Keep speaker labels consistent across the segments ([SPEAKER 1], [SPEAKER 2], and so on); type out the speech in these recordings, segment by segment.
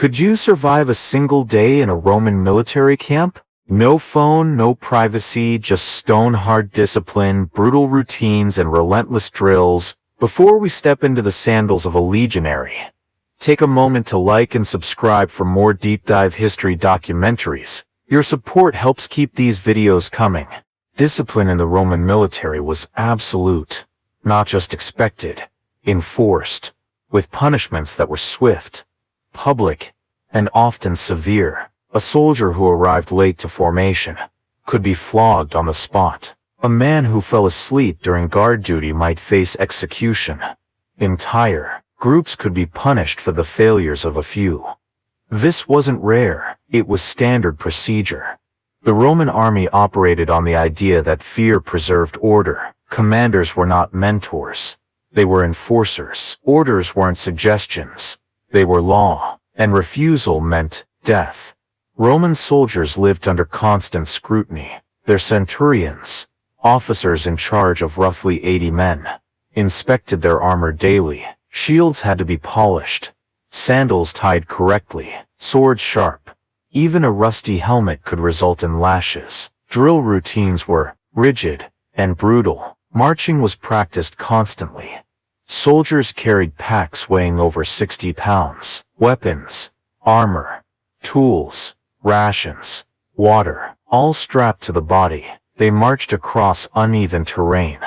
[SPEAKER 1] Could you survive a single day in a Roman military camp? No phone, no privacy, just stone-hard discipline, brutal routines, and relentless drills. Before we step into the sandals of a legionary, take a moment to like and subscribe for more deep-dive history documentaries. Your support helps keep these videos coming. Discipline in the Roman military was absolute, not just expected, enforced, with punishments that were swift, public, and often severe. A soldier who arrived late to formation could be flogged on the spot. A man who fell asleep during guard duty might face execution. Entire groups could be punished for the failures of a few. This wasn't rare, it was standard procedure. The Roman army operated on the idea that fear preserved order. Commanders were not mentors. They were enforcers. Orders weren't suggestions. They were law, and refusal meant death. Roman soldiers lived under constant scrutiny. Their centurions, officers in charge of roughly 80 men, inspected their armor daily. Shields had to be polished, sandals tied correctly, swords sharp. Even a rusty helmet could result in lashes. Drill routines were rigid and brutal. Marching was practiced constantly. Soldiers carried packs weighing over 60 pounds. Weapons, armor, tools, rations, water, all strapped to the body. They marched across uneven terrain,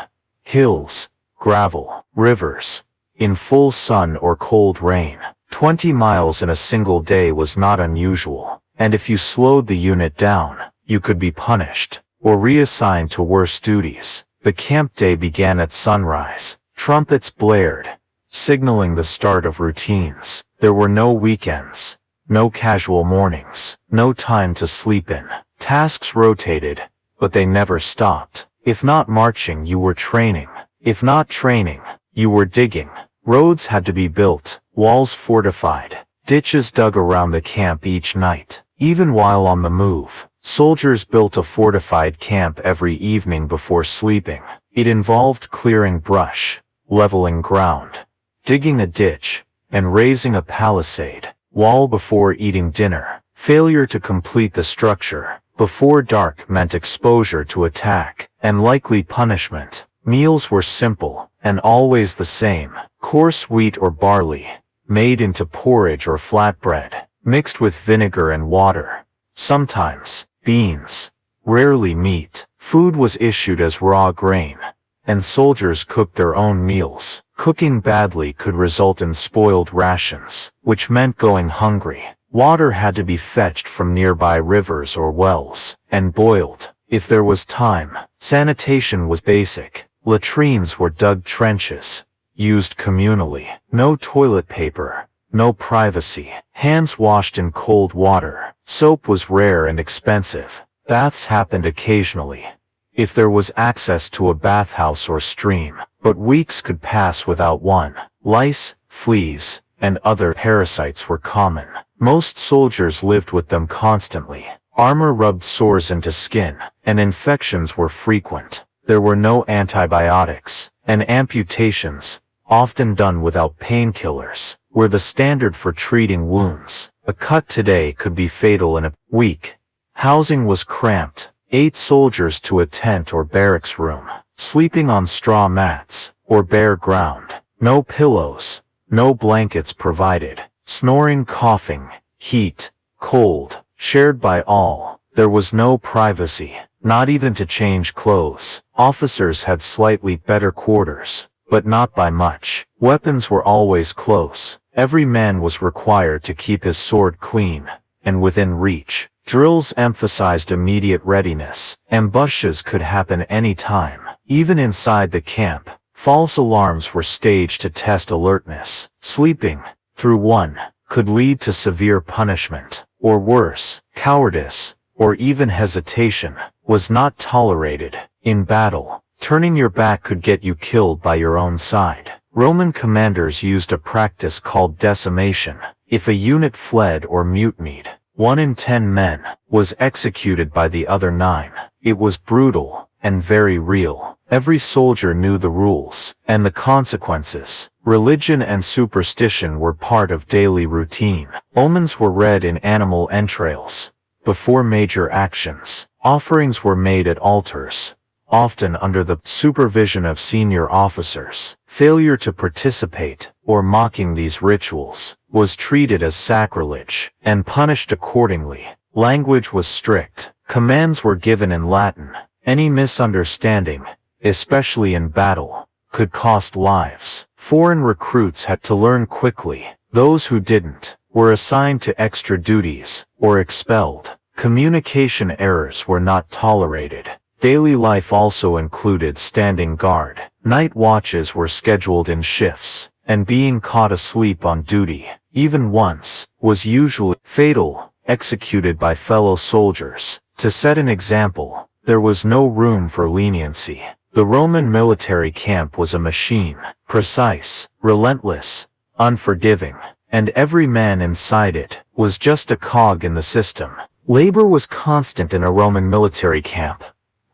[SPEAKER 1] hills, gravel, rivers, in full sun or cold rain. 20 miles in a single day was not unusual, and if you slowed the unit down, you could be punished, or reassigned to worse duties. The camp day began at sunrise. Trumpets blared, signaling the start of routines. There were no weekends, no casual mornings, no time to sleep in. Tasks rotated, but they never stopped. If not marching, you were training. If not training, you were digging. Roads had to be built, walls fortified, ditches dug around the camp each night. Even while on the move, soldiers built a fortified camp every evening before sleeping. It involved clearing brush, leveling ground, digging a ditch, and raising a palisade wall before eating dinner. Failure to complete the structure before dark meant exposure to attack and likely punishment. Meals were simple and always the same: coarse wheat or barley, made into porridge or flatbread, mixed with vinegar and water. Sometimes beans, rarely meat. Food was issued as raw grain, and soldiers cooked their own meals. Cooking badly could result in spoiled rations, which meant going hungry. Water had to be fetched from nearby rivers or wells, and boiled, if there was time. Sanitation was basic. Latrines were dug trenches, used communally. No toilet paper, no privacy. Hands washed in cold water. Soap was rare and expensive. Baths happened occasionally, if there was access to a bathhouse or stream, but weeks could pass without one. Lice, fleas, and other parasites were common. Most soldiers lived with them constantly. Armor rubbed sores into skin, and infections were frequent. There were no antibiotics, and amputations, often done without painkillers, were the standard for treating wounds. A cut today could be fatal in a week. Housing was cramped. 8 soldiers to a tent or barracks room, sleeping on straw mats or bare ground. No pillows, no blankets provided. Snoring, coughing, heat, cold, shared by all. There was no privacy, not even to change clothes. Officers had slightly better quarters, but not by much. Weapons were always close. Every man was required to keep his sword clean and within reach. Drills emphasized immediate readiness. Ambushes could happen any time. Even inside the camp, false alarms were staged to test alertness. Sleeping through one could lead to severe punishment, or worse, cowardice, or even hesitation, was not tolerated. In battle, turning your back could get you killed by your own side. Roman commanders used a practice called decimation. If a unit fled or mutinied, 1 in 10 men was executed by the other 9. It was brutal and very real. Every soldier knew the rules and the consequences. Religion and superstition were part of daily routine. Omens were read in animal entrails. Before major actions, offerings were made at altars, often under the supervision of senior officers. Failure to participate, or mocking these rituals, was treated as sacrilege, and punished accordingly. Language was strict. Commands were given in Latin. Any misunderstanding, especially in battle, could cost lives. Foreign recruits had to learn quickly. Those who didn't were assigned to extra duties, or expelled. Communication errors were not tolerated. Daily life also included standing guard. Night watches were scheduled in shifts, and being caught asleep on duty, even once, was usually fatal, executed by fellow soldiers. To set an example, there was no room for leniency. The Roman military camp was a machine, precise, relentless, unforgiving, and every man inside it was just a cog in the system. Labor was constant in a Roman military camp.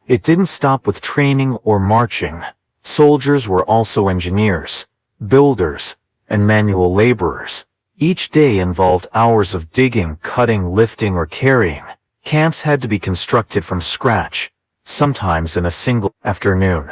[SPEAKER 1] It didn't stop with training or marching. Soldiers were also engineers, builders, and manual laborers. Each day involved hours of digging, cutting, lifting, or carrying. Camps had to be constructed from scratch, sometimes in a single afternoon.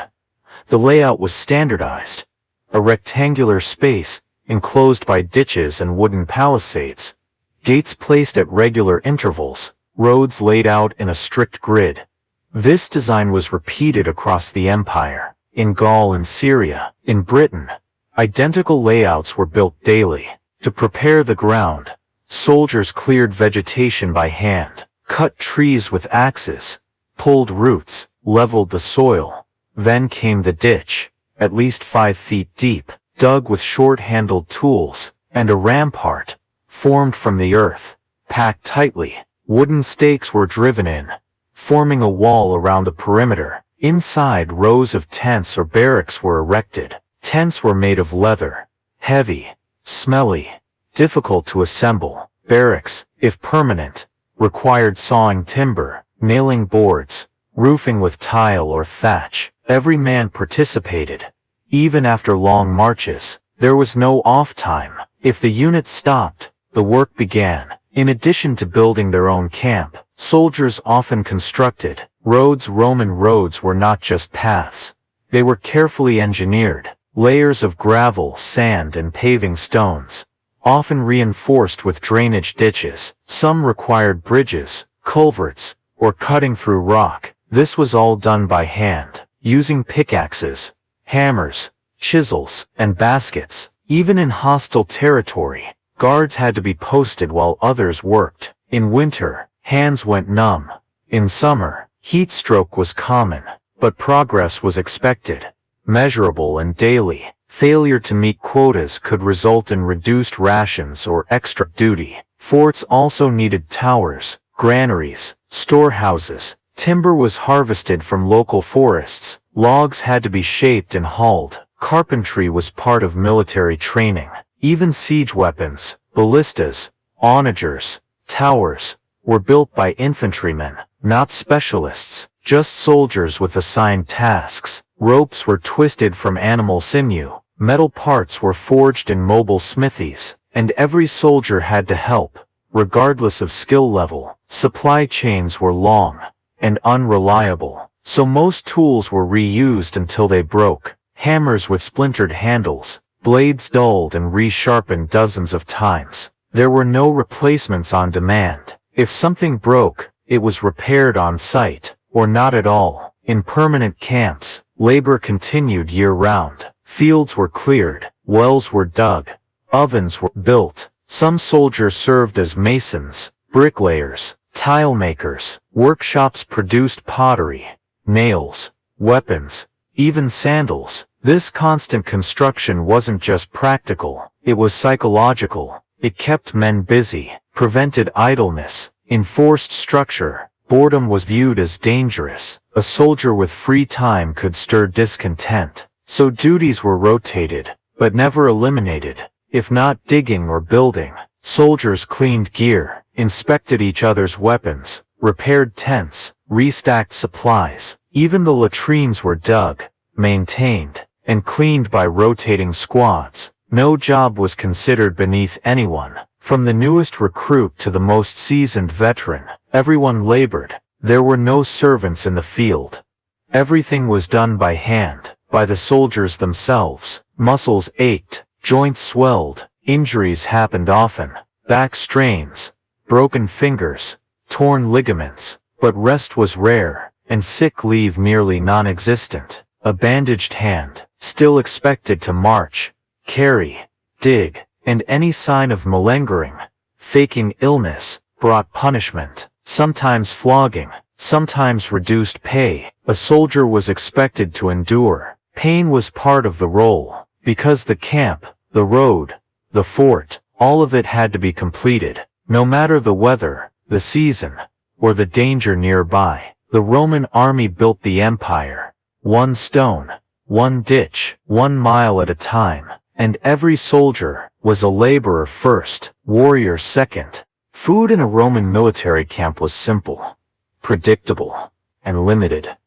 [SPEAKER 1] The layout was standardized. A rectangular space, enclosed by ditches and wooden palisades. Gates placed at regular intervals. Roads laid out in a strict grid. This design was repeated across the empire. In Gaul and Syria, in Britain, identical layouts were built daily. To prepare the ground, soldiers cleared vegetation by hand, cut trees with axes, pulled roots, leveled the soil. Then came the ditch, at least 5 feet deep, dug with short-handled tools, and a rampart, formed from the earth, packed tightly. Wooden stakes were driven in, forming a wall around the perimeter. Inside, rows of tents or barracks were erected. Tents were made of leather, heavy, smelly, difficult to assemble. Barracks, if permanent, required sawing timber, nailing boards, roofing with tile or thatch. Every man participated. Even after long marches, there was no off time. If the unit stopped, the work began. In addition to building their own camp, soldiers often constructed roads. Roman roads were not just paths. They were carefully engineered. Layers of gravel, sand, and paving stones, often reinforced with drainage ditches. Some required bridges, culverts, or cutting through rock. This was all done by hand, using pickaxes, hammers, chisels, and baskets. Even in hostile territory, guards had to be posted while others worked. In winter, hands went numb. In summer, heat stroke was common, but progress was expected, measurable and daily. Failure to meet quotas could result in reduced rations or extra duty. Forts also needed towers, granaries, storehouses. Timber was harvested from local forests. Logs had to be shaped and hauled. Carpentry was part of military training. Even siege weapons, ballistas, onagers, towers, were built by infantrymen, not specialists, just soldiers with assigned tasks. Ropes were twisted from animal sinew. Metal parts were forged in mobile smithies, and every soldier had to help, regardless of skill level. Supply chains were long and unreliable, so most tools were reused until they broke. Hammers with splintered handles, blades dulled and resharpened dozens of times. There were no replacements on demand. If something broke, it was repaired on site, or not at all. In permanent camps, labor continued year-round. Fields were cleared, wells were dug, ovens were built. Some soldiers served as masons, bricklayers, tile makers. Workshops produced pottery, nails, weapons, even sandals. This constant construction wasn't just practical, it was psychological. It kept men busy, prevented idleness, enforced structure. Boredom was viewed as dangerous. A soldier with free time could stir discontent, so duties were rotated, but never eliminated. If not digging or building, soldiers cleaned gear, inspected each other's weapons, repaired tents, restacked supplies. Even the latrines were dug, maintained, and cleaned by rotating squads. No job was considered beneath anyone. From the newest recruit to the most seasoned veteran, everyone labored. There were no servants in the field. Everything was done by hand, by the soldiers themselves. Muscles ached, joints swelled, injuries happened often, back strains, broken fingers, torn ligaments, but rest was rare, and sick leave nearly non-existent. A bandaged hand, still expected to march, carry, dig, and any sign of malingering, faking illness, brought punishment, sometimes flogging, sometimes reduced pay. A soldier was expected to endure. Pain was part of the role, because the camp, the road, the fort, all of it had to be completed, no matter the weather, the season, or the danger nearby. The Roman army built the empire, one stone, one ditch, 1 mile at a time, and every soldier was a laborer first, warrior second. Food in a Roman military camp was simple, predictable, and limited.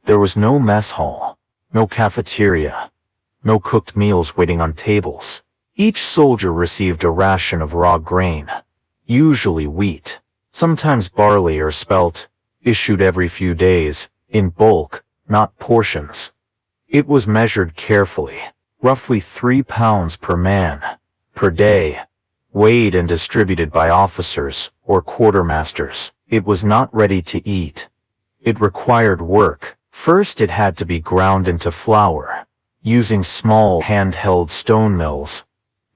[SPEAKER 1] There was no mess hall, no cafeteria, no cooked meals waiting on tables. Each soldier received a ration of raw grain, usually wheat, sometimes barley or spelt, issued every few days, in bulk, not portions. It was measured carefully, roughly 3 pounds per man, per day, weighed and distributed by officers or quartermasters. It was not ready to eat. It required work. First it had to be ground into flour, using small handheld stone mills.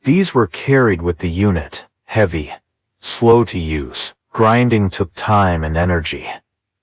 [SPEAKER 1] These were carried with the unit, heavy, slow to use. Grinding took time and energy.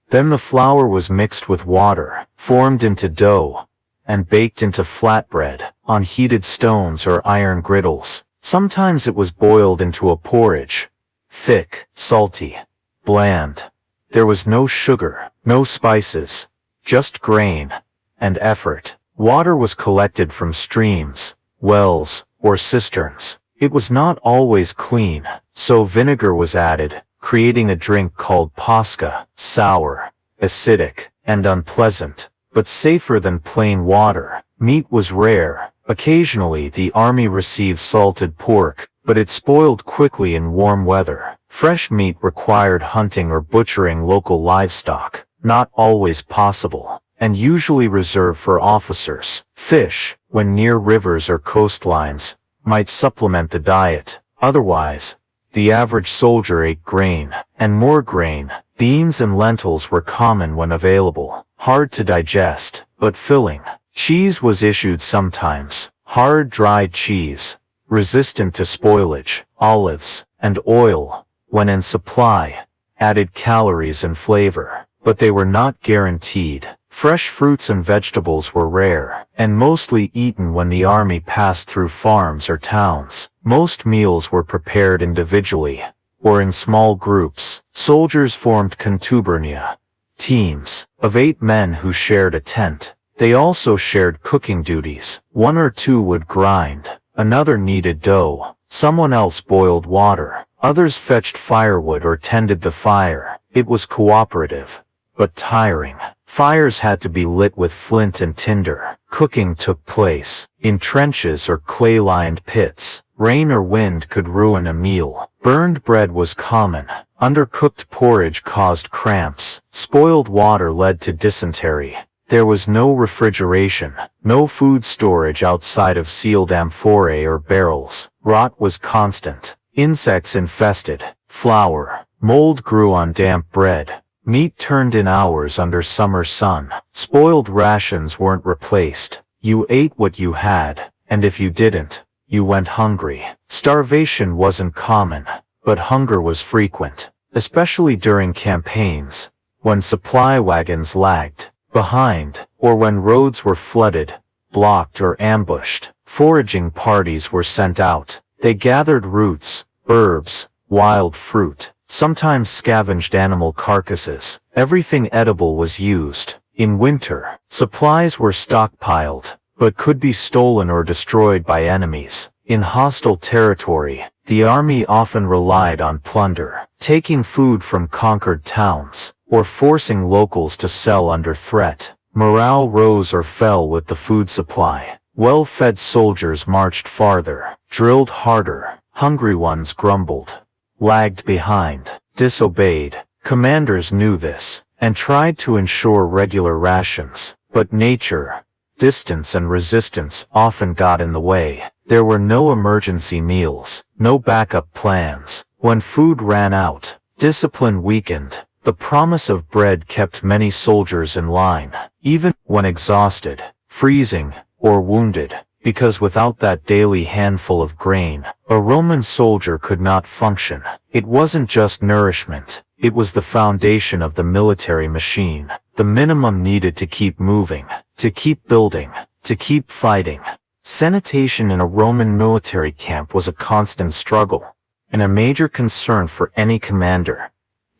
[SPEAKER 1] Then the flour was mixed with water, formed into dough, and baked into flatbread, on heated stones or iron griddles. Sometimes it was boiled into a porridge, thick, salty, bland. There was no sugar, no spices, just grain, and effort. Water was collected from streams, wells, or cisterns. It was not always clean, so vinegar was added, creating a drink called pasca, sour, acidic, and unpleasant, but safer than plain water. Meat was rare. Occasionally the army received salted pork, but it spoiled quickly in warm weather. Fresh meat required hunting or butchering local livestock, not always possible, and usually reserved for officers. Fish, when near rivers or coastlines, might supplement the diet. Otherwise, the average soldier ate grain, and more grain. Beans and lentils were common when available, hard to digest, but filling. Cheese was issued sometimes, hard dried cheese, resistant to spoilage. Olives and oil, when in supply, added calories and flavor, but they were not guaranteed. Fresh fruits and vegetables were rare, and mostly eaten when the army passed through farms or towns. Most meals were prepared individually, or in small groups. Soldiers formed contubernia, teams, of 8 men who shared a tent. They also shared cooking duties. 1 or 2 would grind, another kneaded dough, someone else boiled water, others fetched firewood or tended the fire. It was cooperative, but tiring. Fires had to be lit with flint and tinder. Cooking took place in trenches or clay-lined pits. Rain or wind could ruin a meal. Burned bread was common. Undercooked porridge caused cramps. Spoiled water led to dysentery. There was no refrigeration, no food storage outside of sealed amphorae or barrels. Rot was constant. Insects infested. Flour. Mold grew on damp bread. Meat turned in hours under summer sun. Spoiled rations weren't replaced. You ate what you had, and if you didn't, you went hungry. Starvation wasn't common, but hunger was frequent, especially during campaigns, when supply wagons lagged behind, or when roads were flooded, blocked or ambushed. Foraging parties were sent out. They gathered roots, herbs, wild fruit, sometimes scavenged animal carcasses. Everything edible was used. In winter, supplies were stockpiled, but could be stolen or destroyed by enemies. In hostile territory, the army often relied on plunder, taking food from conquered towns, or forcing locals to sell under threat. Morale rose or fell with the food supply. Well-fed soldiers marched farther, drilled harder. Hungry ones grumbled, lagged behind, disobeyed. Commanders knew this, and tried to ensure regular rations. But nature, distance and resistance often got in the way. There were no emergency meals, no backup plans. When food ran out, discipline weakened. The promise of bread kept many soldiers in line, even when exhausted, freezing, or wounded, because without that daily handful of grain, a Roman soldier could not function. It wasn't just nourishment, it was the foundation of the military machine, the minimum needed to keep moving, to keep building, to keep fighting. Sanitation in a Roman military camp was a constant struggle, and a major concern for any commander.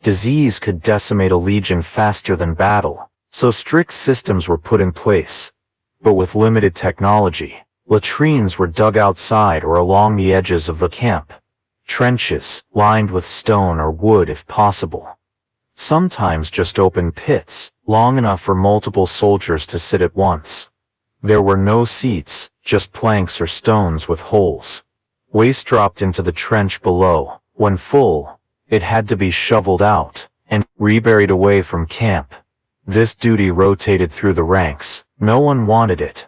[SPEAKER 1] Disease could decimate a legion faster than battle, so strict systems were put in place. But with limited technology, latrines were dug outside or along the edges of the camp. Trenches, lined with stone or wood if possible. Sometimes just open pits, long enough for multiple soldiers to sit at once. There were no seats, just planks or stones with holes. Waste dropped into the trench below. When full, it had to be shoveled out and reburied away from camp. This duty rotated through the ranks. No one wanted it,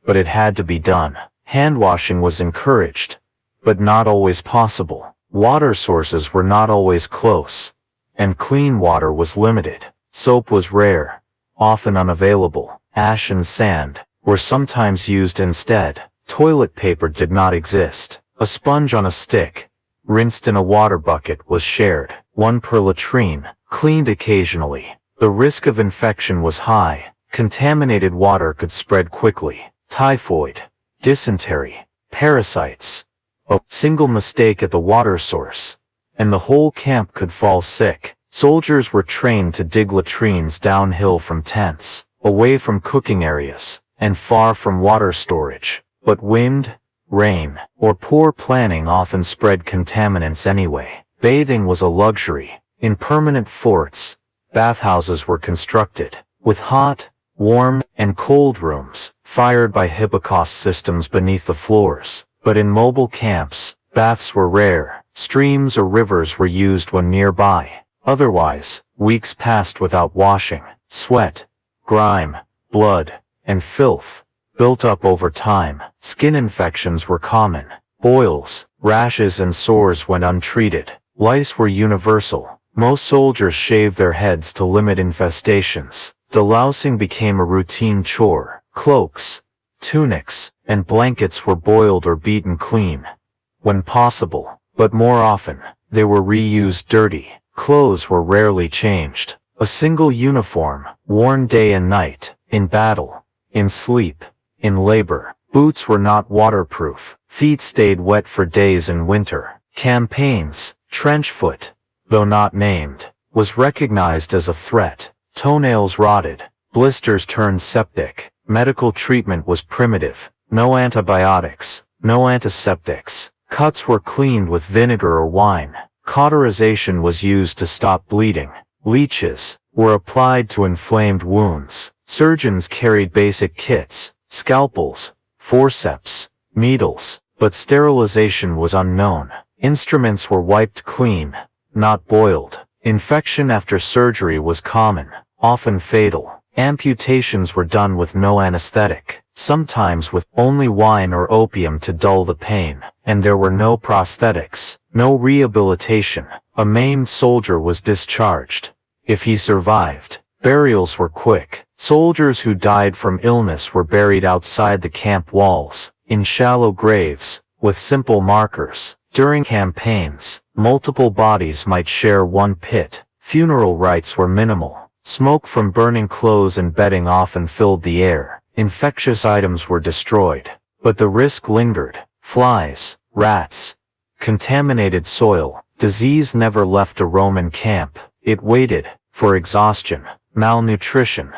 [SPEAKER 1] but it had to be done. Hand washing was encouraged, but not always possible. Water sources were not always close, and clean water was limited. Soap was rare, often unavailable. Ash and sand were sometimes used instead. Toilet paper did not exist. A sponge on a stick, rinsed in a water bucket, was shared, one per latrine, cleaned occasionally. The risk of infection was high. Contaminated water could spread quickly. Typhoid, dysentery, parasites. A single mistake at the water source, and the whole camp could fall sick. Soldiers were trained to dig latrines downhill from tents, away from cooking areas, and far from water storage. But wind, rain, or poor planning often spread contaminants anyway. Bathing was a luxury. In permanent forts, bathhouses were constructed, with hot, warm, and cold rooms, fired by Hipparcos systems beneath the floors. But in mobile camps, baths were rare. Streams or rivers were used when nearby. Otherwise, weeks passed without washing. Sweat, grime, blood, and filth built up over time. Skin infections were common. Boils, rashes, and sores went untreated. Lice were universal. Most soldiers shaved their heads to limit infestations. Delousing became a routine chore. Cloaks, tunics, and blankets were boiled or beaten clean, when possible, but more often, they were reused dirty. Clothes were rarely changed. A single uniform, worn day and night, in battle, in sleep, in labor. Boots were not waterproof. Feet stayed wet for days in winter. Campaigns, trench foot, though not named, was recognized as a threat. Toenails rotted. Blisters turned septic. Medical treatment was primitive. No antibiotics, no antiseptics. Cuts were cleaned with vinegar or wine. Cauterization was used to stop bleeding. Leeches were applied to inflamed wounds. Surgeons carried basic kits, scalpels, forceps, needles, but sterilization was unknown. Instruments were wiped clean, not boiled. Infection after surgery was common, often fatal. Amputations were done with no anesthetic, sometimes with only wine or opium to dull the pain, and there were no prosthetics, no rehabilitation. A maimed soldier was discharged. If he survived, burials were quick. Soldiers who died from illness were buried outside the camp walls, in shallow graves, with simple markers. During campaigns, multiple bodies might share one pit. Funeral rites were minimal. Smoke from burning clothes and bedding often filled the air. Infectious items were destroyed, but the risk lingered. Flies, rats, contaminated soil. Disease never left a Roman camp. It waited for exhaustion, malnutrition,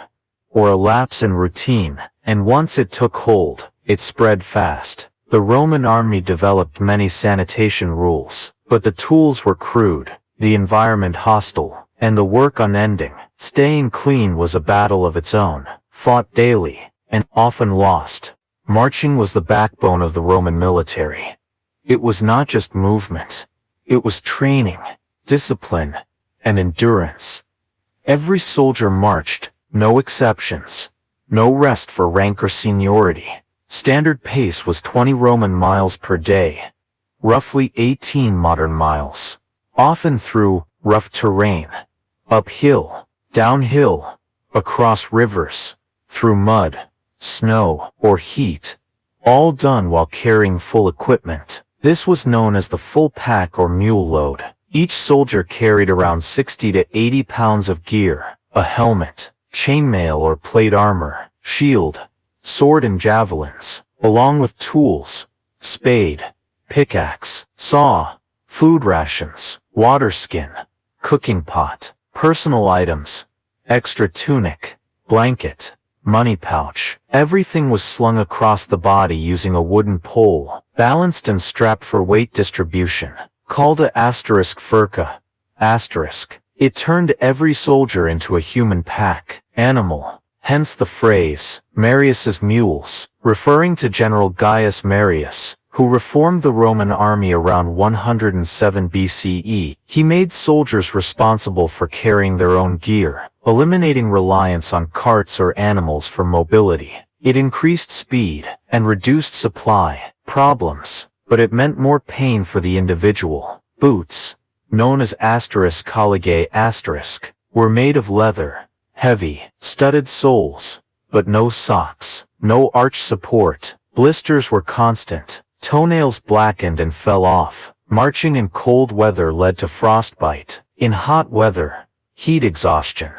[SPEAKER 1] or a lapse in routine, and once it took hold, it spread fast. The Roman army developed many sanitation rules, but the tools were crude, the environment hostile, and the work unending. Staying clean was a battle of its own. fought daily, and often lost. Marching was the backbone of the Roman military. It was not just movement. It was training, discipline, and endurance. Every soldier marched, no exceptions. No rest for rank or seniority. Standard pace was 20 Roman miles per day, roughly 18 modern miles, often through rough terrain, uphill, downhill, across rivers, through mud, snow, or heat, all done while carrying full equipment. This was known as the full pack or mule load. Each soldier carried around 60 to 80 pounds of gear, a helmet, chainmail or plate armor, shield, sword and javelins, along with tools, spade, pickaxe, saw, food rations, water skin, cooking pot, personal items, extra tunic, blanket, money pouch. Everything was slung across the body using a wooden pole, balanced and strapped for weight distribution, called a furka. It turned every soldier into a human pack animal, hence the phrase, Marius's mules, referring to General Gaius Marius, who reformed the Roman army around 107 BCE. He made soldiers responsible for carrying their own gear, eliminating reliance on carts or animals for mobility. It increased speed and reduced supply problems, but it meant more pain for the individual. Boots, known as collegae were made of leather, heavy, studded soles, but no socks, no arch support. Blisters were constant. Toenails blackened and fell off. Marching in cold weather led to frostbite. In hot weather, heat exhaustion,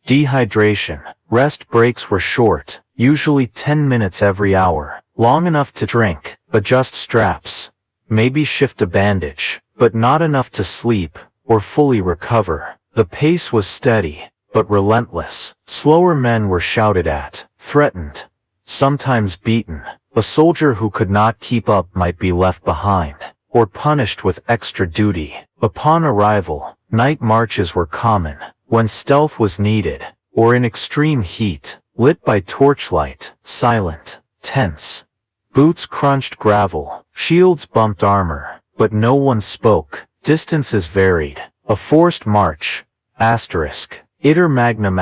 [SPEAKER 1] dehydration. Rest breaks were short, usually 10 minutes every hour, long enough to drink, adjust straps, maybe shift a bandage, but not enough to sleep or fully recover. The pace was steady, but relentless. Slower men were shouted at, threatened, sometimes beaten. A soldier who could not keep up might be left behind, or punished with extra duty. Upon arrival, night marches were common, when stealth was needed, or in extreme heat, lit by torchlight, silent, tense. Boots crunched gravel, shields bumped armor, but no one spoke. Distances varied. A forced march, iter magnum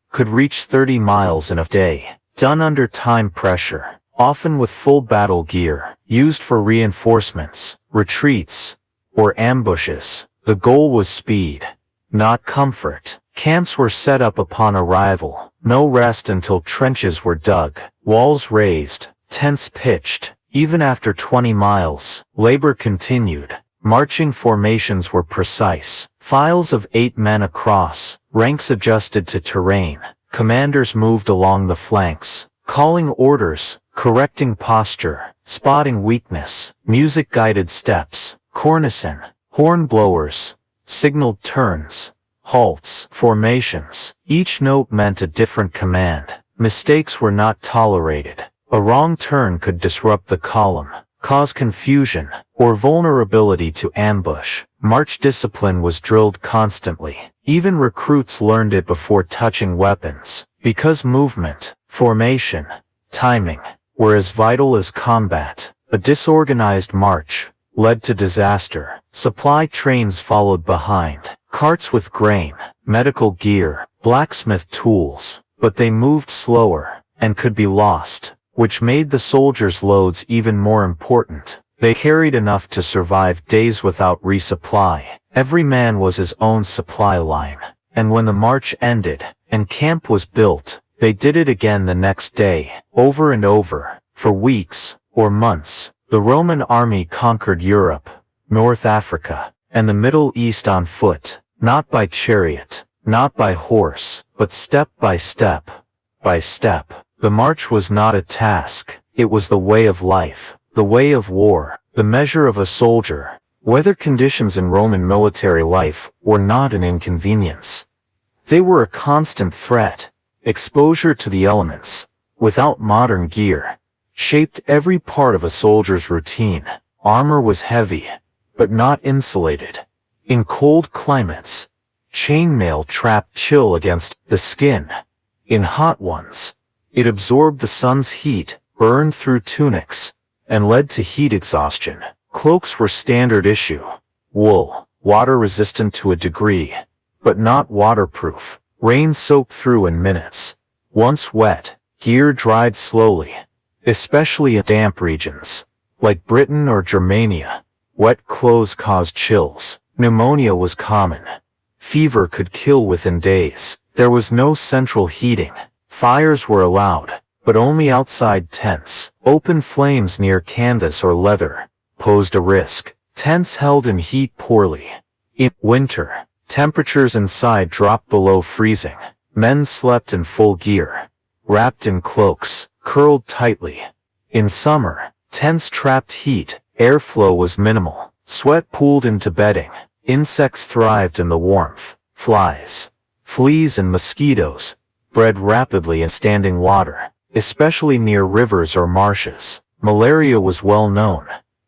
[SPEAKER 1] could reach 30 miles in a day, done under time pressure. Often with full battle gear, used for reinforcements, retreats, or ambushes. The goal was speed, not comfort. Camps were set up upon arrival, no rest until trenches were dug, walls raised, tents pitched. Even after 20 miles, labor continued. Marching formations were precise, files of 8 men across, ranks adjusted to terrain. Commanders moved along the flanks, calling orders, correcting posture, spotting weakness. Music-guided steps, cornicing, horn blowers, signaled turns, halts, formations. Each note meant a different command. Mistakes were not tolerated. A wrong turn could disrupt the column, cause confusion, or vulnerability to ambush. March discipline was drilled constantly. Even recruits learned it before touching weapons, because movement, formation, timing, were as vital as combat. A disorganized march led to disaster. Supply trains followed behind, carts with grain, medical gear, blacksmith tools, but they moved slower, and could be lost, which made the soldiers' loads even more important. They carried enough to survive days without resupply. Every man was his own supply line, and when the march ended, and camp was built, they did it again the next day, over and over. For weeks, or months, the Roman army conquered Europe, North Africa, and the Middle East on foot, not by chariot, not by horse, but step by step. By step. The march was not a task, it was the way of life, the way of war, the measure of a soldier. Weather conditions in Roman military life were not an inconvenience. They were a constant threat. Exposure to the elements, without modern gear, shaped every part of a soldier's routine. Armor was heavy, but not insulated. In cold climates, chainmail trapped chill against the skin. In hot ones, it absorbed the sun's heat, burned through tunics, and led to heat exhaustion. Cloaks were standard issue. Wool, water-resistant to a degree, but not waterproof. Rain soaked through in minutes. Once wet, gear dried slowly, especially in damp regions, like Britain or Germania. Wet clothes caused chills. Pneumonia was common. Fever could kill within days. There was no central heating. Fires were allowed, but only outside tents. Open flames near canvas or leather posed a risk. Tents held in heat poorly. In winter, temperatures inside dropped below freezing. Men slept in full gear, wrapped in cloaks, curled tightly. In summer, tents trapped heat. Airflow was minimal. Sweat pooled into bedding. Insects thrived in the warmth. Flies, fleas and mosquitoes bred rapidly in standing water, especially near rivers or marshes. Malaria was well known,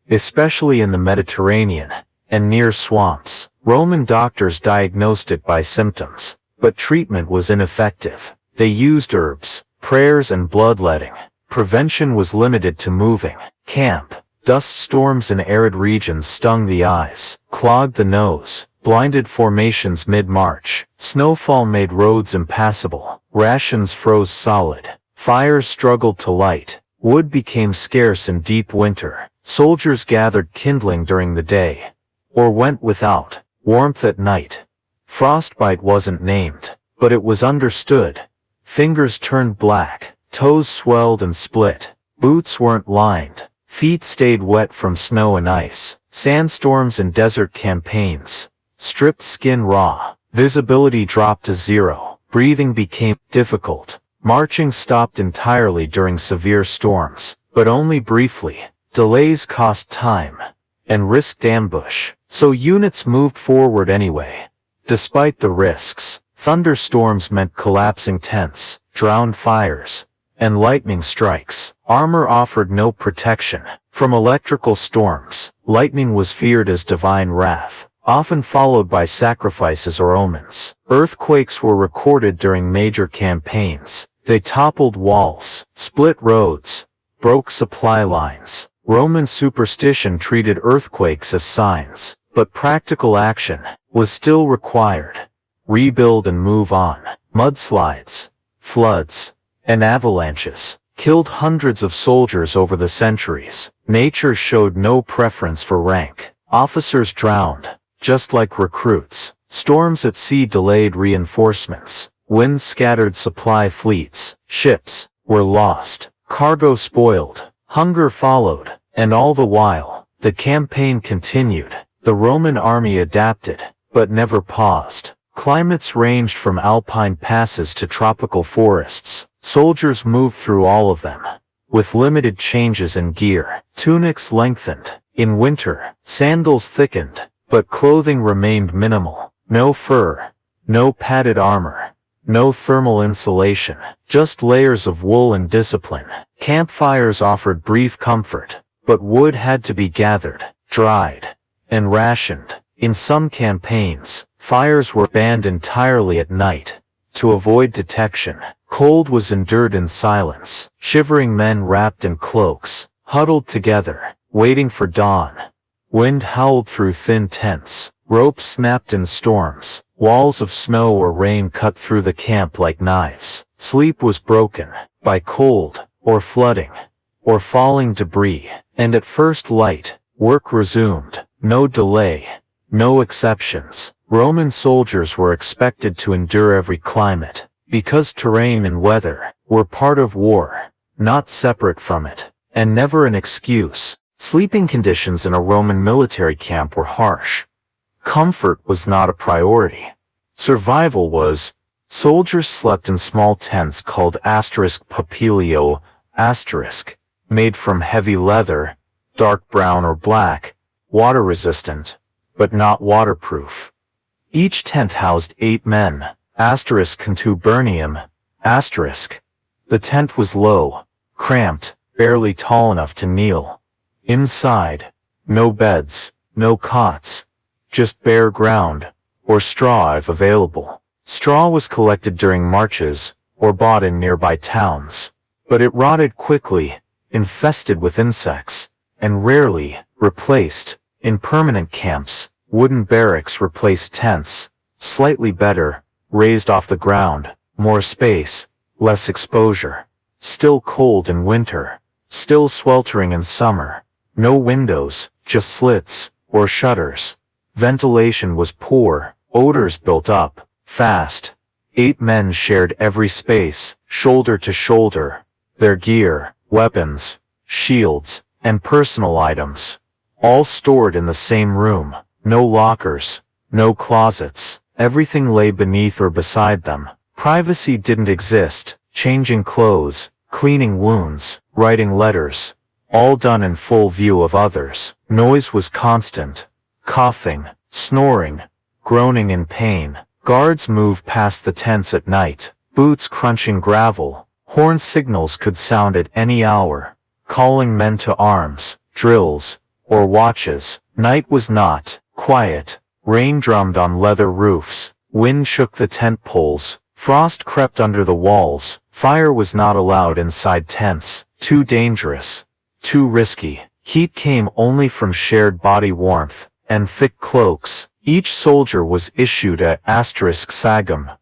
[SPEAKER 1] especially in the Mediterranean and near swamps. Roman doctors diagnosed it by symptoms, but treatment was ineffective. They used herbs, prayers and bloodletting. Prevention was limited to moving. Camp. Dust storms in arid regions stung the eyes, clogged the nose, blinded formations mid-March. Snowfall made roads impassable. Rations froze solid. Fires struggled to light. Wood became scarce in deep winter. Soldiers gathered kindling during the day, or went without. Warmth at night. Frostbite wasn't named, but it was understood. Fingers turned black. Toes swelled and split. Boots weren't lined. Feet stayed wet from snow and ice. Sandstorms and desert campaigns. Stripped skin raw. Visibility dropped to zero. Breathing became difficult. Marching stopped entirely during severe storms, but only briefly. Delays cost time and risked ambush, so units moved forward anyway. Despite the risks, thunderstorms meant collapsing tents, drowned fires, and lightning strikes. Armor offered no protection. From electrical storms, lightning was feared as divine wrath, often followed by sacrifices or omens. Earthquakes were recorded during major campaigns. They toppled walls, split roads, broke supply lines. Roman superstition treated earthquakes as signs, but practical action was still required. Rebuild and move on. Mudslides, floods, and avalanches killed hundreds of soldiers over the centuries. Nature showed no preference for rank. Officers drowned, just like recruits. Storms at sea delayed reinforcements. Winds scattered supply fleets. Ships were lost. Cargo spoiled. Hunger followed. And all the while, the campaign continued. The Roman army adapted, but never paused. Climates ranged from alpine passes to tropical forests. Soldiers moved through all of them, with limited changes in gear. Tunics lengthened. In winter, sandals thickened, but clothing remained minimal. No fur, no padded armor, no thermal insulation, just layers of wool and discipline. Campfires offered brief comfort, but wood had to be gathered, dried, and rationed. In some campaigns, fires were banned entirely at night, to avoid detection. Cold was endured in silence. Shivering men wrapped in cloaks, huddled together, waiting for dawn. Wind howled through thin tents. Ropes snapped in storms. Walls of snow or rain cut through the camp like knives. Sleep was broken by cold, or flooding, or falling debris. And at first light, work resumed. No delay, no exceptions. Roman soldiers were expected to endure every climate, because terrain and weather were part of war, not separate from it, and never an excuse. Sleeping conditions in a Roman military camp were harsh. Comfort was not a priority. Survival was. Soldiers slept in small tents called *papilio*, made from heavy leather, dark brown or black, water-resistant, but not waterproof. Each tent housed 8 men, *contubernum, The tent was low, cramped, barely tall enough to kneel. Inside, no beds, no cots, just bare ground, or straw if available. Straw was collected during marches, or bought in nearby towns. But it rotted quickly, infested with insects, and rarely replaced. In permanent camps, wooden barracks replaced tents, slightly better, raised off the ground, more space, less exposure. Still cold in winter, still sweltering in summer. No windows, just slits, or shutters. Ventilation was poor, odors built up, fast. 8 men shared every space, shoulder to shoulder. Their gear, weapons, shields, and personal items, all stored in the same room. No lockers, no closets. Everything lay beneath or beside them. Privacy didn't exist. Changing clothes, cleaning wounds, writing letters, all done in full view of others. Noise was constant. Coughing, snoring, groaning in pain. Guards moved past the tents at night, boots crunching gravel. Horn signals could sound at any hour, calling men to arms, drills, or watches. Night was not quiet. Rain drummed on leather roofs. Wind shook the tent poles. Frost crept under the walls. Fire was not allowed inside tents. Too dangerous. Too risky. Heat came only from shared body warmth and thick cloaks. Each soldier was issued a sagum,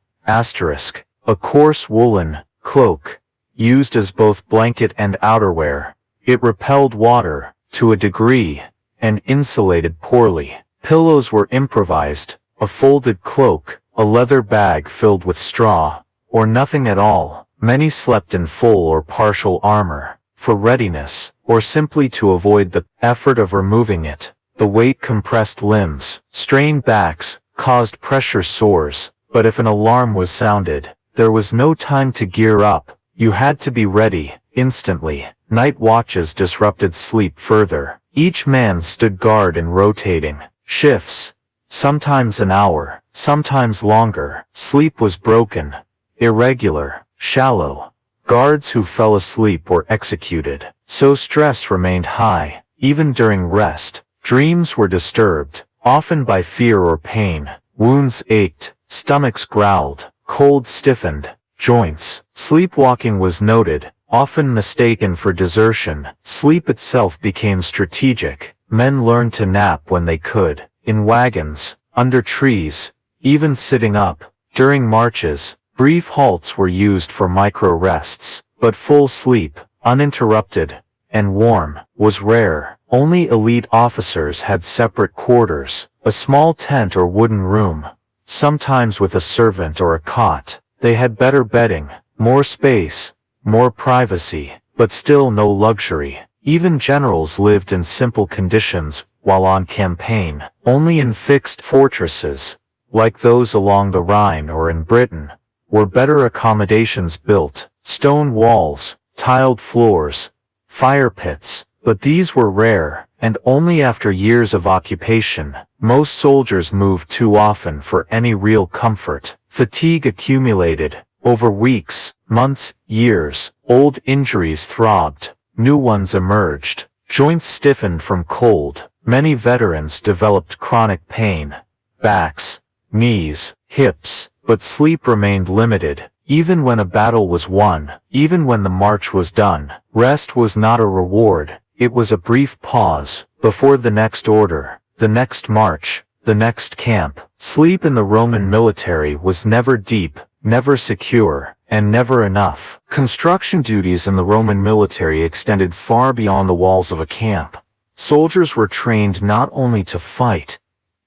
[SPEAKER 1] a coarse woolen cloak, used as both blanket and outerwear. It repelled water, to a degree, and insulated poorly. Pillows were improvised, a folded cloak, a leather bag filled with straw, or nothing at all. Many slept in full or partial armor, for readiness, or simply to avoid the effort of removing it. The weight compressed limbs, strained backs, caused pressure sores, but if an alarm was sounded, there was no time to gear up. You had to be ready, instantly. Night watches disrupted sleep further. Each man stood guard in rotating shifts, sometimes an hour, sometimes longer. Sleep was broken, irregular, shallow. Guards who fell asleep were executed. So stress remained high, even during rest. Dreams were disturbed, often by fear or pain. Wounds ached, stomachs growled, cold stiffened, joints. Sleepwalking was noted, often mistaken for desertion. Sleep itself became strategic. Men learned to nap when they could, in wagons, under trees, even sitting up. During marches, brief halts were used for micro-rests, but full sleep, uninterrupted, and warm, was rare. Only elite officers had separate quarters, a small tent or wooden room, sometimes with a servant or a cot. They had better bedding, more space, more privacy, but still no luxury. Even generals lived in simple conditions while on campaign. Only in fixed fortresses, like those along the Rhine or in Britain, were better accommodations built. Stone walls, tiled floors, fire pits. But these were rare, and only after years of occupation. Most soldiers moved too often for any real comfort. Fatigue accumulated, over weeks, months, years. Old injuries throbbed, new ones emerged. Joints stiffened from cold. Many veterans developed chronic pain. Backs, knees, hips. But sleep remained limited. Even when a battle was won, even when the march was done, rest was not a reward. It was a brief pause, before the next order, the next march, the next camp. Sleep in the Roman military was never deep, never secure, and never enough. Construction duties in the Roman military extended far beyond the walls of a camp. Soldiers were trained not only to fight,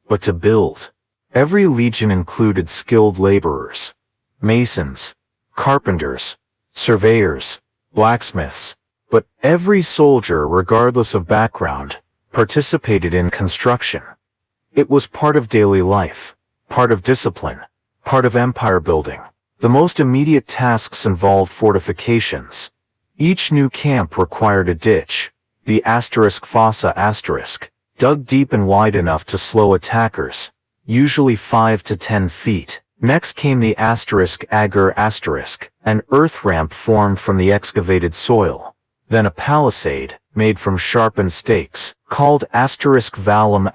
[SPEAKER 1] but to build. Every legion included skilled laborers, masons, carpenters, surveyors, blacksmiths. But every soldier, regardless of background, participated in construction. It was part of daily life, part of discipline, part of empire building. The most immediate tasks involved fortifications. Each new camp required a ditch, the fossa, dug deep and wide enough to slow attackers, usually 5 to 10 feet. Next came the ager, an earth ramp formed from the excavated soil. Then a palisade, made from sharpened stakes, called vallum.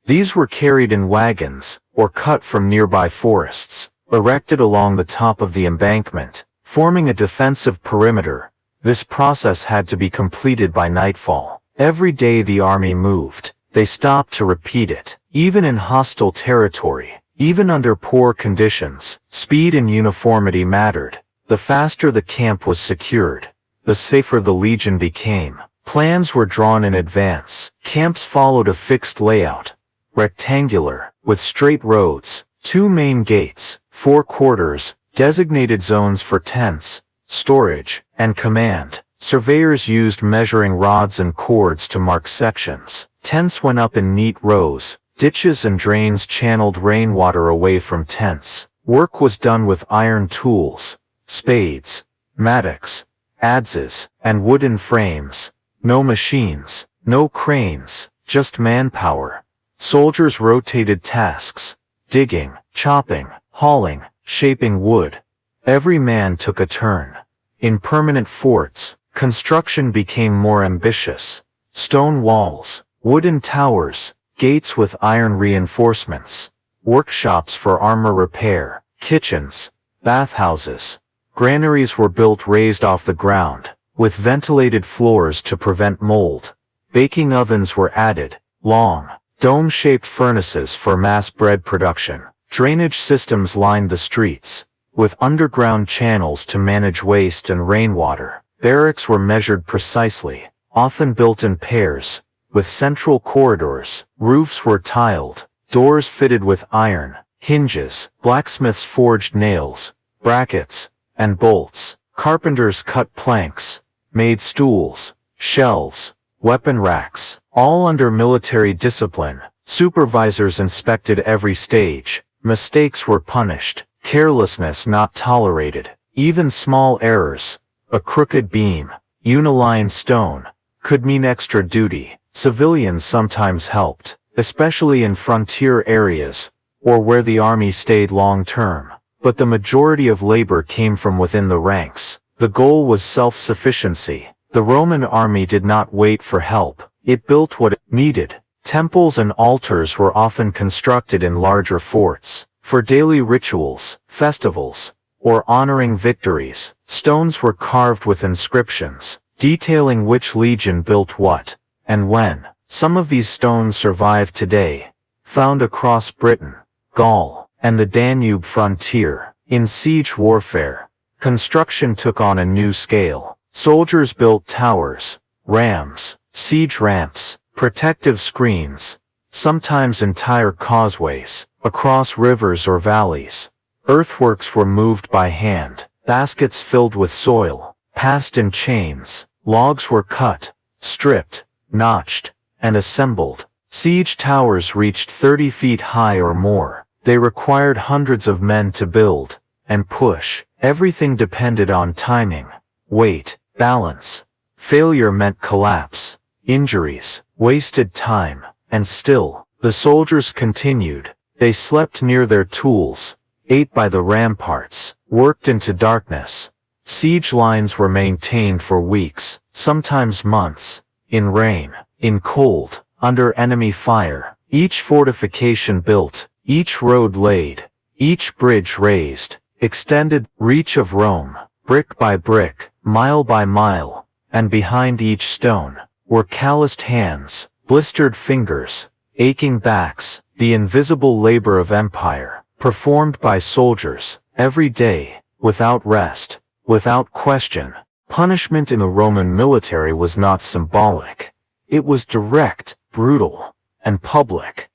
[SPEAKER 1] These were carried in wagons, or cut from nearby forests. erected along the top of the embankment, forming a defensive perimeter. This process had to be completed by nightfall. Every day the army moved. They stopped to repeat it. Even in hostile territory, even under poor conditions, speed and uniformity mattered. The faster the camp was secured, the safer the legion became. Plans were drawn in advance. Camps followed a fixed layout, rectangular, with straight roads, 2 main gates, 4 quarters, designated zones for tents, storage, and command. Surveyors used measuring rods and cords to mark sections. Tents went up in neat rows. Ditches and drains channeled rainwater away from tents. Work was done with iron tools, spades, mattocks, adzes, and wooden frames. No machines, no cranes, just manpower. Soldiers rotated tasks, digging, chopping, hauling, shaping wood. Every man took a turn. In permanent forts, construction became more ambitious. Stone walls, wooden towers, gates with iron reinforcements, workshops for armor repair, kitchens, bathhouses. Granaries were built raised off the ground, with ventilated floors to prevent mold. Baking ovens were added, long, dome-shaped furnaces for mass bread production. Drainage systems lined the streets, with underground channels to manage waste and rainwater. Barracks were measured precisely, often built in pairs, with central corridors. Roofs were tiled, doors fitted with iron, hinges. Blacksmiths forged nails, brackets, and bolts. Carpenters cut planks, made stools, shelves, weapon racks, all under military discipline. Supervisors inspected every stage. Mistakes were punished, carelessness not tolerated. Even small errors, a crooked beam, unilined stone, could mean extra duty. Civilians sometimes helped, especially in frontier areas, or where the army stayed long-term. But the majority of labor came from within the ranks. The goal was self-sufficiency. The Roman army did not wait for help. It built what it needed. Temples and altars were often constructed in larger forts. For daily rituals, festivals, or honoring victories, stones were carved with inscriptions, detailing which legion built what, and when. Some of these stones survive today, found across Britain, Gaul, and the Danube frontier. In siege warfare, construction took on a new scale. Soldiers built towers, rams, siege ramps, protective screens, sometimes entire causeways, across rivers or valleys. Earthworks were moved by hand, baskets filled with soil, passed in chains. Logs were cut, stripped, notched, and assembled. Siege towers reached 30 feet high or more. They required hundreds of men to build and push. Everything depended on timing, weight, balance. Failure meant collapse, injuries, wasted time, and still, the soldiers continued. They slept near their tools, ate by the ramparts, worked into darkness. Siege lines were maintained for weeks, sometimes months, in rain, in cold, under enemy fire. Each fortification built, each road laid, each bridge raised, extended reach of Rome, brick by brick, mile by mile, and behind each stone were calloused hands, blistered fingers, aching backs, the invisible labor of empire, performed by soldiers, every day, without rest, without question. Punishment in the Roman military was not symbolic. It was direct, brutal, and public.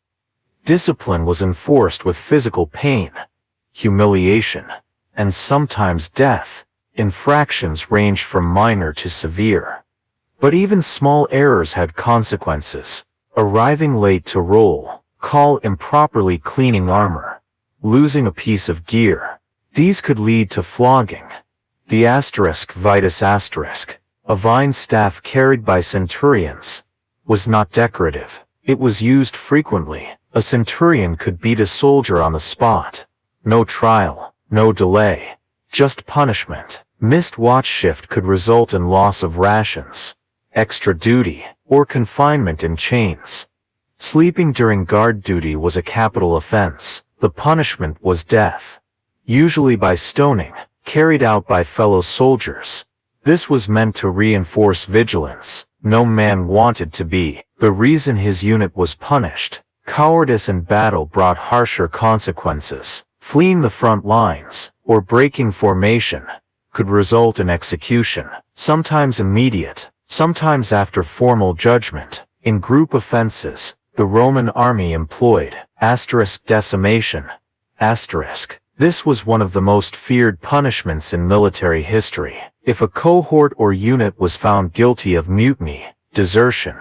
[SPEAKER 1] Discipline was enforced with physical pain, humiliation, and sometimes death. Infractions ranged from minor to severe. But even small errors had consequences. Arriving late to roll call, improperly cleaning armor, losing a piece of gear. These could lead to flogging. The vitus asterisk, a vine staff carried by centurions, was not decorative. It was used frequently. A centurion could beat a soldier on the spot. No trial, no delay, just punishment. Missed watch shift could result in loss of rations, extra duty, or confinement in chains. Sleeping during guard duty was a capital offense. The punishment was death. usually by stoning, carried out by fellow soldiers. This was meant to reinforce vigilance. No man wanted to be the reason his unit was punished. Cowardice in battle brought harsher consequences. Fleeing the front lines, or breaking formation, could result in execution, sometimes immediate, sometimes after formal judgment. In group offenses, the Roman army employed decimation. This was one of the most feared punishments in military history. If a cohort or unit was found guilty of mutiny, desertion,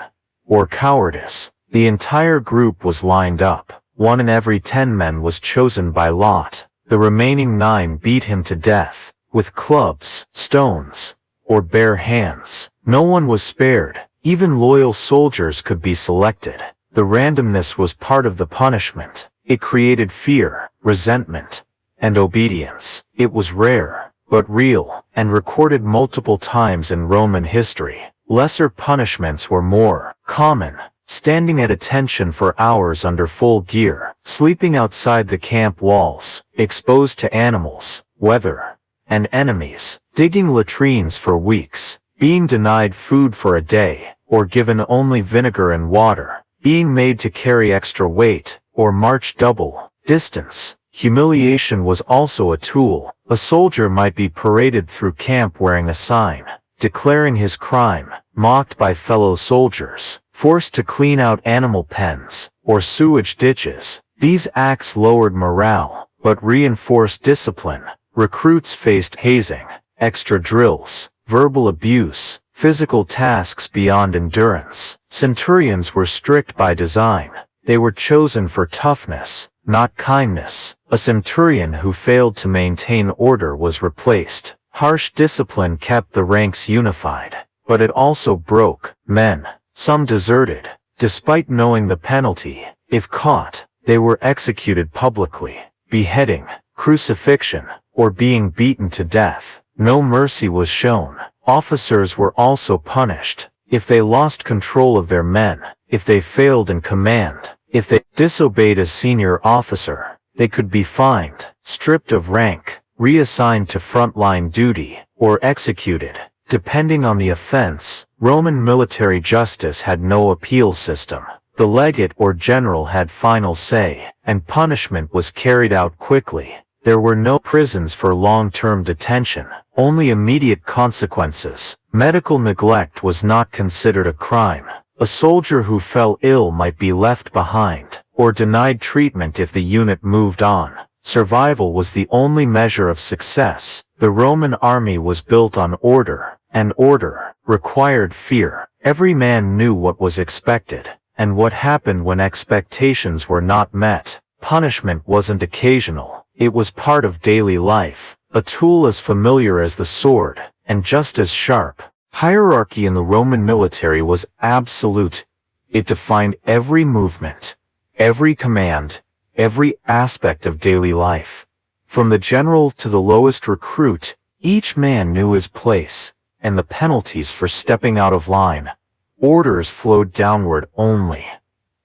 [SPEAKER 1] or cowardice, the entire group was lined up. 1 in every 10 men was chosen by lot. The remaining 9 beat him to death, with clubs, stones, or bare hands. No one was spared. Even loyal soldiers could be selected. The randomness was part of the punishment. It created fear, resentment, and obedience. It was rare, but real, and recorded multiple times in Roman history. Lesser punishments were more common. Standing at attention for hours under full gear, sleeping outside the camp walls, exposed to animals, weather, and enemies, digging latrines for weeks, being denied food for a day, or given only vinegar and water, being made to carry extra weight, or march double distance. Humiliation was also a tool. A soldier might be paraded through camp wearing a sign, declaring his crime, mocked by fellow soldiers, forced to clean out animal pens, or sewage ditches. These acts lowered morale, but reinforced discipline. Recruits faced hazing, extra drills, verbal abuse, physical tasks beyond endurance. Centurions were strict by design. They were chosen for toughness, not kindness. A centurion who failed to maintain order was replaced. Harsh discipline kept the ranks unified, but it also broke men. Some deserted, despite knowing the penalty. If caught, they were executed publicly. Beheading, crucifixion, or being beaten to death. No mercy was shown. Officers were also punished. If they lost control of their men, if they failed in command, if they disobeyed a senior officer, they could be fined, stripped of rank, reassigned to frontline duty, or executed. Depending on the offense, Roman military justice had no appeal system. The legate or general had final say, and punishment was carried out quickly. There were no prisons for long-term detention, only immediate consequences. Medical neglect was not considered a crime. A soldier who fell ill might be left behind, or denied treatment if the unit moved on. Survival was the only measure of success. The Roman army was built on order, and order required fear. Every man knew what was expected, and what happened when expectations were not met. Punishment wasn't occasional, it was part of daily life, a tool as familiar as the sword, and just as sharp. Hierarchy in the Roman military was absolute. It defined every movement, every command, every aspect of daily life. From the general to the lowest recruit, each man knew his place, and the penalties for stepping out of line. Orders flowed downward only.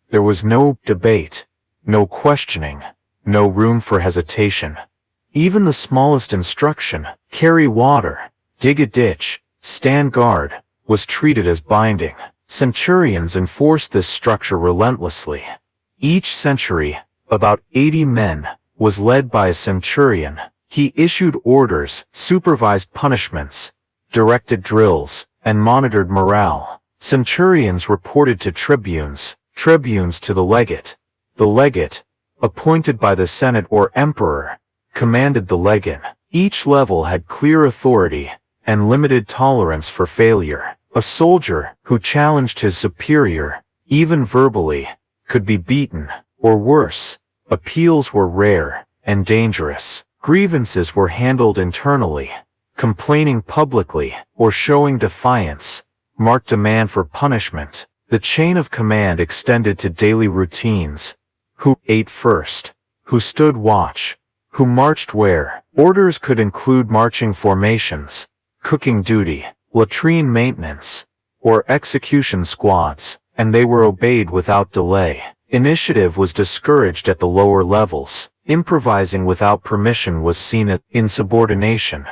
[SPEAKER 1] There was no debate, no questioning, no room for hesitation. Even the smallest instruction, carry water, dig a ditch, stand guard, was treated as binding. Centurions enforced this structure relentlessly. Each century, about 80 men, was led by a centurion. He issued orders, supervised punishments, directed drills, and monitored morale. Centurions reported to tribunes, tribunes to the legate. The legate, appointed by the Senate or emperor, commanded the legate. Each level had clear authority and limited tolerance for failure. A soldier who challenged his superior, even verbally, could be beaten, or worse. Appeals were rare and dangerous. Grievances were handled internally. Complaining publicly, or showing defiance, marked demand for punishment. The chain of command extended to daily routines. Who ate first? Who stood watch? Who marched where? Orders could include marching formations, cooking duty, latrine maintenance, or execution squads, and they were obeyed without delay. Initiative was discouraged at the lower levels. Improvising without permission was seen as insubordination.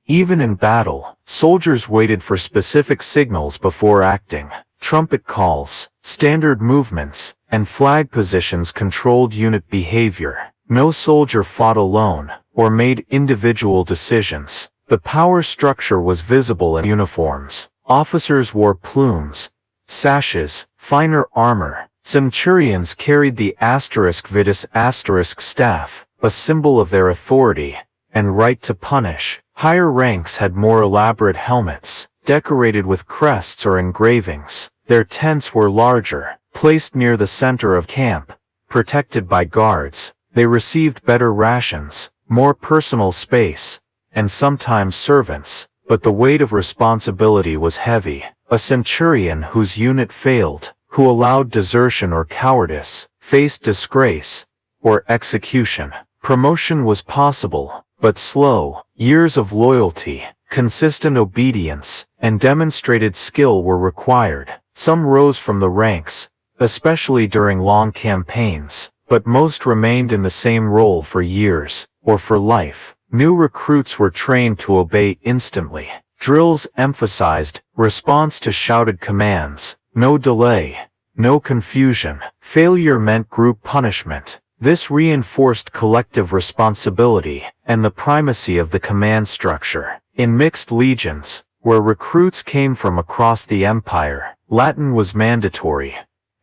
[SPEAKER 1] Even in battle, soldiers waited for specific signals before acting. Trumpet calls, standard movements, and flag positions controlled unit behavior. No soldier fought alone, or made individual decisions. The power structure was visible in uniforms. Officers wore plumes, sashes, finer armor. Centurions carried the *vitis* staff, a symbol of their authority and right to punish. Higher ranks had more elaborate helmets, decorated with crests or engravings. Their tents were larger, placed near the center of camp, protected by guards. They received better rations, more personal space, and sometimes servants, but the weight of responsibility was heavy. A centurion whose unit failed, who allowed desertion or cowardice, faced disgrace or execution. Promotion was possible, but slow. Years of loyalty, consistent obedience, and demonstrated skill were required. Some rose from the ranks, especially during long campaigns, but most remained in the same role for years, or for life. New recruits were trained to obey instantly. Drills emphasized response to shouted commands, no delay, no confusion. Failure meant group punishment. This reinforced collective responsibility and the primacy of the command structure. In mixed legions, where recruits came from across the empire, Latin was mandatory.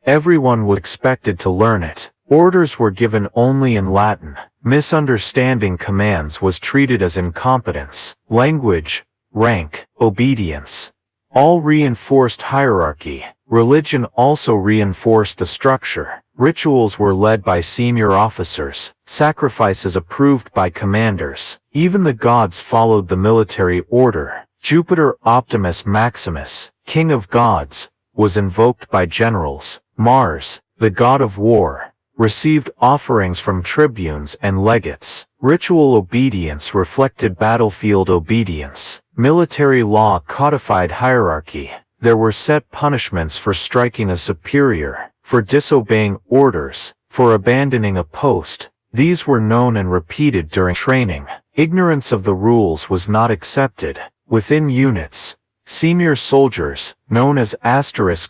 [SPEAKER 1] Everyone was expected to learn it. Orders were given only in Latin. Misunderstanding commands was treated as incompetence. Language, rank, obedience, all reinforced hierarchy. Religion also reinforced the structure. Rituals were led by senior officers, sacrifices approved by commanders. Even the gods followed the military order. Jupiter Optimus Maximus, king of gods, was invoked by generals. Mars, the god of war, received offerings from tribunes and legates. Ritual obedience reflected battlefield obedience. Military law codified hierarchy. There were set punishments for striking a superior, for disobeying orders, for abandoning a post. These were known and repeated during training. Ignorance of the rules was not accepted. Within units, senior soldiers, known as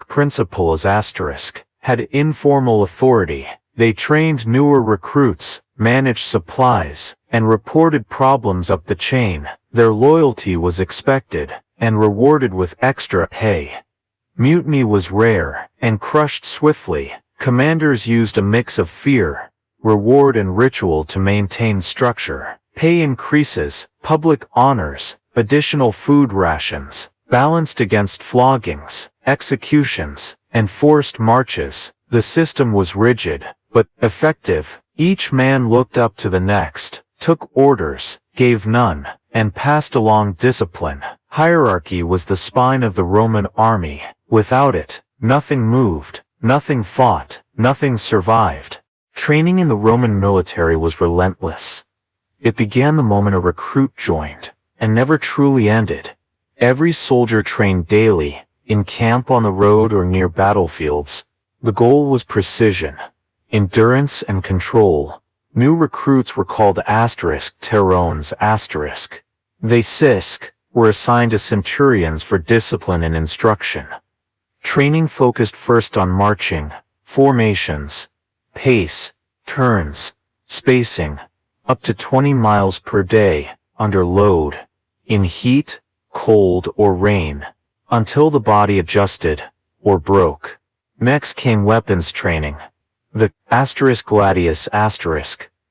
[SPEAKER 1] principals had informal authority. They trained newer recruits, managed supplies, and reported problems up the chain. Their loyalty was expected and rewarded with extra pay. Mutiny was rare and crushed swiftly. Commanders used a mix of fear, reward and ritual to maintain structure. Pay increases, public honors, additional food rations, balanced against floggings, executions, and forced marches. The system was rigid, but effective. Each man looked up to the next, took orders, gave none, and passed along discipline. Hierarchy was the spine of the Roman army. Without it, nothing moved, nothing fought, nothing survived. Training in the Roman military was relentless. It began the moment a recruit joined, and never truly ended. Every soldier trained daily, in camp, on the road, or near battlefields. The goal was precision, endurance, and control. New recruits were called *terrones*. They were assigned to centurions for discipline and instruction. Training focused first on marching, formations, pace, turns, spacing, up to 20 miles per day, under load, in heat, cold, or rain, until the body adjusted, or broke. Next came weapons training. The *gladius*,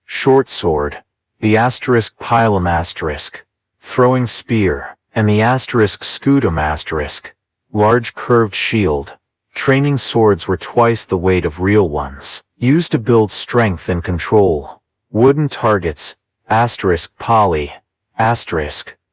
[SPEAKER 1] short sword, the *pilum*, throwing spear, and the *scudum*, large curved shield. Training swords were twice the weight of real ones, used to build strength and control. Wooden targets, *poly*,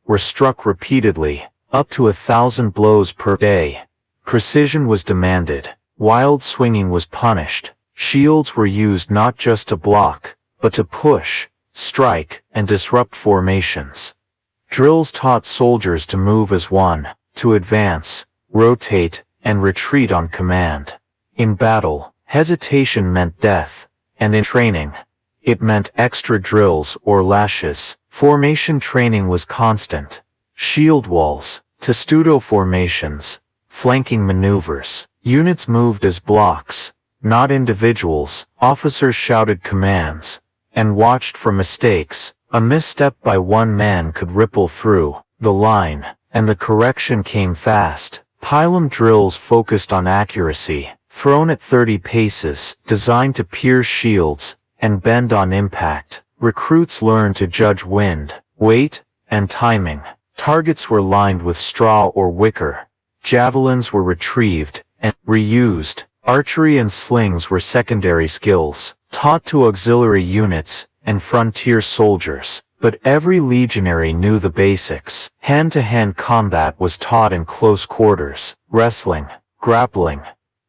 [SPEAKER 1] were struck repeatedly, up to 1,000 blows per day. Precision was demanded. Wild swinging was punished. Shields were used not just to block, but to push, strike, and disrupt formations. Drills taught soldiers to move as one, to advance, rotate, and retreat on command. In battle, hesitation meant death, and in training, It meant extra drills or lashes. Formation training was constant. Shield walls, testudo formations, flanking maneuvers. Units moved as blocks, not individuals. Officers shouted commands and watched for mistakes. A misstep by one man could ripple through the line, and the correction came fast. Pylon drills focused on accuracy, thrown at 30 paces, designed to pierce shields and bend on impact. Recruits learned to judge wind, weight, and timing. Targets were lined with straw or wicker. Javelins were retrieved and reused. Archery and slings were secondary skills, taught to auxiliary units and frontier soldiers. But every legionary knew the basics. Hand-to-hand combat was taught in close quarters. Wrestling, grappling,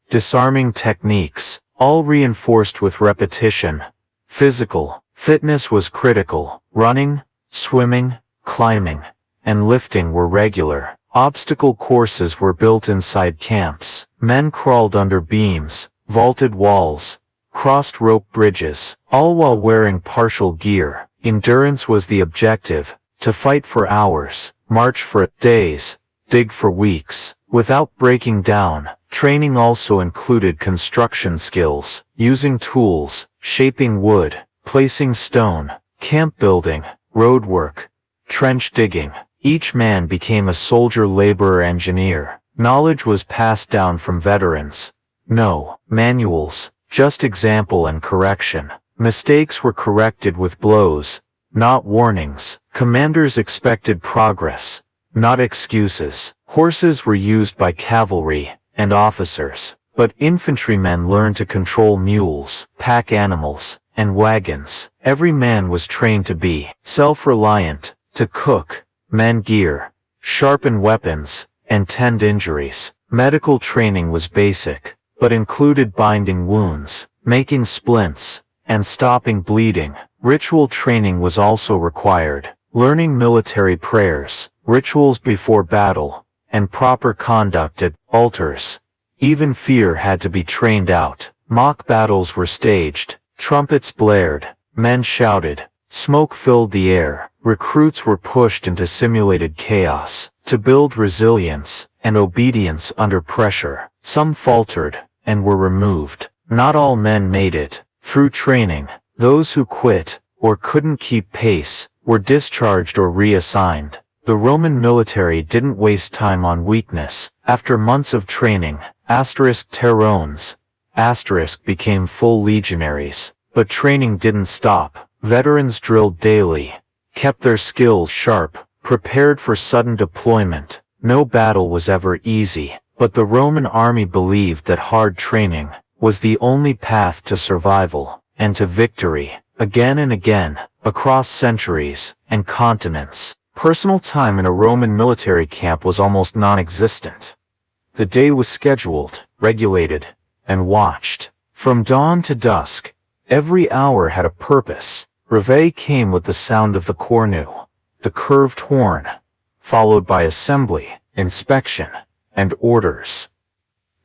[SPEAKER 1] disarming techniques, all reinforced with repetition. Physical fitness was critical. Running, swimming, climbing, and lifting were regular. Obstacle courses were built inside camps. Men crawled under beams, vaulted walls, crossed rope bridges, all while wearing partial gear. Endurance was the objective, to fight for hours, march for days, dig for weeks, without breaking down. Training also included construction skills, using tools, shaping wood, placing stone, camp building, road work, trench digging. Each man became a soldier, laborer, engineer. Knowledge was passed down from veterans. No manuals, just example and correction. Mistakes were corrected with blows, not warnings. Commanders expected progress, not excuses. Horses were used by cavalry and officers, but infantrymen learned to control mules, pack animals, and wagons. Every man was trained to be self-reliant, to cook, mend gear, sharpen weapons, and tend injuries. Medical training was basic, but included binding wounds, making splints, and stopping bleeding. Ritual training was also required, learning military prayers, rituals before battle, and proper conduct at altars. Even fear had to be trained out. Mock battles were staged, trumpets blared, men shouted, smoke filled the air. Recruits were pushed into simulated chaos to build resilience and obedience under pressure. Some faltered and were removed. Not all men made it. Through training, those who quit or couldn't keep pace were discharged or reassigned. The Roman military didn't waste time on weakness. After months of training, Terones, became full legionaries. But training didn't stop. Veterans drilled daily, kept their skills sharp, prepared for sudden deployment. No battle was ever easy, but the Roman army believed that hard training was the only path to survival and to victory. Again and again, across centuries and continents, personal time in a Roman military camp was almost non-existent. The day was scheduled, regulated, and watched. From dawn to dusk, every hour had a purpose. Reveille came with the sound of the cornu, the curved horn, followed by assembly, inspection, and orders.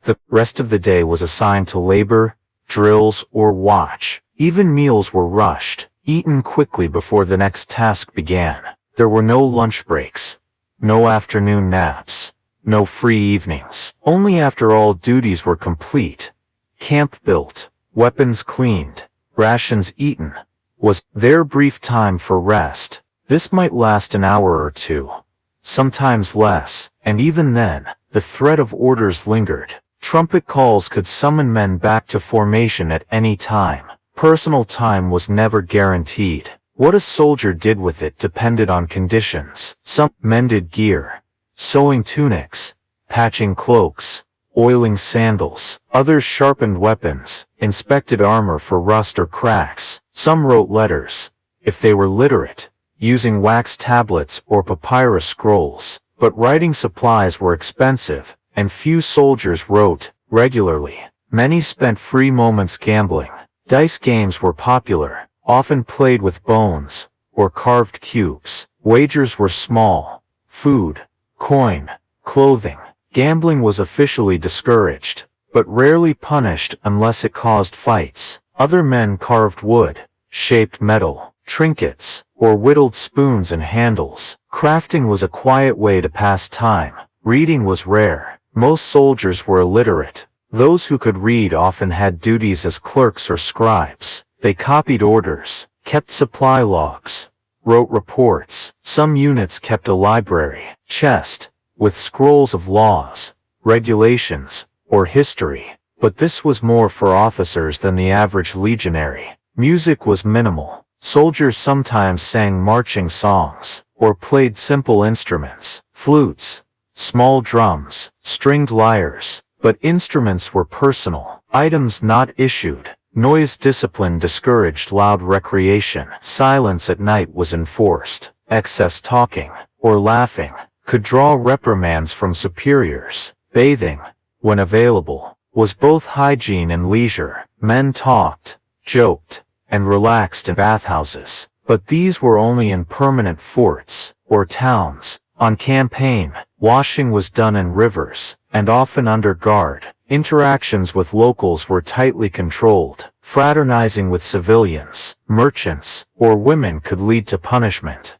[SPEAKER 1] The rest of the day was assigned to labor, drills, or watch. Even meals were rushed, eaten quickly before the next task began. There were no lunch breaks, no afternoon naps, no free evenings. Only after all duties were complete, camp built, weapons cleaned, rations eaten, was there brief time for rest. This might last an hour or two, sometimes less, and even then, the threat of orders lingered. Trumpet calls could summon men back to formation at any time. Personal time was never guaranteed. What a soldier did with it depended on conditions. Some mended gear, sewing tunics, patching cloaks, oiling sandals. Others sharpened weapons, inspected armor for rust or cracks. Some wrote letters, if they were literate, using wax tablets or papyrus scrolls. But writing supplies were expensive, and few soldiers wrote regularly. Many spent free moments gambling. Dice games were popular, often played with bones or carved cubes. Wagers were small. Food, coin, clothing. Gambling was officially discouraged, but rarely punished unless it caused fights. Other men carved wood, shaped metal, trinkets, or whittled spoons and handles. Crafting was a quiet way to pass time. Reading was rare. Most soldiers were illiterate. Those who could read often had duties as clerks or scribes. They copied orders, kept supply logs, wrote reports. Some units kept a library, chest, with scrolls of laws, regulations, or history. But this was more for officers than the average legionary. Music was minimal. Soldiers sometimes sang marching songs, or played simple instruments, flutes, small drums, stringed lyres. But instruments were personal, items not issued. Noise discipline discouraged loud recreation. Silence at night was enforced. Excess talking, or laughing, could draw reprimands from superiors. Bathing, when available, was both hygiene and leisure. Men talked, joked, and relaxed in bathhouses. But these were only in permanent forts, or towns. On campaign, washing was done in rivers, and often under guard. Interactions with locals were tightly controlled. Fraternizing with civilians, merchants, or women could lead to punishment,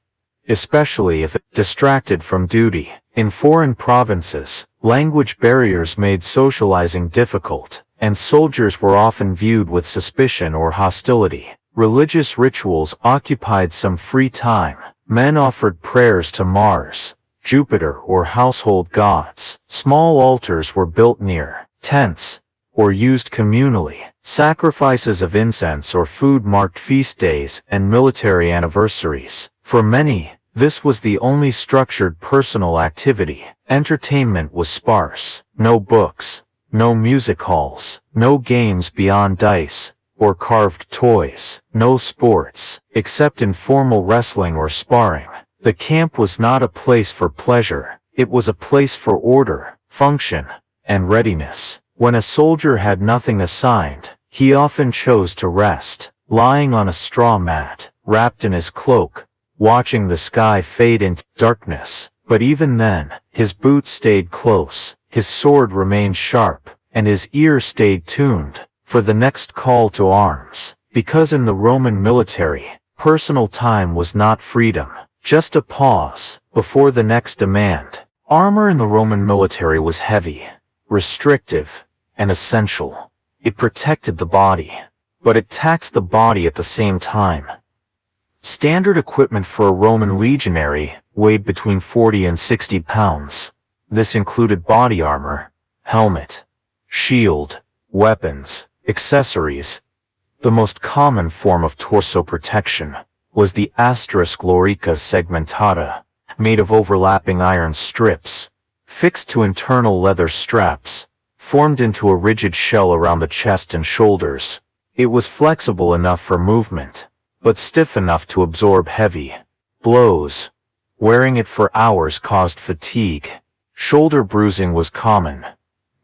[SPEAKER 1] especially if it distracted from duty. In foreign provinces, language barriers made socializing difficult, and soldiers were often viewed with suspicion or hostility. Religious rituals occupied some free time. Men offered prayers to Mars, Jupiter, or household gods. Small altars were built near tents, or used communally. Sacrifices of incense or food marked feast days and military anniversaries. For many, this was the only structured personal activity. Entertainment was sparse. No books, no music halls, no games beyond dice or carved toys, no sports, except informal wrestling or sparring. The camp was not a place for pleasure. It was a place for order, function, and readiness. When a soldier had nothing assigned, he often chose to rest, lying on a straw mat, wrapped in his cloak, watching the sky fade into darkness. But even then, his boots stayed close, his sword remained sharp, and his ear stayed tuned for the next call to arms. Because in the Roman military, personal time was not freedom, just a pause before the next demand. Armor in the Roman military was heavy, restrictive, and essential. It protected the body, but it taxed the body at the same time. Standard equipment for a Roman legionary weighed between 40 and 60 pounds. This included body armor, helmet, shield, weapons, accessories. The most common form of torso protection was the lorica segmentata, made of overlapping iron strips, fixed to internal leather straps, formed into a rigid shell around the chest and shoulders. It was flexible enough for movement, but stiff enough to absorb heavy blows. Wearing it for hours caused fatigue. Shoulder bruising was common.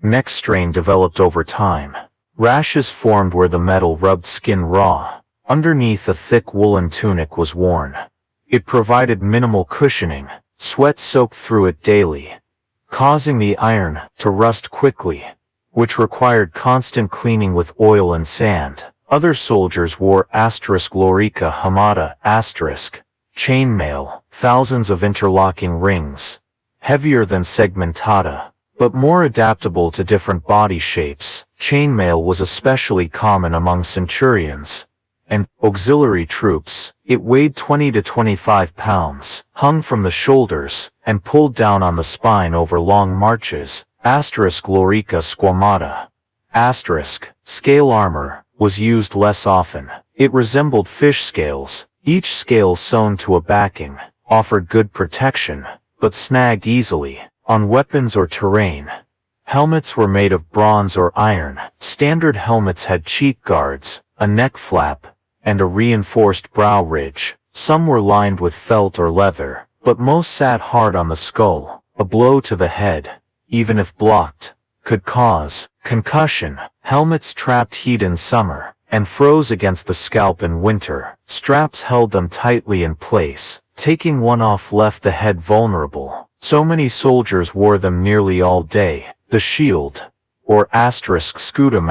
[SPEAKER 1] Neck strain developed over time. Rashes formed where the metal rubbed skin raw. Underneath, a thick woolen tunic was worn. It provided minimal cushioning. Sweat soaked through it daily, causing the iron to rust quickly, which required constant cleaning with oil and sand. Other soldiers wore lorica hamada chainmail, thousands of interlocking rings, heavier than segmentata, but more adaptable to different body shapes. Chainmail was especially common among centurions and auxiliary troops. It weighed 20 to 25 pounds, hung from the shoulders, and pulled down on the spine over long marches. Lorica squamata. Scale armor was used less often. It resembled fish scales. Each scale sewn to a backing offered good protection, but snagged easily on weapons or terrain. Helmets were made of bronze or iron. Standard helmets had cheek guards, a neck flap, and a reinforced brow ridge. Some were lined with felt or leather, but most sat hard on the skull. A blow to the head, even if blocked, could cause concussion. Helmets trapped heat in summer and froze against the scalp in winter. Straps held them tightly in place. Taking one off left the head vulnerable. So many soldiers wore them nearly all day. The shield, or scutum,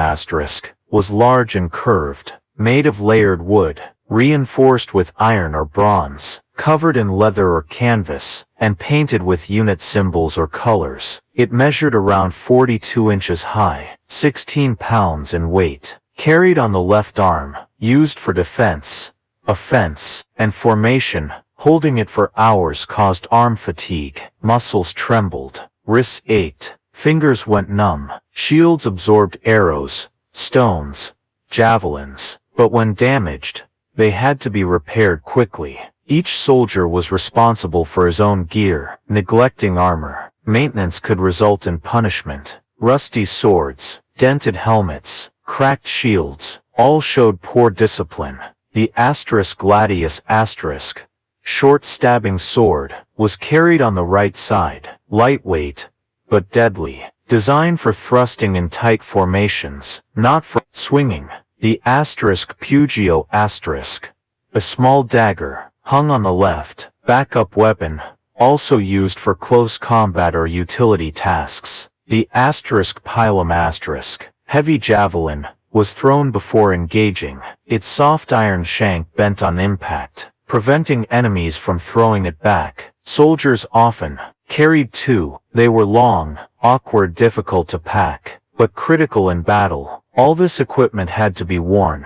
[SPEAKER 1] was large and curved, made of layered wood. reinforced with iron or bronze, covered in leather or canvas, and painted with unit symbols or colors. It measured around 42 inches high, 16 pounds in weight, carried on the left arm, used for defense, offense, and formation. Holding it for hours caused arm fatigue, muscles trembled, wrists ached, fingers went numb. Shields absorbed arrows, stones, javelins, but when damaged, they had to be repaired quickly. Each soldier was responsible for his own gear. Neglecting armor, maintenance could result in punishment. Rusty swords, dented helmets, cracked shields, all showed poor discipline. The gladius asterisk, short stabbing sword, was carried on the right side, lightweight, but deadly, designed for thrusting in tight formations, not for swinging. The pugio asterisk, a small dagger, hung on the left, backup weapon, also used for close combat or utility tasks. The pilum asterisk, heavy javelin, was thrown before engaging, its soft iron shank bent on impact, preventing enemies from throwing it back. Soldiers often carried two. They were long, awkward, difficult to pack, but critical in battle. All this equipment had to be worn,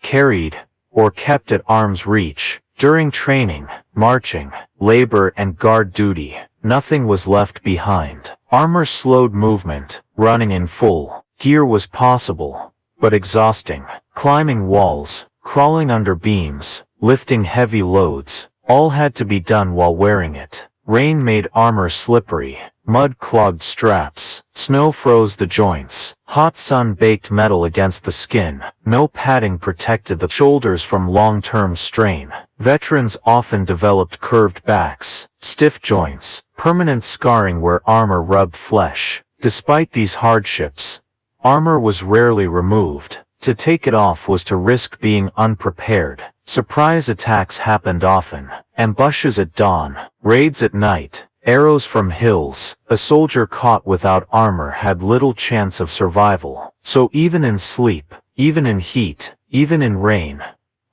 [SPEAKER 1] carried, or kept at arm's reach. During training, marching, labor, and guard duty, nothing was left behind. Armor slowed movement. Running in full gear was possible, but exhausting. Climbing walls, crawling under beams, lifting heavy loads, all had to be done while wearing it. Rain made armor slippery, mud clogged straps, snow froze the joints, hot sun baked metal against the skin. No padding protected the shoulders from long-term strain. Veterans often developed curved backs, stiff joints, permanent scarring where armor rubbed flesh. Despite these hardships, armor was rarely removed. To take it off was to risk being unprepared. Surprise attacks happened often. Ambushes at dawn, raids at night, arrows from hills. A soldier caught without armor had little chance of survival. So even in sleep, even in heat, even in rain,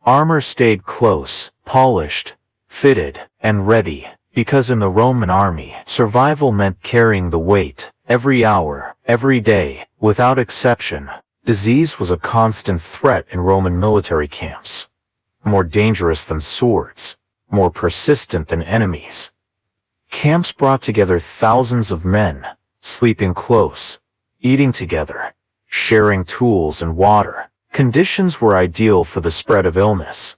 [SPEAKER 1] armor stayed close, polished, fitted, and ready. Because in the Roman army, survival meant carrying the weight, every hour, every day, without exception. Disease was a constant threat in Roman military camps. More dangerous than swords, more persistent than enemies. Camps brought together thousands of men, sleeping close, eating together, sharing tools and water. Conditions were ideal for the spread of illness.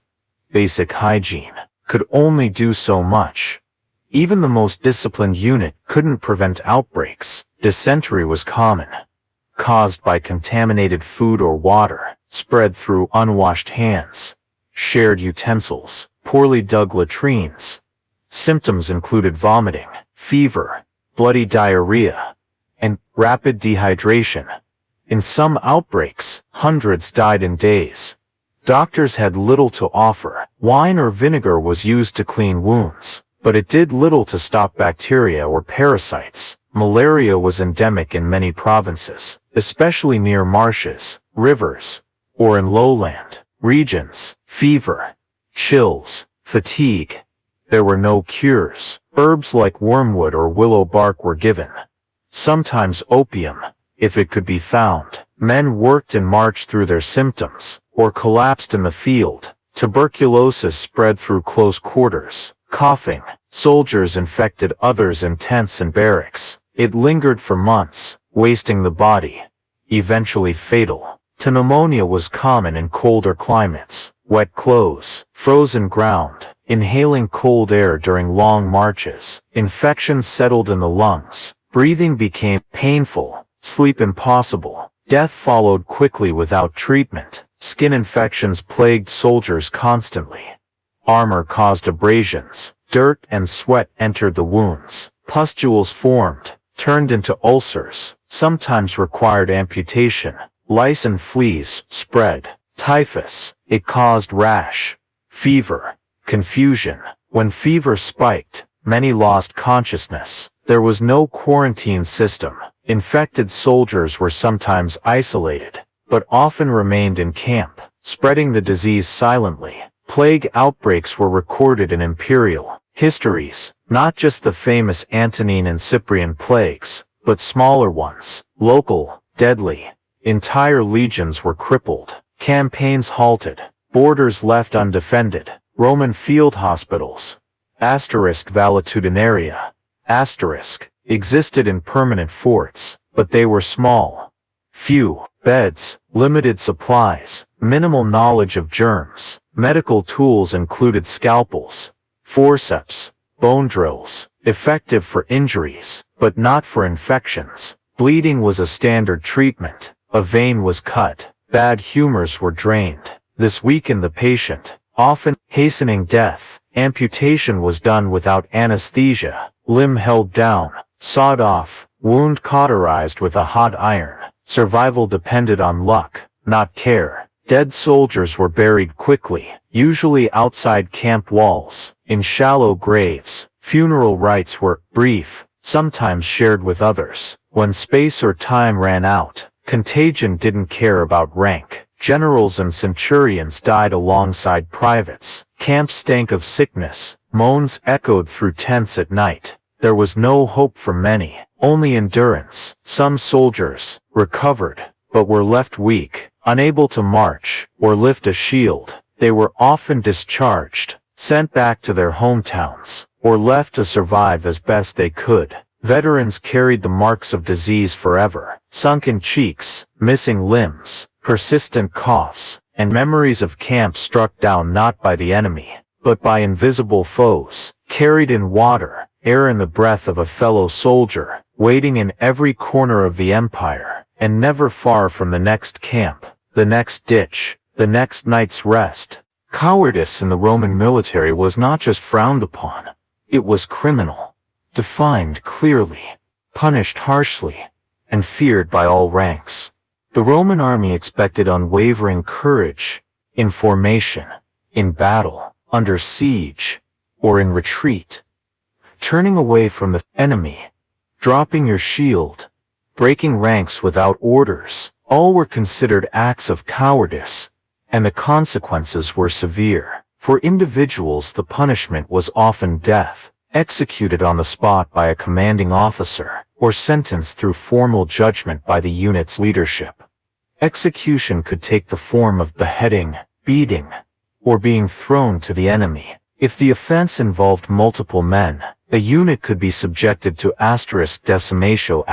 [SPEAKER 1] Basic hygiene could only do so much. Even the most disciplined unit couldn't prevent outbreaks. Dysentery was common, caused by contaminated food or water, spread through unwashed hands, shared utensils, poorly dug latrines. Symptoms included vomiting, fever, bloody diarrhea, and rapid dehydration. In some outbreaks, hundreds died in days. Doctors had little to offer. Wine or vinegar was used to clean wounds, but it did little to stop bacteria or parasites. Malaria was endemic in many provinces, especially near marshes, rivers, or in lowland regions. Fever, chills, fatigue. There were no cures. Herbs like wormwood or willow bark were given. Sometimes opium, if it could be found. Men worked and marched through their symptoms, or collapsed in the field. Tuberculosis spread through close quarters. Coughing. Soldiers infected others in tents and barracks. It lingered for months, wasting the body. Eventually fatal. Pneumonia was common in colder climates. Wet clothes, frozen ground, inhaling cold air during long marches. Infections settled in the lungs. Breathing became painful. Sleep impossible. Death followed quickly without treatment. Skin infections plagued soldiers constantly. Armor caused abrasions. Dirt and sweat entered the wounds. Pustules formed, turned into ulcers, sometimes required amputation. Lice and fleas spread. Typhus. It caused rash, fever, confusion. When fever spiked, many lost consciousness. There was no quarantine system. Infected soldiers were sometimes isolated, but often remained in camp, spreading the disease silently. Plague outbreaks were recorded in imperial histories, not just the famous Antonine and Cyprian plagues, but smaller ones, local, deadly. Entire legions were crippled, campaigns halted, borders left undefended. Roman field hospitals, valetudinaria, existed in permanent forts, but they were small. Few beds, limited supplies, minimal knowledge of germs. Medical tools included scalpels, forceps, bone drills, effective for injuries, but not for infections. Bleeding was a standard treatment. A vein was cut. Bad humors were drained. This weakened the patient, often hastening death. Amputation was done without anesthesia. Limb held down, sawed off, wound cauterized with a hot iron. Survival depended on luck, not care. Dead soldiers were buried quickly, usually outside camp walls, in shallow graves. Funeral rites were brief, sometimes shared with others. When space or time ran out, contagion didn't care about rank. Generals and centurions died alongside privates. Camps stank of sickness. Moans echoed through tents at night. There was no hope for many, only endurance. Some soldiers recovered, but were left weak, unable to march or lift a shield. They were often discharged, sent back to their hometowns, or left to survive as best they could. Veterans carried the marks of disease forever, sunken cheeks, missing limbs, persistent coughs, and memories of camps struck down not by the enemy, but by invisible foes, carried in water, air and the breath of a fellow soldier, waiting in every corner of the empire, and never far from the next camp, the next ditch, the next night's rest. Cowardice in the Roman military was not just frowned upon, it was criminal, defined clearly, punished harshly, and feared by all ranks. The Roman army expected unwavering courage, in formation, in battle, under siege, or in retreat. Turning away from the enemy, dropping your shield, breaking ranks without orders, all were considered acts of cowardice, and the consequences were severe. For individuals, the punishment was often death, executed on the spot by a commanding officer, or sentenced through formal judgment by the unit's leadership. Execution could take the form of beheading, beating, or being thrown to the enemy. If the offense involved multiple men, a unit could be subjected to decimatio.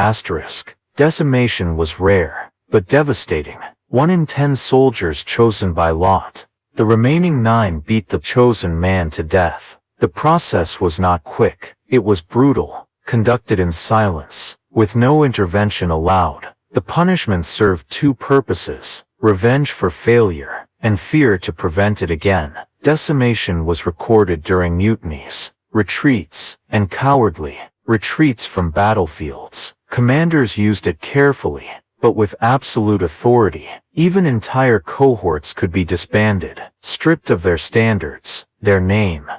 [SPEAKER 1] Decimation was rare, but devastating. 1 in 10 soldiers chosen by lot. The remaining 9 beat the chosen man to death. The process was not quick. It was brutal, conducted in silence, with no intervention allowed. The punishment served 2 purposes: revenge for failure, and fear to prevent it again. Decimation was recorded during mutinies, retreats, and cowardly retreats from battlefields. Commanders used it carefully, but with absolute authority. Even entire cohorts could be disbanded, stripped of their standards, their name,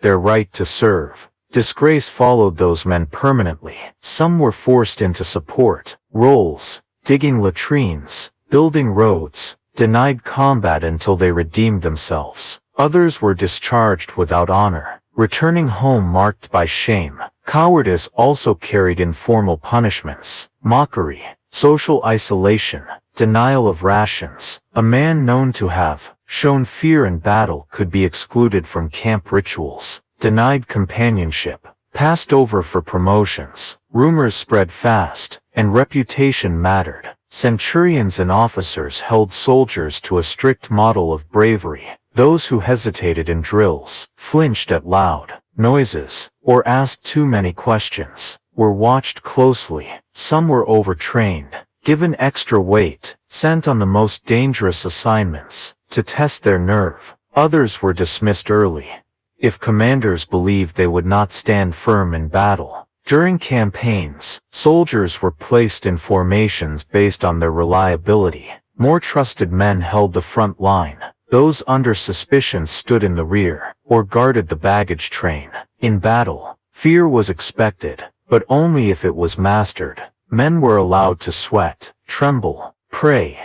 [SPEAKER 1] their right to serve. Disgrace followed those men permanently. Some were forced into support roles, digging latrines, building roads, denied combat until they redeemed themselves. Others were discharged without honor, returning home marked by shame. Cowardice also carried informal punishments: mockery, social isolation, denial of rations. A man known to have shown fear in battle could be excluded from camp rituals, denied companionship, passed over for promotions. Rumors spread fast, and reputation mattered. Centurions and officers held soldiers to a strict model of bravery. Those who hesitated in drills, flinched at loud noises, or asked too many questions, were watched closely. Some were overtrained, given extra weight, sent on the most dangerous assignments to test their nerve. Others were dismissed early, if commanders believed they would not stand firm in battle. During campaigns, soldiers were placed in formations based on their reliability. More trusted men held the front line. Those under suspicion stood in the rear, or guarded the baggage train. In battle, fear was expected, but only if it was mastered. Men were allowed to sweat, tremble, pray,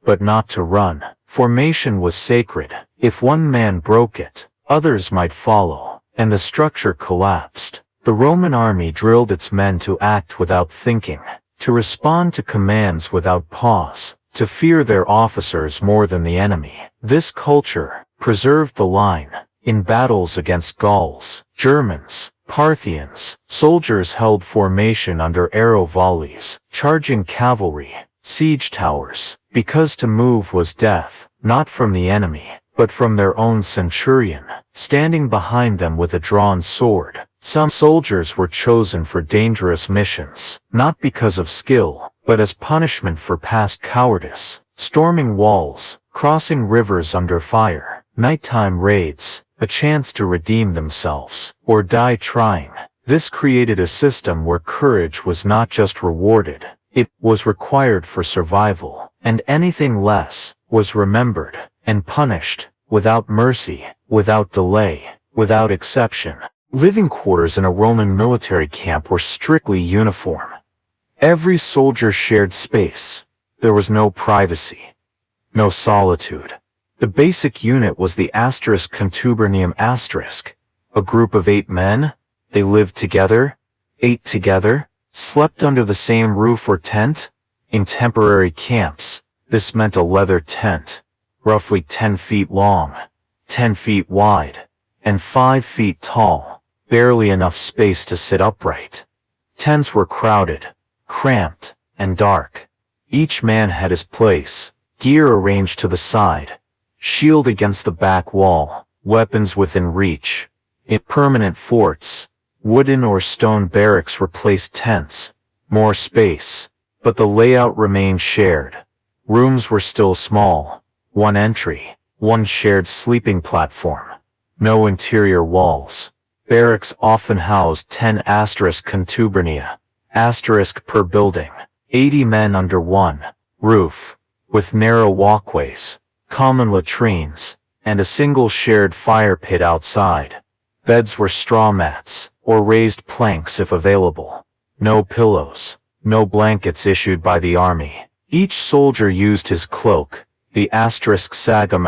[SPEAKER 1] but not to run. Formation was sacred. If one man broke it, others might follow, and the structure collapsed. The Roman army drilled its men to act without thinking, to respond to commands without pause, to fear their officers more than the enemy. This culture preserved the line. In battles against Gauls, Germans, Parthians, soldiers held formation under arrow volleys, charging cavalry, siege towers, because to move was death, not from the enemy, but from their own centurion, standing behind them with a drawn sword. Some soldiers were chosen for dangerous missions, not because of skill, but as punishment for past cowardice, storming walls, crossing rivers under fire, nighttime raids, a chance to redeem themselves, or die trying. This created a system where courage was not just rewarded, it was required for survival, and anything less was remembered and punished, without mercy, without delay, without exception. Living quarters in a Roman military camp were strictly uniform. Every soldier shared space. There was no privacy, no solitude. The basic unit was the *contubernium*, a group of 8 men. They lived together, ate together, slept under the same roof or tent. In temporary camps, this meant a leather tent, roughly 10 feet long, 10 feet wide, and 5 feet tall, barely enough space to sit upright. Tents were crowded, cramped, and dark. Each man had his place, gear arranged to the side, shield against the back wall, weapons within reach. In permanent forts, wooden or stone barracks replaced tents, more space, but the layout remained shared. Rooms were still small, one entry, one shared sleeping platform, no interior walls. Barracks often housed 10 contubernia, per building, 80 men under one roof, with narrow walkways, common latrines, and a single shared fire pit outside. Beds were straw mats, or raised planks if available. No pillows, no blankets issued by the army. Each soldier used his cloak, the *sagum*,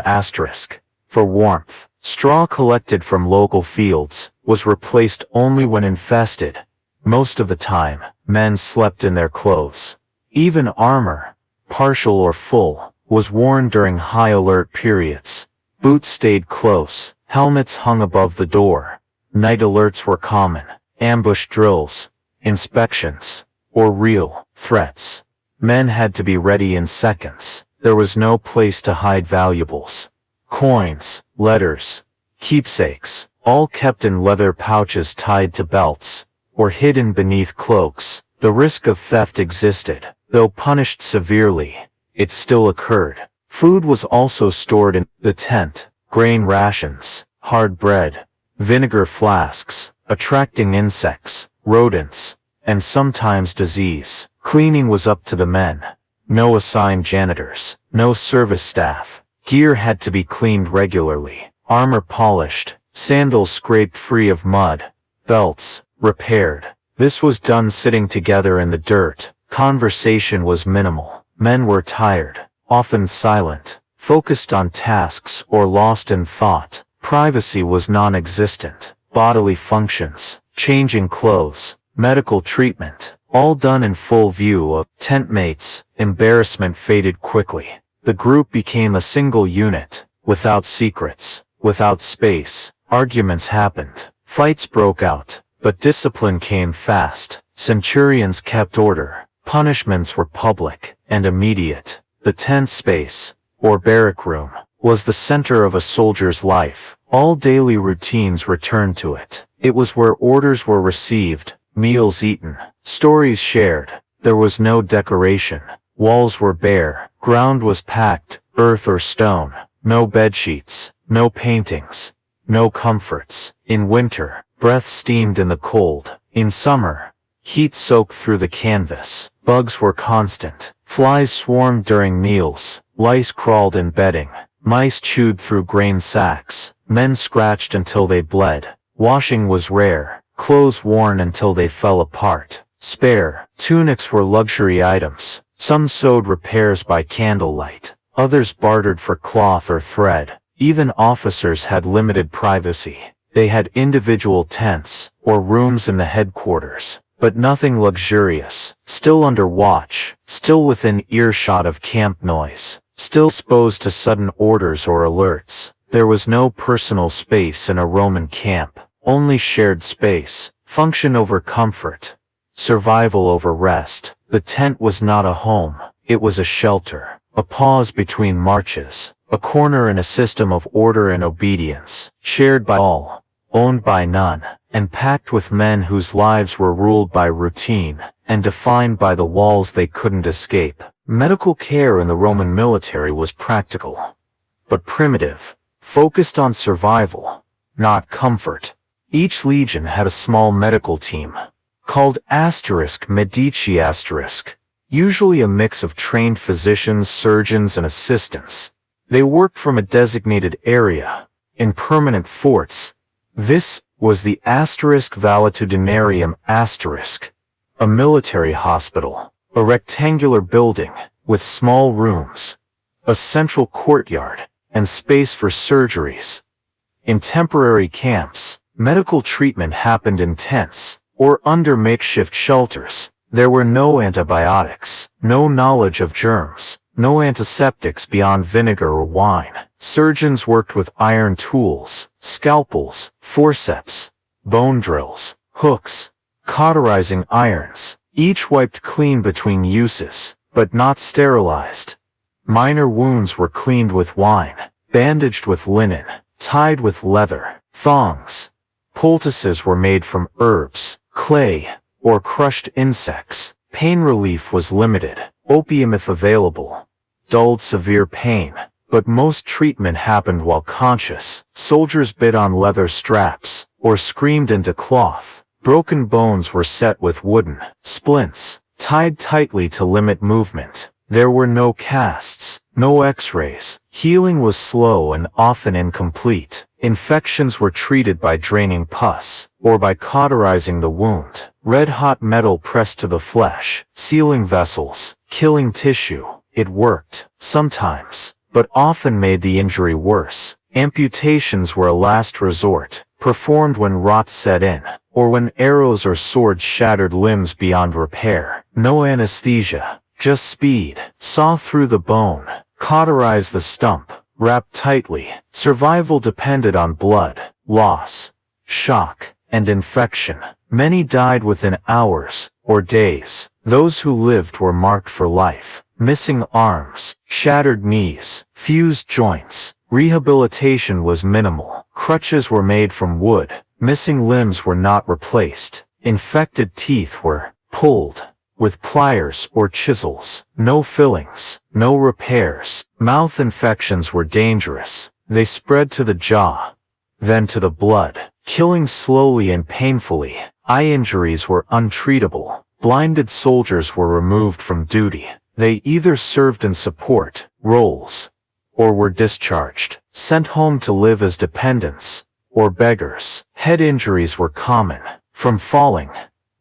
[SPEAKER 1] for warmth. Straw collected from local fields was replaced only when infested. Most of the time, men slept in their clothes. Even armor, partial or full, was worn during high alert periods. Boots stayed close, helmets hung above the door. Night alerts were common, ambush drills, inspections, or real threats. Men had to be ready in seconds. There was no place to hide valuables. Coins, letters, keepsakes, all kept in leather pouches tied to belts, or hidden beneath cloaks. The risk of theft existed, though punished severely. It still occurred. Food was also stored in the tent, grain rations, hard bread, vinegar flasks, attracting insects, rodents, and sometimes disease. Cleaning was up to the men. No assigned janitors, no service staff. Gear had to be cleaned regularly, armor polished, sandals scraped free of mud, belts repaired. This was done sitting together in the dirt. Conversation was minimal. Men were tired, often silent, focused on tasks or lost in thought. Privacy was non-existent. Bodily functions, changing clothes, medical treatment, all done in full view of tent mates. Embarrassment faded quickly. The group became a single unit, without secrets, without space. Arguments happened, fights broke out, but discipline came fast. Centurions kept order. Punishments were public and immediate. The tent space, or barrack room, was the center of a soldier's life. All daily routines returned to it. It was where orders were received, meals eaten, stories shared. There was no decoration. Walls were bare. Ground was packed, earth or stone. No bedsheets, no paintings, no comforts. In winter, breath steamed in the cold. In summer, heat soaked through the canvas. Bugs were constant. Flies swarmed during meals. Lice crawled in bedding. Mice chewed through grain sacks. Men scratched until they bled. Washing was rare. Clothes worn until they fell apart. Spare tunics were luxury items. Some sewed repairs by candlelight. Others bartered for cloth or thread. Even officers had limited privacy. They had individual tents, or rooms in the headquarters, but nothing luxurious, still under watch, still within earshot of camp noise, still exposed to sudden orders or alerts. There was no personal space in a Roman camp, only shared space, function over comfort, survival over rest. The tent was not a home, it was a shelter, a pause between marches, a corner in a system of order and obedience, shared by all, owned by none, and packed with men whose lives were ruled by routine, and defined by the walls they couldn't escape. Medical care in the Roman military was practical, but primitive, focused on survival, not comfort. Each legion had a small medical team, called *Medici*, usually a mix of trained physicians, surgeons, and assistants. They worked from a designated area, in permanent forts. This was the *Valetudinarium*, a military hospital, a rectangular building, with small rooms, a central courtyard, and space for surgeries. In temporary camps, medical treatment happened in tents, or under makeshift shelters. There were no antibiotics, no knowledge of germs, no antiseptics beyond vinegar or wine. Surgeons worked with iron tools, scalpels, forceps, bone drills, hooks, cauterizing irons, each wiped clean between uses, but not sterilized. Minor wounds were cleaned with wine, bandaged with linen, tied with leather, thongs. Poultices were made from herbs, clay, or crushed insects. Pain relief was limited, opium if available, dulled severe pain, but most treatment happened while conscious. Soldiers bit on leather straps, or screamed into cloth. Broken bones were set with wooden splints, tied tightly to limit movement. There were no casts, no x-rays. Healing was slow and often incomplete. Infections were treated by draining pus, or by cauterizing the wound. Red-hot metal pressed to the flesh, sealing vessels, killing tissue. It worked, sometimes, but often made the injury worse. Amputations were a last resort, performed when rot set in, or when arrows or swords shattered limbs beyond repair. No anesthesia, just speed. Saw through the bone, cauterize the stump, wrap tightly. Survival depended on blood, loss, shock, and infection. Many died within hours, or days. Those who lived were marked for life. Missing arms, shattered knees, fused joints. Rehabilitation was minimal. Crutches were made from wood. Missing limbs were not replaced. Infected teeth were pulled with pliers or chisels. No fillings, no repairs. Mouth infections were dangerous. They spread to the jaw, then to the blood, killing slowly and painfully. Eye injuries were untreatable. Blinded soldiers were removed from duty. They either served in support roles, or were discharged, sent home to live as dependents, or beggars. Head injuries were common, from falling,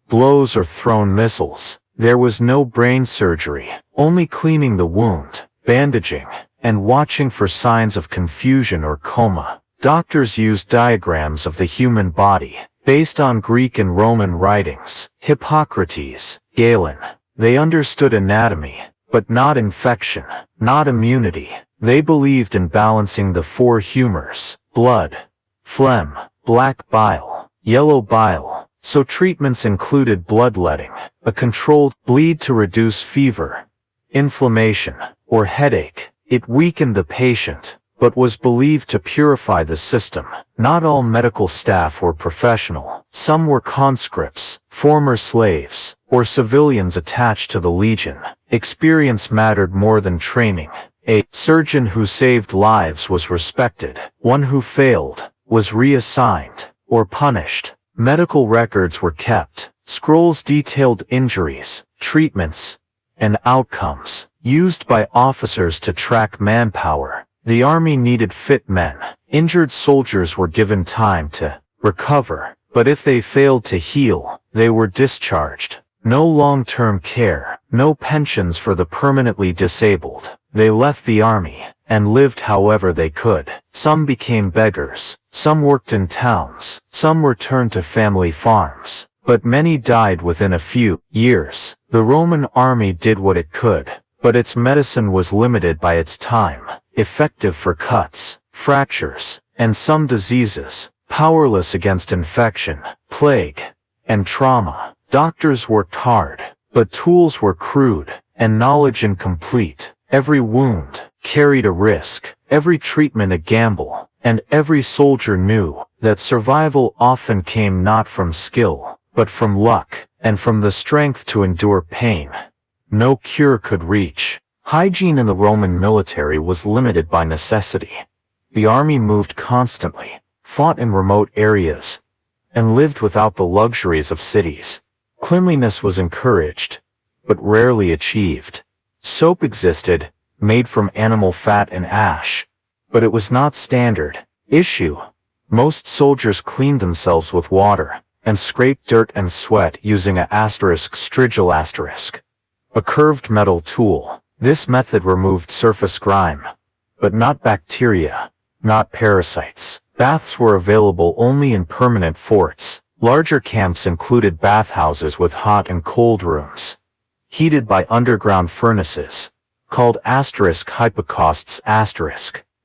[SPEAKER 1] blows or thrown missiles. There was no brain surgery, only cleaning the wound, bandaging, and watching for signs of confusion or coma. Doctors used diagrams of the human body, based on Greek and Roman writings. Hippocrates, Galen. They understood anatomy, but not infection, not immunity. They believed in balancing the four humors: blood, phlegm, black bile, yellow bile. So treatments included bloodletting, a controlled bleed to reduce fever, inflammation, or headache. It weakened the patient, but was believed to purify the system. Not all medical staff were professional. Some were conscripts, former slaves, or civilians attached to the legion. Experience mattered more than training. A surgeon who saved lives was respected. One who failed was reassigned or punished. Medical records were kept. Scrolls detailed injuries, treatments, and outcomes, used by officers to track manpower. The army needed fit men. Injured soldiers were given time to recover, but if they failed to heal, they were discharged. No long-term care, no pensions for the permanently disabled. They left the army and lived however they could. Some became beggars, some worked in towns, some returned to family farms, but many died within a few years. The Roman army did what it could, but its medicine was limited by its time, effective for cuts, fractures, and some diseases, powerless against infection, plague, and trauma. Doctors worked hard, but tools were crude, and knowledge incomplete. Every wound carried a risk, every treatment a gamble, and every soldier knew that survival often came not from skill, but from luck, and from the strength to endure pain no cure could reach. Hygiene in the Roman military was limited by necessity. The army moved constantly, fought in remote areas, and lived without the luxuries of cities. Cleanliness was encouraged, but rarely achieved. Soap existed, made from animal fat and ash, but it was not standard issue. Most soldiers cleaned themselves with water, and scraped dirt and sweat using a strigil asterisk, a curved metal tool. This method removed surface grime, but not bacteria, not parasites. Baths were available only in permanent forts. Larger camps included bathhouses with hot and cold rooms, heated by underground furnaces, called hypocausts.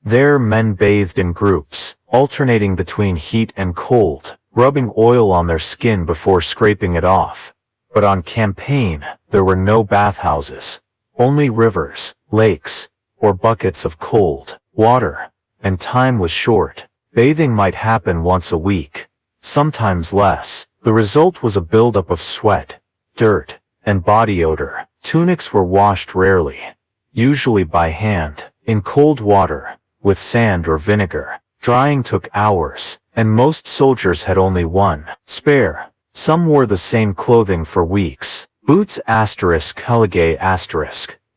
[SPEAKER 1] There men bathed in groups, alternating between heat and cold, rubbing oil on their skin before scraping it off. But on campaign, there were no bathhouses, only rivers, lakes, or buckets of cold water, and time was short. Bathing might happen once a week, sometimes less. The result was a buildup of sweat, dirt, and body odor. Tunics were washed rarely, usually by hand, in cold water, with sand or vinegar. Drying took hours, and most soldiers had only one spare. Some wore the same clothing for weeks. Boots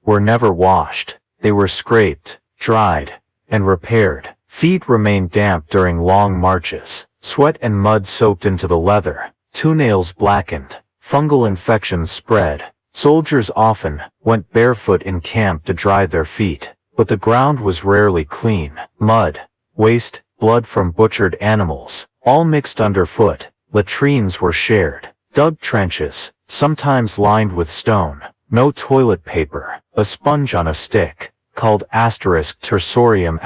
[SPEAKER 1] were never washed. They were scraped, dried, and repaired. Feet remained damp during long marches. Sweat and mud soaked into the leather. Toenails blackened. Fungal infections spread. Soldiers often went barefoot in camp to dry their feet, but the ground was rarely clean. Mud, waste, blood from butchered animals, all mixed underfoot. Latrines were shared. Dug trenches, sometimes lined with stone. No toilet paper. A sponge on a stick, called tersorium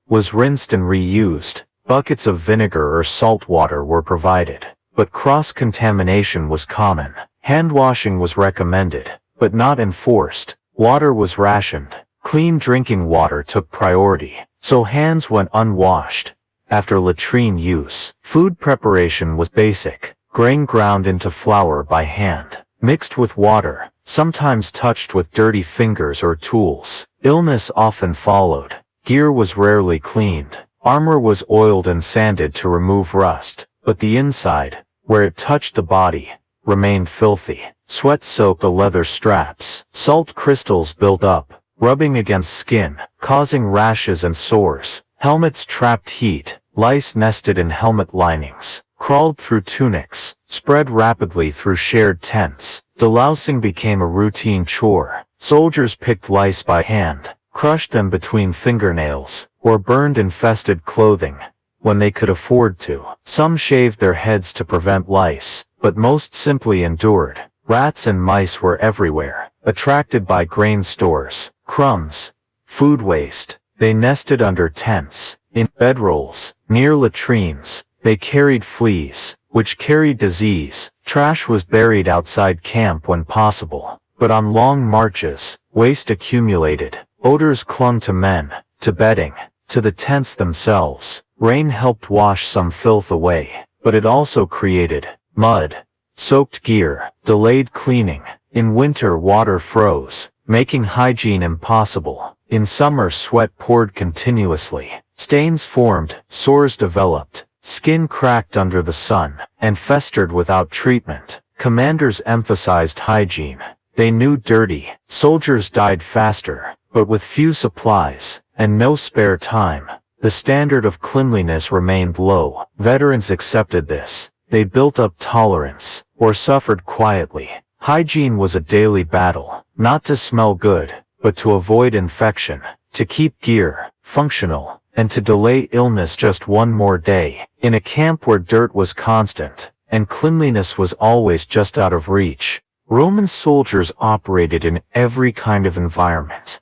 [SPEAKER 1] was rinsed and reused. Buckets of vinegar or salt water were provided, but cross-contamination was common. Hand washing was recommended, but not enforced. Water was rationed. Clean drinking water took priority, so hands went unwashed after latrine use. Food preparation was basic. Grain ground into flour by hand, mixed with water, sometimes touched with dirty fingers or tools. Illness often followed. Gear was rarely cleaned. Armor was oiled and sanded to remove rust, but the inside, where it touched the body, remained filthy. Sweat soaked the leather straps. Salt crystals built up, rubbing against skin, causing rashes and sores. Helmets trapped heat. Lice nested in helmet linings, crawled through tunics, spread rapidly through shared tents. Delousing became a routine chore. Soldiers picked lice by hand, crushed them between fingernails, or burned infested clothing when they could afford to. Some shaved their heads to prevent lice, but most simply endured. Rats and mice were everywhere, attracted by grain stores, crumbs, food waste. They nested under tents, in bedrolls, near latrines. They carried fleas, which carried disease. Trash was buried outside camp when possible, but on long marches, waste accumulated. Odors clung to men, to bedding, to the tents themselves. Rain helped wash some filth away, but it also created mud, soaked gear, delayed cleaning. In winter water froze, making hygiene impossible. In summer sweat poured continuously. Stains formed, sores developed, skin cracked under the sun, and festered without treatment. Commanders emphasized hygiene. They knew dirty soldiers died faster, but with few supplies, and no spare time. The standard of cleanliness remained low. Veterans accepted this. They built up tolerance, or suffered quietly. Hygiene was a daily battle, not to smell good, but to avoid infection, to keep gear functional, and to delay illness just one more day. In a camp where dirt was constant, and cleanliness was always just out of reach, Roman soldiers operated in every kind of environment.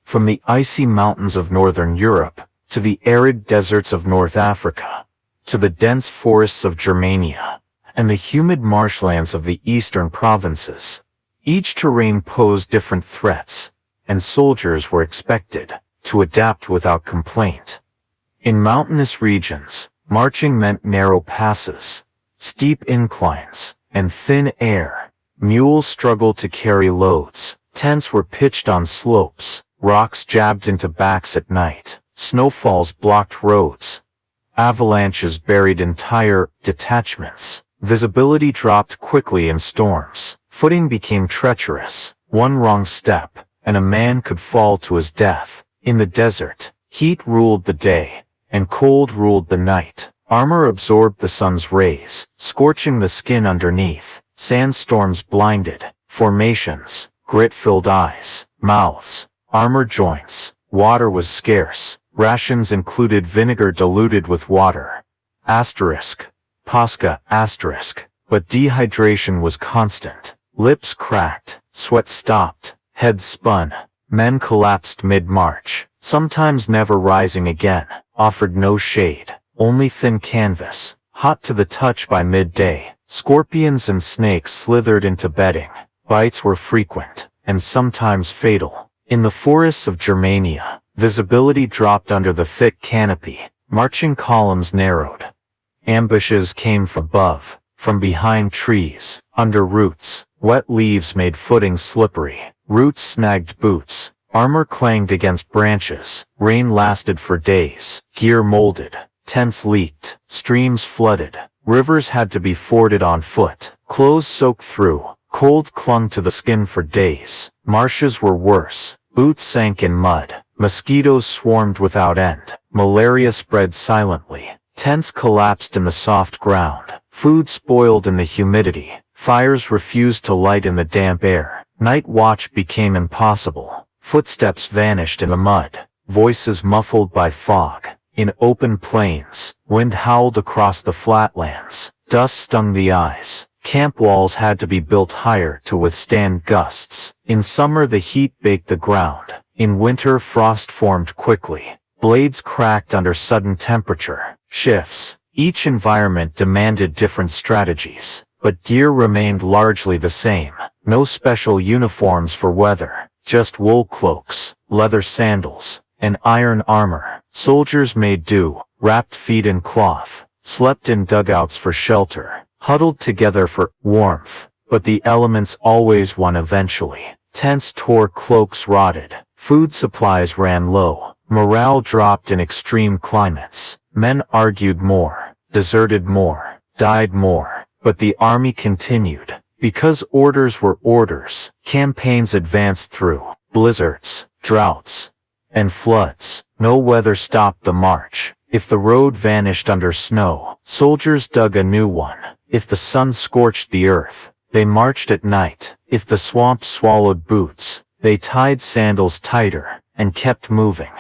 [SPEAKER 1] From the icy mountains of northern Europe, to the arid deserts of North Africa, to the dense forests of Germania, and the humid marshlands of the eastern provinces. Each terrain posed different threats, and soldiers were expected to adapt without complaint. In mountainous regions, marching meant narrow passes, steep inclines, and thin air. Mules struggled to carry loads. Tents were pitched on slopes. Rocks jabbed into backs at night. Snowfalls blocked roads. Avalanches buried entire detachments. Visibility dropped quickly in storms. Footing became treacherous. One wrong step, and a man could fall to his death. In the desert, heat ruled the day, and cold ruled the night. Armor absorbed the sun's rays, scorching the skin underneath. Sandstorms blinded. Formations, grit-filled eyes, mouths, armor joints. Water was scarce. Rations included vinegar diluted with water. Pasca, but dehydration was constant. Lips cracked, sweat stopped, heads spun. Men collapsed mid-march, sometimes never rising again. Offered no shade, only thin canvas. Hot to the touch by midday. Scorpions and snakes slithered into bedding. Bites were frequent, and sometimes fatal. In the forests of Germania, visibility dropped under the thick canopy. Marching columns narrowed. Ambushes came from above, from behind trees, under roots. Wet leaves made footing slippery. Roots snagged boots. Armor clanged against branches. Rain lasted for days. Gear molded. Tents leaked. Streams flooded. Rivers had to be forded on foot. Clothes soaked through. Cold clung to the skin for days. Marshes were worse. Boots sank in mud. Mosquitoes swarmed without end. Malaria spread silently. Tents collapsed in the soft ground. Food spoiled in the humidity. Fires refused to light in the damp air. Night watch became impossible. Footsteps vanished in the mud. Voices muffled by fog. In open plains, wind howled across the flatlands. Dust stung the eyes. Camp walls had to be built higher to withstand gusts. In summer the heat baked the ground. In winter frost formed quickly. Blades cracked under sudden temperature shifts. Each environment demanded different strategies, but gear remained largely the same. No special uniforms for weather, just wool cloaks, leather sandals, and iron armor. Soldiers made do, wrapped feet in cloth, slept in dugouts for shelter, huddled together for warmth, but the elements always won eventually. Tents tore, cloaks rotted, food supplies ran low, morale dropped in extreme climates. Men argued more, deserted more, died more, but the army continued. Because orders were orders, campaigns advanced through blizzards, droughts, and floods. No weather stopped the march. If the road vanished under snow, soldiers dug a new one. If the sun scorched the earth, they marched at night. If the swamp swallowed boots, they tied sandals tighter and kept moving.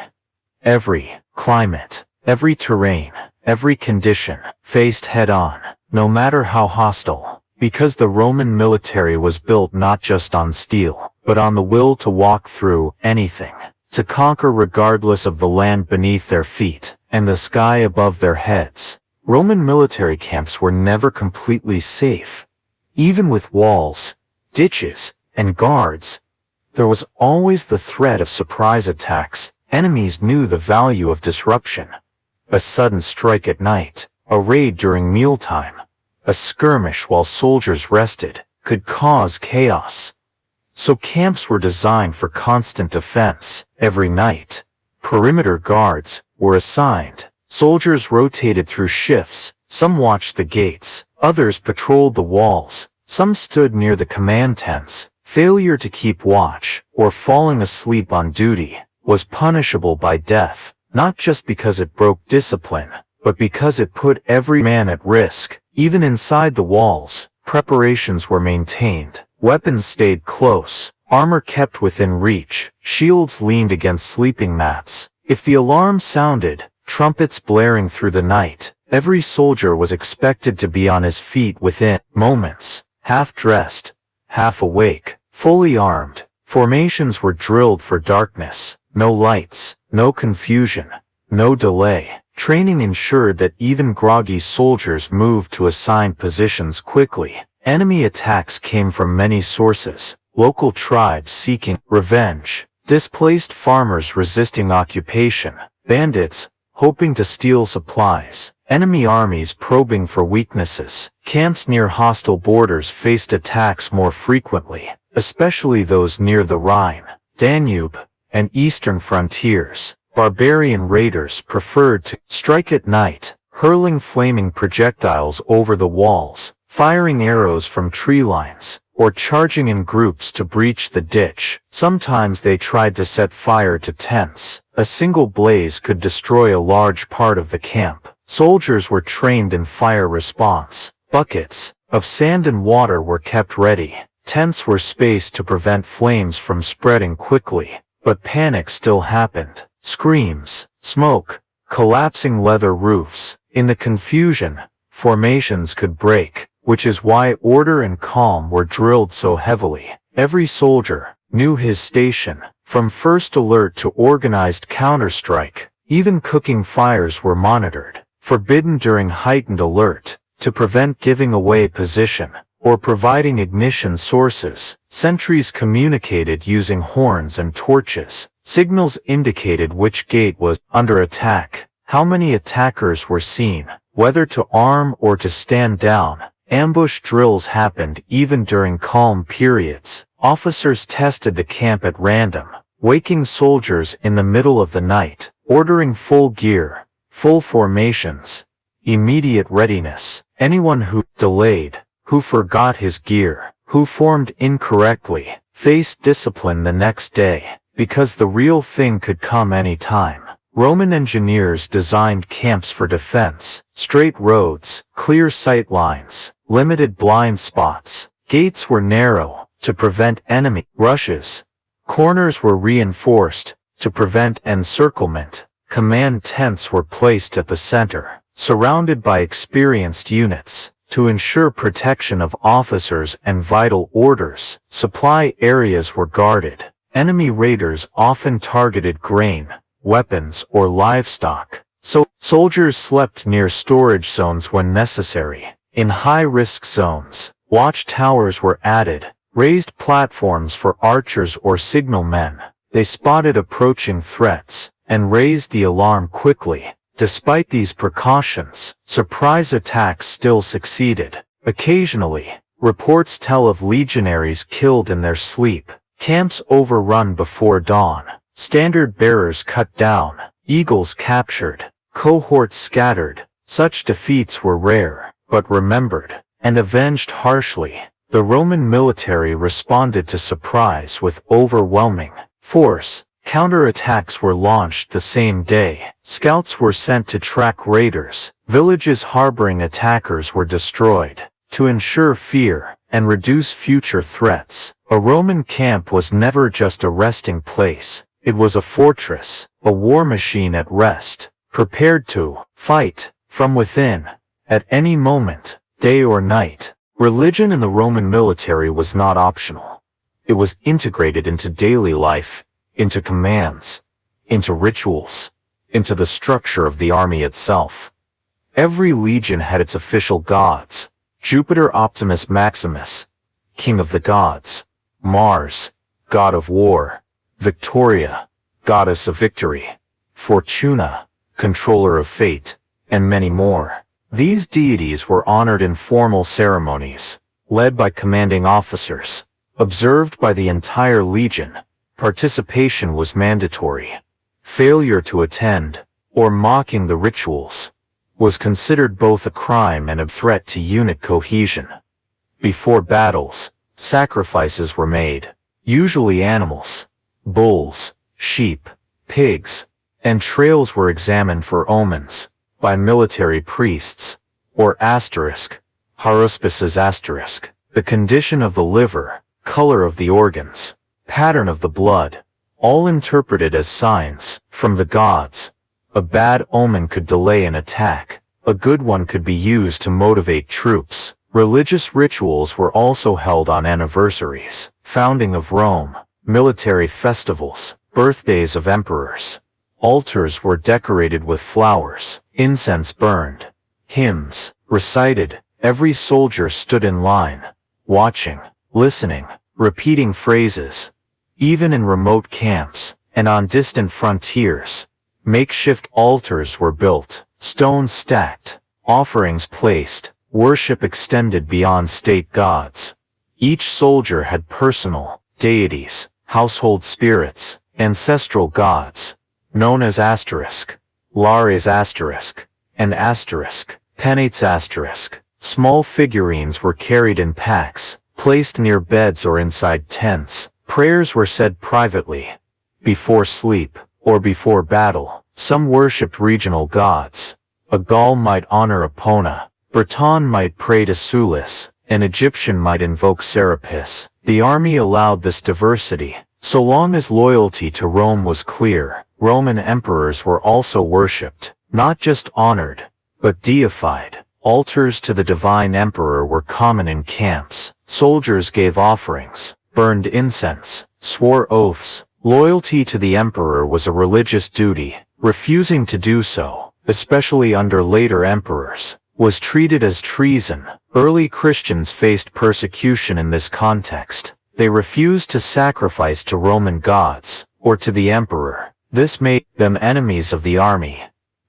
[SPEAKER 1] Every climate, every terrain, every condition, faced head-on, no matter how hostile, because the Roman military was built not just on steel, but on the will to walk through anything, to conquer regardless of the land beneath their feet and the sky above their heads. Roman military camps were never completely safe. Even with walls, ditches, and guards, there was always the threat of surprise attacks. Enemies knew the value of disruption. A sudden strike at night, a raid during mealtime, a skirmish while soldiers rested, could cause chaos. So camps were designed for constant defense. Every night, perimeter guards were assigned. Soldiers rotated through shifts. Some watched the gates, others patrolled the walls, some stood near the command tents. Failure to keep watch, or falling asleep on duty, was punishable by death, not just because it broke discipline, but because it put every man at risk. Even inside the walls, preparations were maintained. Weapons stayed close, armor kept within reach, shields leaned against sleeping mats. If the alarm sounded, trumpets blaring through the night, every soldier was expected to be on his feet within moments, half-dressed, half awake, fully armed. Formations were drilled for darkness, no lights, no confusion, no delay. Training ensured that even groggy soldiers moved to assigned positions quickly. Enemy attacks came from many sources: local tribes seeking revenge, displaced farmers resisting occupation, bandits hoping to steal supplies, enemy armies probing for weaknesses. Camps near hostile borders faced attacks more frequently, especially those near the Rhine, Danube, and eastern frontiers. Barbarian raiders preferred to strike at night, hurling flaming projectiles over the walls, firing arrows from tree lines, or charging in groups to breach the ditch. Sometimes they tried to set fire to tents. A single blaze could destroy a large part of the camp. Soldiers were trained in fire response. Buckets of sand and water were kept ready. Tents were spaced to prevent flames from spreading quickly. But panic still happened. Screams, smoke, collapsing leather roofs. In the confusion, formations could break, which is why order and calm were drilled so heavily. Every soldier knew his station, from first alert to organized counterstrike. Even cooking fires were monitored, forbidden during heightened alert, to prevent giving away position, or providing ignition sources. Sentries communicated using horns and torches. Signals indicated which gate was under attack, how many attackers were seen, whether to arm or to stand down. Ambush drills happened even during calm periods. Officers tested the camp at random, waking soldiers in the middle of the night, ordering full gear, full formations, immediate readiness. Anyone who delayed, who forgot his gear, who formed incorrectly, faced discipline the next day, because the real thing could come any time. Roman engineers designed camps for defense: straight roads, clear sight lines, limited blind spots. Gates were narrow, to prevent enemy rushes. Corners were reinforced, to prevent encirclement. Command tents were placed at the center, surrounded by experienced units, to ensure protection of officers and vital orders. Supply areas were guarded. Enemy raiders often targeted grain, weapons, or livestock, so soldiers slept near storage zones when necessary. In high-risk zones, watchtowers were added, raised platforms for archers or signalmen. They spotted approaching threats and raised the alarm quickly. Despite these precautions, surprise attacks still succeeded. Occasionally, reports tell of legionaries killed in their sleep, camps overrun before dawn, standard bearers cut down, eagles captured, cohorts scattered. Such defeats were rare, but remembered, and avenged harshly. The Roman military responded to surprise with overwhelming force. Counterattacks were launched the same day. Scouts were sent to track raiders. Villages harboring attackers were destroyed. To ensure fear and reduce future threats, a Roman camp was never just a resting place. It was a fortress, a war machine at rest, prepared to fight from within at any moment, day or night. Religion in the Roman military was not optional. It was integrated into daily life, into commands, into rituals, into the structure of the army itself. Every legion had its official gods: Jupiter Optimus Maximus, king of the gods; Mars, god of war; Victoria, goddess of victory; Fortuna, controller of fate, and many more. These deities were honored in formal ceremonies, led by commanding officers, observed by the entire legion. Participation was mandatory. Failure to attend, or mocking the rituals, was considered both a crime and a threat to unit cohesion. Before battles, sacrifices were made, usually animals, bulls, sheep, pigs, and trails were examined for omens, by military priests, or Haruspices asterisk. The condition of the liver, color of the organs, pattern of the blood, all interpreted as signs from the gods. A bad omen could delay an attack. A good one could be used to motivate troops. Religious rituals were also held on anniversaries, founding of Rome, military festivals, birthdays of emperors. Altars were decorated with flowers, incense burned, hymns recited. Every soldier stood in line, watching, listening, repeating phrases. Even in remote camps and on distant frontiers, makeshift altars were built, stones stacked, offerings placed, worship extended beyond state gods. Each soldier had personal deities, household spirits, ancestral gods, known as asterisk, lares asterisk, and asterisk, penates asterisk. Small figurines were carried in packs, placed near beds or inside tents. Prayers were said privately, before sleep, or before battle. Some worshipped regional gods. A Gaul might honor Epona, Breton might pray to Sulis, an Egyptian might invoke Serapis. The army allowed this diversity, so long as loyalty to Rome was clear. Roman emperors were also worshipped, not just honored, but deified. Altars to the divine emperor were common in camps. Soldiers gave offerings, burned incense, swore oaths. Loyalty to the emperor was a religious duty. Refusing to do so, especially under later emperors, was treated as treason. Early Christians faced persecution in this context. They refused to sacrifice to Roman gods, or to the emperor. This made them enemies of the army.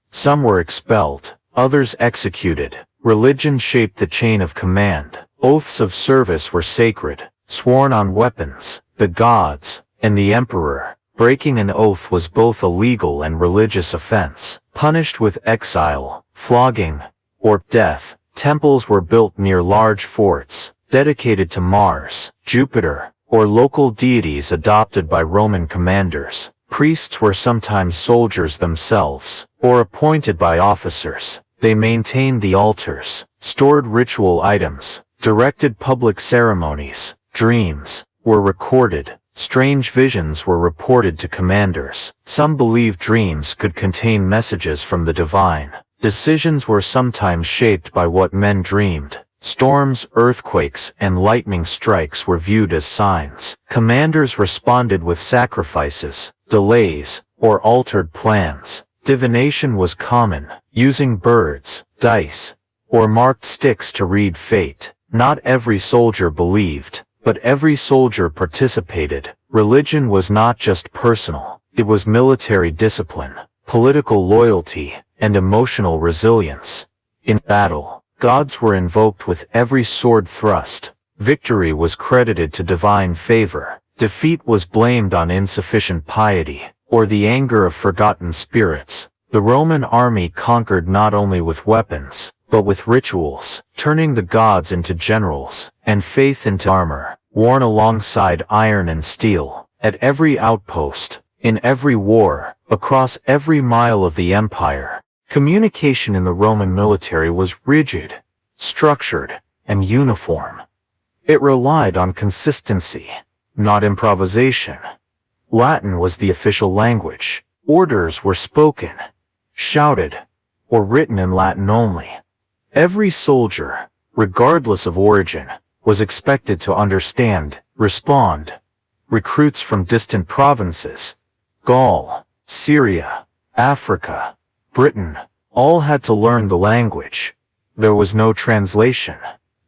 [SPEAKER 1] Some were expelled, others executed. Religion shaped the chain of command. Oaths of service were sacred, sworn on weapons, the gods, and the emperor. Breaking an oath was both a legal and religious offense, punished with exile, flogging, or death. Temples were built near large forts, dedicated to Mars, Jupiter, or local deities adopted by Roman commanders. Priests were sometimes soldiers themselves, or appointed by officers. They maintained the altars, stored ritual items, directed public ceremonies. Dreams were recorded. Strange visions were reported to commanders. Some believed dreams could contain messages from the divine. Decisions were sometimes shaped by what men dreamed. Storms, earthquakes, and lightning strikes were viewed as signs. Commanders responded with sacrifices, delays, or altered plans. Divination was common, using birds, dice, or marked sticks to read fate. Not every soldier believed, but every soldier participated. Religion was not just personal, it was military discipline, political loyalty, and emotional resilience. In battle, gods were invoked with every sword thrust. Victory was credited to divine favor. Defeat was blamed on insufficient piety, or the anger of forgotten spirits. The Roman army conquered not only with weapons, but with rituals, turning the gods into generals, and faith into armor, worn alongside iron and steel. At every outpost, in every war, across every mile of the empire, communication in the Roman military was rigid, structured, and uniform. It relied on consistency, not improvisation. Latin was the official language. Orders were spoken, shouted, or written in Latin only. Every soldier, regardless of origin, was expected to understand, respond. Recruits from distant provinces, Gaul, Syria, Africa, Britain, all had to learn the language. There was no translation,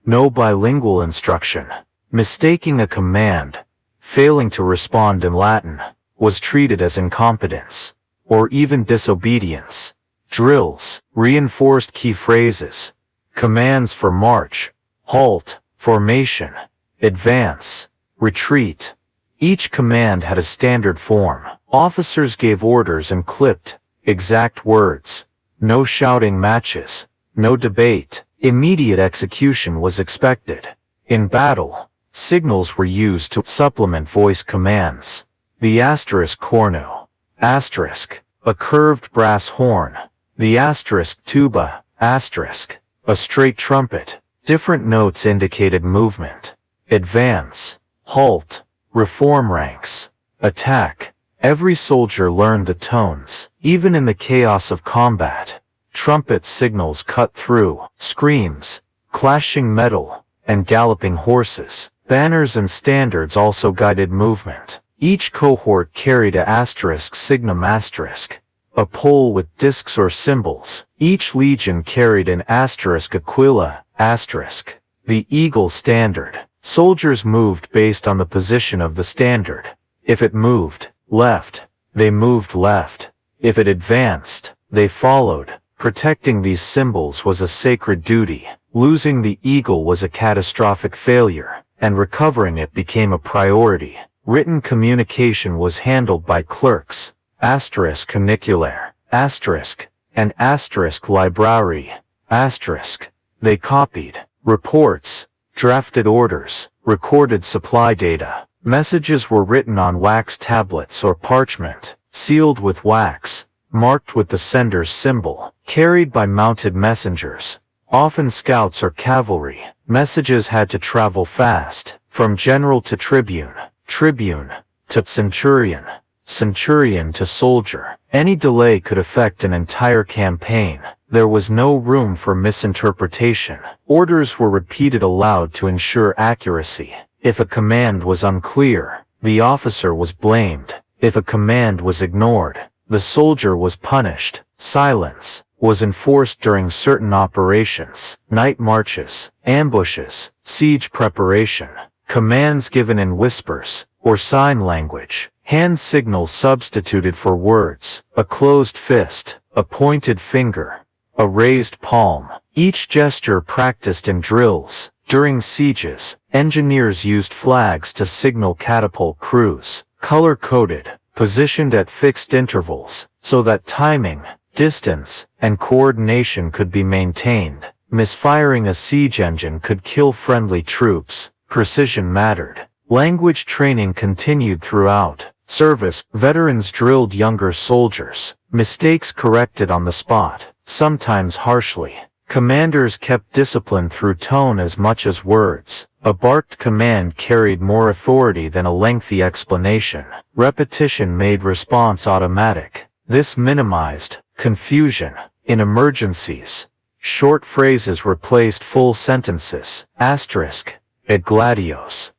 [SPEAKER 1] no bilingual instruction. Mistaking a command, failing to respond in Latin, was treated as incompetence, or even disobedience. Drills, reinforced key phrases, commands for march, halt, formation, advance, retreat. Each command had a standard form. Officers gave orders and clipped, exact words. No shouting matches, no debate. Immediate execution was expected. In battle, signals were used to supplement voice commands. The asterisk cornu, asterisk, a curved brass horn. The asterisk tuba, asterisk, a straight trumpet, Different notes indicated movement, advance, halt, reform ranks, attack. Every soldier learned the tones, even in the chaos of combat. Trumpet signals cut through, screams, clashing metal, and galloping horses. Banners and standards also guided movement. Each cohort carried a asterisk signum asterisk, a pole with discs or symbols. Each legion carried an asterisk aquila, asterisk. The eagle standard. Soldiers moved based on the position of the standard. If it moved left, they moved left. If it advanced, they followed. Protecting these symbols was a sacred duty. Losing the eagle was a catastrophic failure, and recovering it became a priority. Written communication was handled by clerks, asterisk cunicular, asterisk, and asterisk library, asterisk. They copied reports, drafted orders, recorded supply data. Messages were written on wax tablets or parchment, sealed with wax, marked with the sender's symbol, carried by mounted messengers, often scouts or cavalry. Messages had to travel fast, from general to tribune, tribune to centurion, centurion to soldier. Any delay could affect an entire campaign. There was no room for misinterpretation. Orders were repeated aloud to ensure accuracy. If a command was unclear, the officer was blamed. If a command was ignored, the soldier was punished. Silence was enforced during certain operations, night marches, ambushes, siege preparation, commands given in whispers, or sign language, hand signals substituted for words, a closed fist, a pointed finger, a raised palm. Each gesture practiced in drills. During sieges, engineers used flags to signal catapult crews, color-coded, positioned at fixed intervals, so that timing, distance, and coordination could be maintained. Misfiring a siege engine could kill friendly troops. Precision mattered. Language training continued throughout. Service, veterans drilled younger soldiers. Mistakes corrected on the spot, sometimes harshly. Commanders kept discipline through tone as much as words. A barked command carried more authority than a lengthy explanation. Repetition made response automatic. This minimized confusion. In emergencies, short phrases replaced full sentences. Asterisk, et gladios.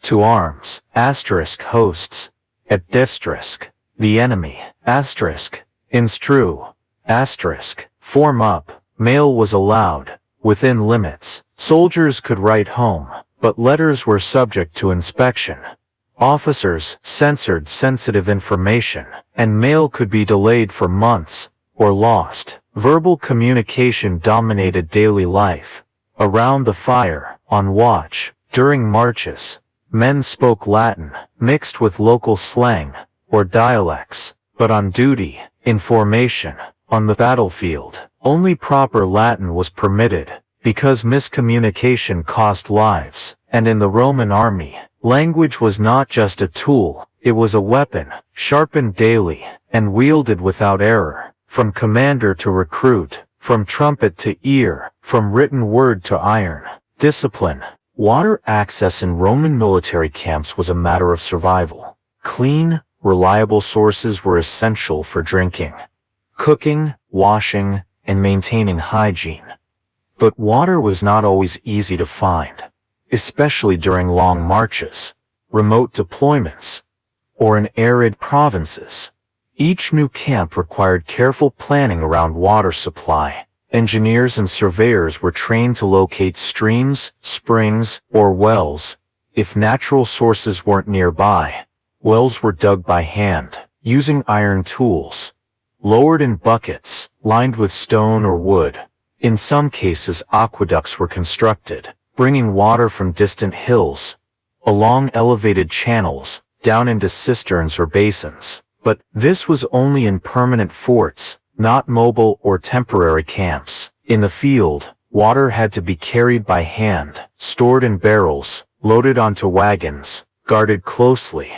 [SPEAKER 1] To arms, asterisk hosts. Et destrisk, the enemy. Asterisk, instru. Asterisk, form up. Mail was allowed, within limits. Soldiers could write home, but letters were subject to inspection. Officers censored sensitive information, and mail could be delayed for months, or lost. Verbal communication dominated daily life. Around the fire, on watch, during marches, men spoke Latin, mixed with local slang, or dialects. But on duty, in formation, on the battlefield, only proper Latin was permitted, because miscommunication cost lives. And in the Roman army, language was not just a tool, it was a weapon, sharpened daily, and wielded without error. From commander to recruit, from trumpet to ear, from written word to iron. Discipline. Water access in Roman military camps was a matter of survival. Clean, reliable sources were essential for drinking, cooking, washing, and maintaining hygiene. But water was not always easy to find, especially during long marches, remote deployments, or in arid provinces. Each new camp required careful planning around water supply. Engineers and surveyors were trained to locate streams, springs, or wells. If natural sources weren't nearby, wells were dug by hand, using iron tools, lowered in buckets, lined with stone or wood. In some cases, aqueducts were constructed, bringing water from distant hills, along elevated channels, down into cisterns or basins. But this was only in permanent forts, not mobile or temporary camps. In the field, water had to be carried by hand, stored in barrels, loaded onto wagons, guarded closely.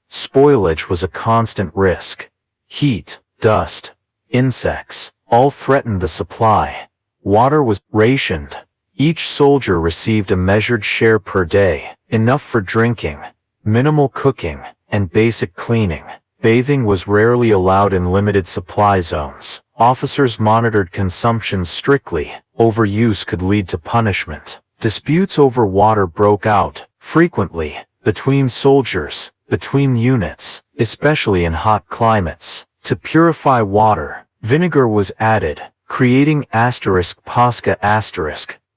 [SPEAKER 1] Spoilage was a constant risk. Heat, dust, insects, all threatened the supply. Water was rationed, Each soldier received a measured share per day, enough for drinking, minimal cooking, and basic cleaning. Bathing was rarely allowed in limited supply zones. Officers monitored consumption strictly. Overuse could lead to punishment. Disputes over water broke out, frequently, between soldiers, between units, especially in hot climates. To purify water, vinegar was added, creating *Pasca*,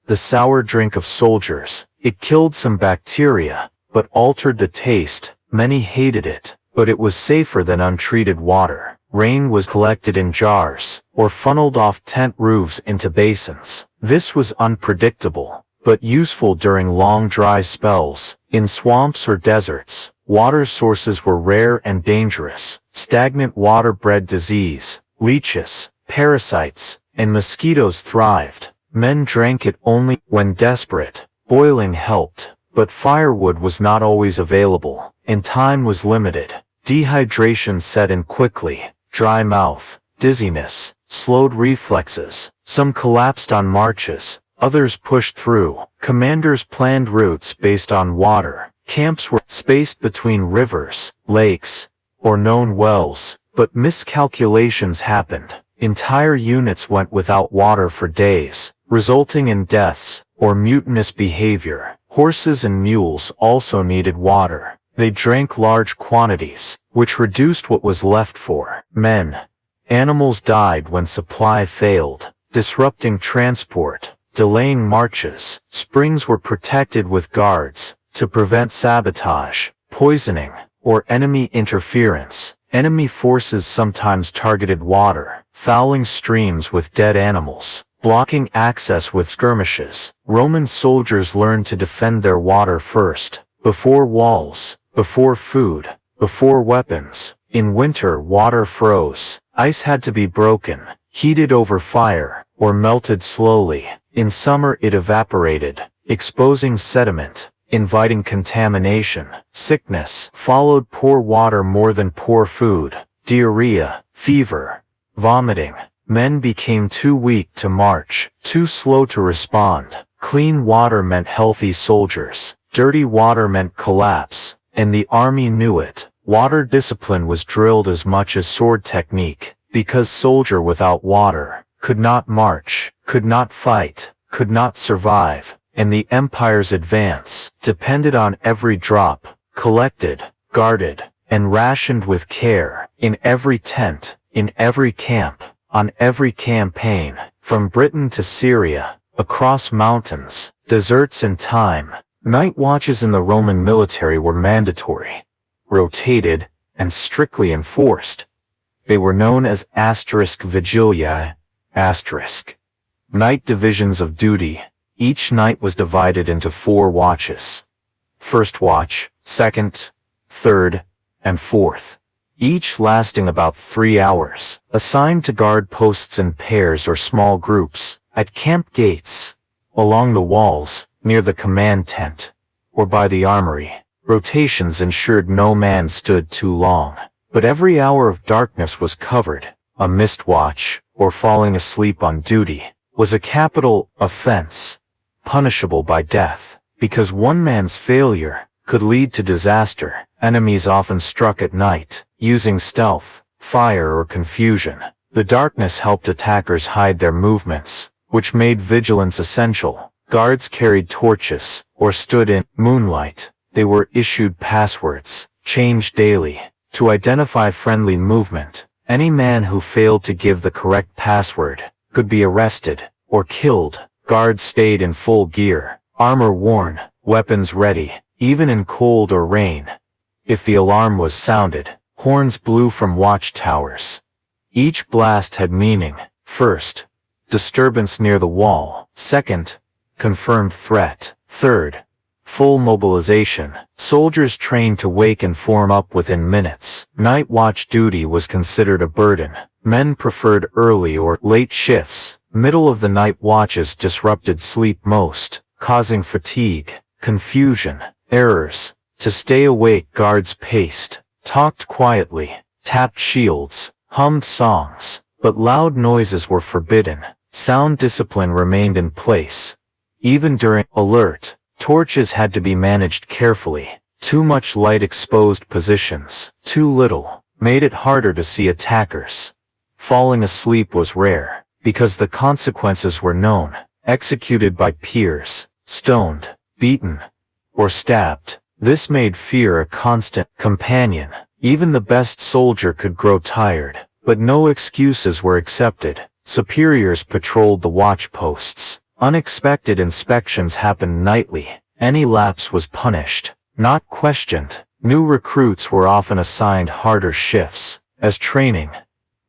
[SPEAKER 1] the sour drink of soldiers. It killed some bacteria, but altered the taste. Many hated it, but it was safer than untreated water. Rain was collected in jars, or funneled off tent roofs into basins. This was unpredictable, but useful during long dry spells. In swamps or deserts, water sources were rare and dangerous. Stagnant water bred disease. Leeches, parasites, and mosquitoes thrived. Men drank it only when desperate. Boiling helped, but firewood was not always available, and time was limited. Dehydration set in quickly. Dry mouth, dizziness, slowed reflexes. Some collapsed on marches, others pushed through. Commanders planned routes based on water. Camps were spaced between rivers, lakes, or known wells, but miscalculations happened. Entire units went without water for days, resulting in deaths or mutinous behavior. Horses and mules also needed water. They drank large quantities, which reduced what was left for men. Animals died when supply failed, disrupting transport, delaying marches. Springs were protected with guards to prevent sabotage, poisoning, or enemy interference. Enemy forces sometimes targeted water, fouling streams with dead animals, blocking access with skirmishes. Roman soldiers learned to defend their water first, before walls, before food, before weapons. In winter, water froze. Ice had to be broken, heated over fire, or melted slowly. In summer it evaporated, exposing sediment, inviting contamination. Sickness followed poor water more than poor food. Diarrhea, fever, vomiting. Men became too weak to march, too slow to respond. Clean water meant healthy soldiers. Dirty water meant collapse, and the army knew it. Water discipline was drilled as much as sword technique, because soldier without water could not march, could not fight, could not survive, and the empire's advance depended on every drop, collected, guarded, and rationed with care, in every tent, in every camp, on every campaign, from Britain to Syria, across mountains, deserts and time. Night watches in the Roman military were mandatory, rotated, and strictly enforced. They were known as *vigilia, night divisions of duty. Each night was divided into 4 watches. First watch, second, third, and fourth, each lasting about 3 hours, assigned to guard posts in pairs or small groups, at camp gates, along the walls, near the command tent, or by the armory. Rotations ensured no man stood too long, but every hour of darkness was covered. A missed watch, or falling asleep on duty, was a capital offense, punishable by death, because one man's failure could lead to disaster. Enemies often struck at night, using stealth, fire, or confusion. The darkness helped attackers hide their movements, which made vigilance essential. Guards carried torches, or stood in moonlight. They were issued passwords, changed daily, to identify friendly movement. Any man who failed to give the correct password could be arrested, or killed. Guards stayed in full gear, armor worn, weapons ready, even in cold or rain. If the alarm was sounded, horns blew from watchtowers. Each blast had meaning. First, disturbance near the wall. Second, confirmed threat. Third, full mobilization. Soldiers trained to wake and form up within minutes. Night watch duty was considered a burden. Men preferred early or late shifts. Middle of the night watches disrupted sleep most, causing fatigue, confusion, errors. To stay awake, guards paced, talked quietly, tapped shields, hummed songs, but loud noises were forbidden. Sound discipline remained in place. Even during alert, torches had to be managed carefully. Too much light exposed positions. Too little made it harder to see attackers. Falling asleep was rare, because the consequences were known. Executed by peers, stoned, beaten, or stabbed. This made fear a constant companion. Even the best soldier could grow tired, but no excuses were accepted. Superiors patrolled the watch posts. Unexpected inspections happened nightly. Any lapse was punished, not questioned. New recruits were often assigned harder shifts, as training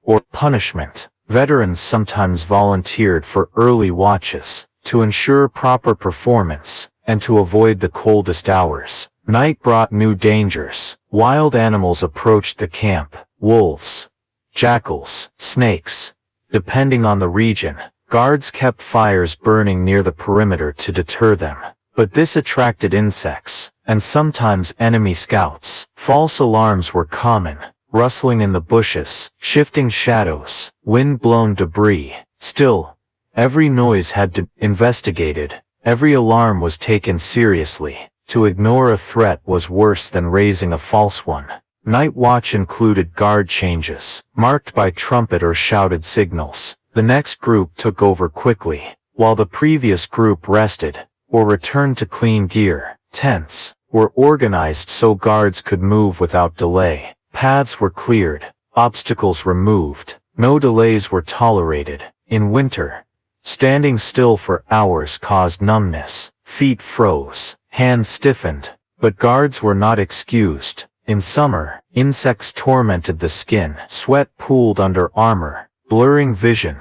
[SPEAKER 1] or punishment. Veterans sometimes volunteered for early watches, to ensure proper performance, and to avoid the coldest hours. Night brought new dangers. Wild animals approached the camp. Wolves, jackals, snakes. Depending on the region, guards kept fires burning near the perimeter to deter them. But this attracted insects, and sometimes enemy scouts. False alarms were common. Rustling in the bushes, shifting shadows, wind-blown debris. Still, every noise had to be investigated. Every alarm was taken seriously. To ignore a threat was worse than raising a false one. Night watch included guard changes, marked by trumpet or shouted signals. The next group took over quickly, while the previous group rested, or returned to clean gear. Tents were organized so guards could move without delay. Paths were cleared, obstacles removed. No delays were tolerated. In winter, standing still for hours caused numbness. Feet froze. Hands stiffened, but guards were not excused. In summer, insects tormented the skin. Sweat pooled under armor, blurring vision.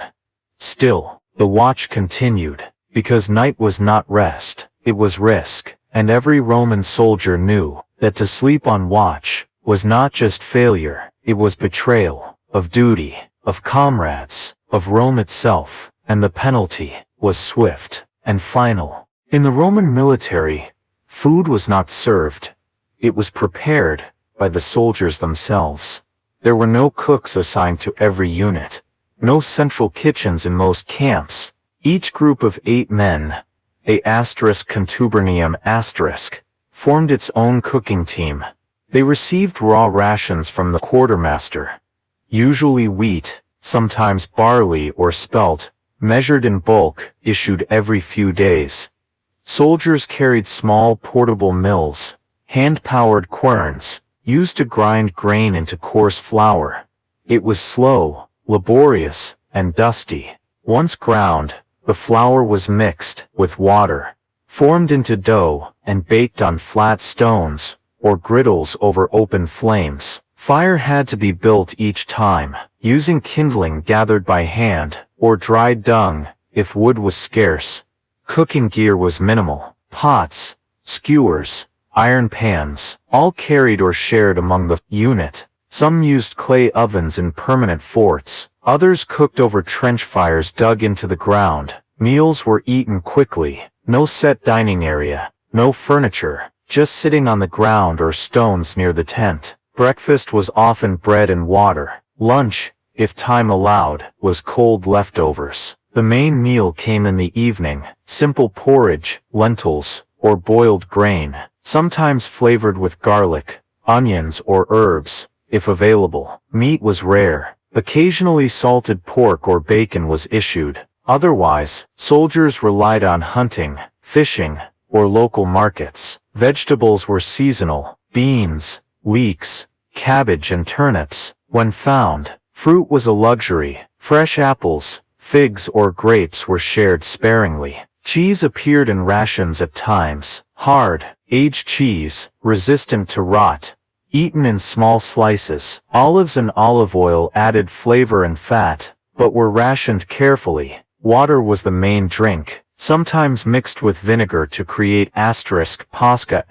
[SPEAKER 1] Still, the watch continued, because night was not rest, it was risk, and every Roman soldier knew that to sleep on watch was not just failure, it was betrayal of duty, of comrades, of Rome itself, and the penalty was swift and final. In the Roman military, food was not served. It was prepared by the soldiers themselves. There were no cooks assigned to every unit. No central kitchens in most camps. Each group of 8 men, a *contubernium*, formed its own cooking team. They received raw rations from the quartermaster, usually wheat, sometimes barley or spelt, measured in bulk, issued every few days. Soldiers carried small portable mills, hand-powered querns, used to grind grain into coarse flour. It was slow, laborious, and dusty. Once ground, the flour was mixed with water, formed into dough, and baked on flat stones, or griddles over open flames. Fire had to be built each time, using kindling gathered by hand, or dried dung, if wood was scarce. Cooking gear was minimal. Pots, skewers, iron pans, all carried or shared among the unit. Some used clay ovens in permanent forts. Others cooked over trench fires dug into the ground. Meals were eaten quickly. No set dining area. No furniture. Just sitting on the ground or stones near the tent. Breakfast was often bread and water. Lunch, if time allowed, was cold leftovers. The main meal came in the evening. Simple porridge, lentils, or boiled grain, sometimes flavored with garlic, onions or herbs, if available. Meat was rare. Occasionally salted pork or bacon was issued. Otherwise, soldiers relied on hunting, fishing, or local markets. Vegetables were seasonal. Beans, leeks, cabbage and turnips, when found. Fruit was a luxury. Fresh apples, figs or grapes were shared sparingly. Cheese appeared in rations at times. Hard, aged cheese, resistant to rot, eaten in small slices. Olives and olive oil added flavor and fat, but were rationed carefully. Water was the main drink, sometimes mixed with vinegar to create *pasca*,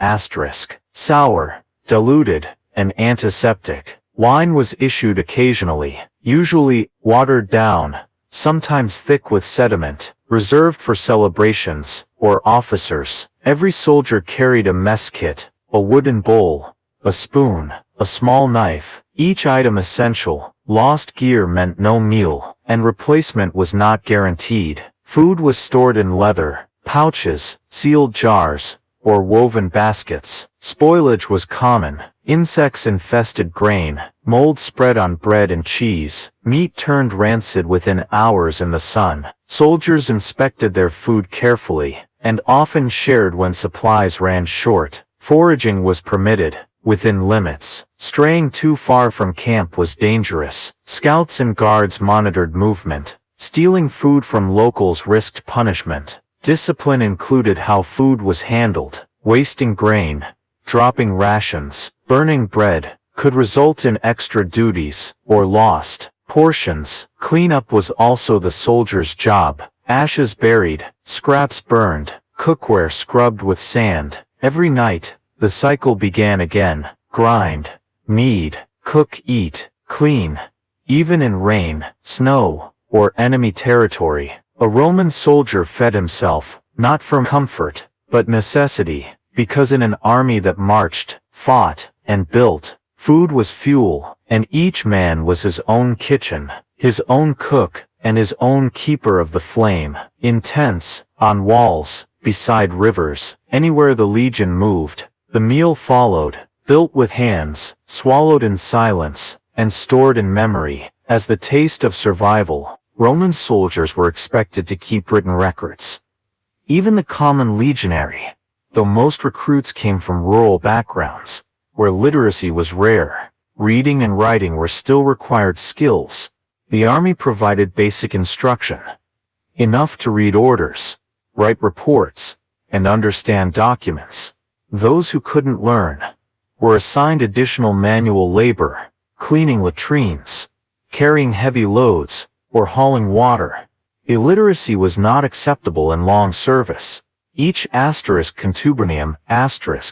[SPEAKER 1] sour, diluted, and antiseptic. Wine was issued occasionally, usually watered down, sometimes thick with sediment, reserved for celebrations or officers. Every soldier carried a mess kit, a wooden bowl, a spoon, a small knife, each item essential. Lost gear meant no meal, and replacement was not guaranteed. Food was stored in leather, pouches, sealed jars, or woven baskets. Spoilage was common. Insects infested grain, mold spread on bread and cheese, meat turned rancid within hours in the sun. Soldiers inspected their food carefully, and often shared when supplies ran short. Foraging was permitted, within limits. Straying too far from camp was dangerous. Scouts and guards monitored movement. Stealing food from locals risked punishment. Discipline included how food was handled. Wasting grain, dropping rations, burning bread, could result in extra duties, or lost portions. Cleanup was also the soldier's job. Ashes buried, scraps burned, cookware scrubbed with sand. Every night, the cycle began again. Grind, knead, cook, eat, clean. Even in rain, snow, or enemy territory, a Roman soldier fed himself, not from comfort, but necessity, because in an army that marched, fought, and built, food was fuel, and each man was his own kitchen, his own cook, and his own keeper of the flame. In tents, on walls, beside rivers, anywhere the legion moved, the meal followed, built with hands, swallowed in silence, and stored in memory. As the taste of survival, Roman soldiers were expected to keep written records. Even the common legionary, though most recruits came from rural backgrounds, where literacy was rare, reading and writing were still required skills. The army provided basic instruction, enough to read orders, write reports, and understand documents. Those who couldn't learn were assigned additional manual labor, cleaning latrines, carrying heavy loads, or hauling water. Illiteracy was not acceptable in long service. Each *contubernium*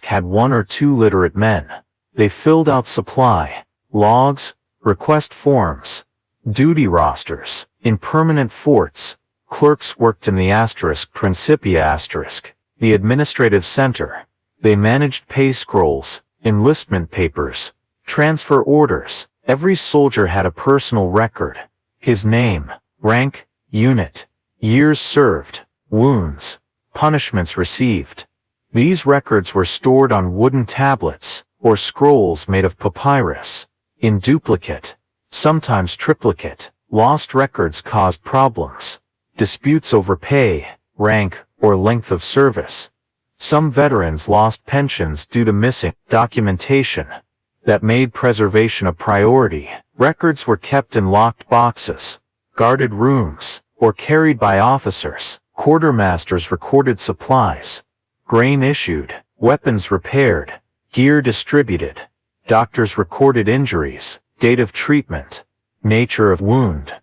[SPEAKER 1] had 1 or 2 literate men. They filled out supply, logs, request forms, duty rosters. In permanent forts, clerks worked in the *Principia*, the administrative center. They managed pay scrolls, enlistment papers, transfer orders. Every soldier had a personal record. His name, rank, unit, years served, wounds, punishments received. These records were stored on wooden tablets, or scrolls made of papyrus. In duplicate, sometimes triplicate, lost records caused problems. Disputes over pay, rank, or length of service. Some veterans lost pensions due to missing documentation that made preservation a priority. Records were kept in locked boxes, guarded rooms, or carried by officers. Quartermasters recorded supplies, grain issued, weapons repaired, gear distributed. Doctors recorded injuries, date of treatment, nature of wound,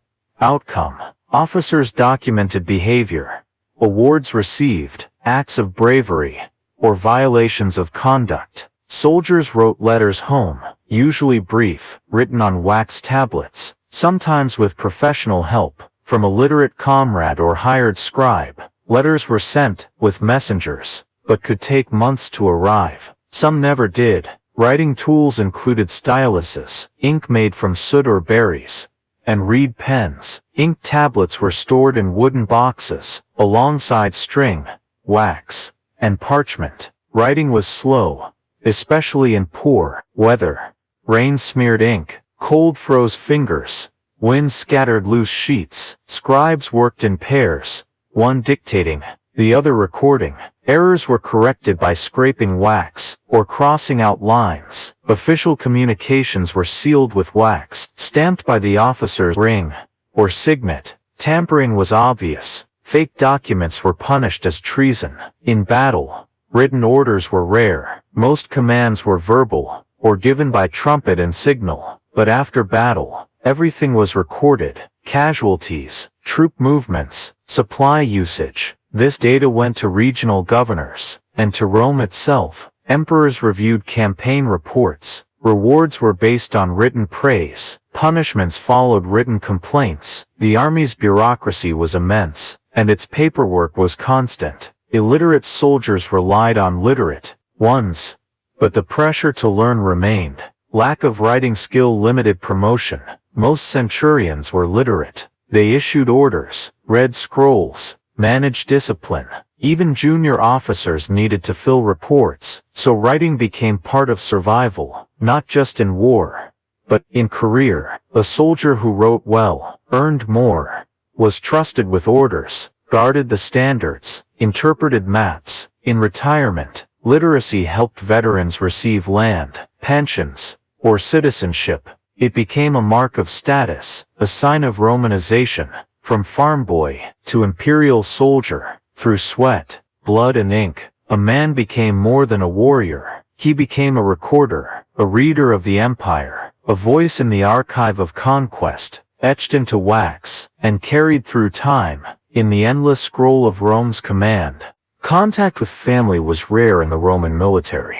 [SPEAKER 1] outcome. Officers documented behavior, awards received, acts of bravery, or violations of conduct. Soldiers wrote letters home, usually brief, written on wax tablets, sometimes with professional help from a literate comrade or hired scribe. Letters were sent with messengers, but could take months to arrive. Some never did. Writing tools included styluses, ink made from soot or berries, and reed pens. Ink tablets were stored in wooden boxes, alongside string, wax, and parchment. Writing was slow, especially in poor weather. Rain smeared ink, cold froze fingers, wind scattered loose sheets. Scribes worked in pairs, one dictating, the other recording. Errors were corrected by scraping wax, or crossing out lines. Official communications were sealed with wax, stamped by the officer's ring, or signet. Tampering was obvious. Fake documents were punished as treason. In battle, written orders were rare. Most commands were verbal, or given by trumpet and signal. But after battle, everything was recorded. Casualties, troop movements, supply usage. This data went to regional governors, and to Rome itself. Emperors reviewed campaign reports. Rewards were based on written praise. Punishments followed written complaints. The army's bureaucracy was immense, and its paperwork was constant. Illiterate soldiers relied on literate ones, but the pressure to learn remained. Lack of writing skill limited promotion. Most centurions were literate. They issued orders, read scrolls, managed discipline, Even junior officers needed to fill reports, so writing became part of survival, not just in war, but in career. A soldier who wrote well, earned more, was trusted with orders, guarded the standards, interpreted maps. In retirement, literacy helped veterans receive land, pensions, or citizenship. It became a mark of status, a sign of Romanization. From farm boy to imperial soldier, through sweat, blood and ink, a man became more than a warrior. He became a recorder, a reader of the empire, a voice in the archive of conquest, etched into wax, and carried through time, in the endless scroll of Rome's command. Contact with family was rare in the Roman military.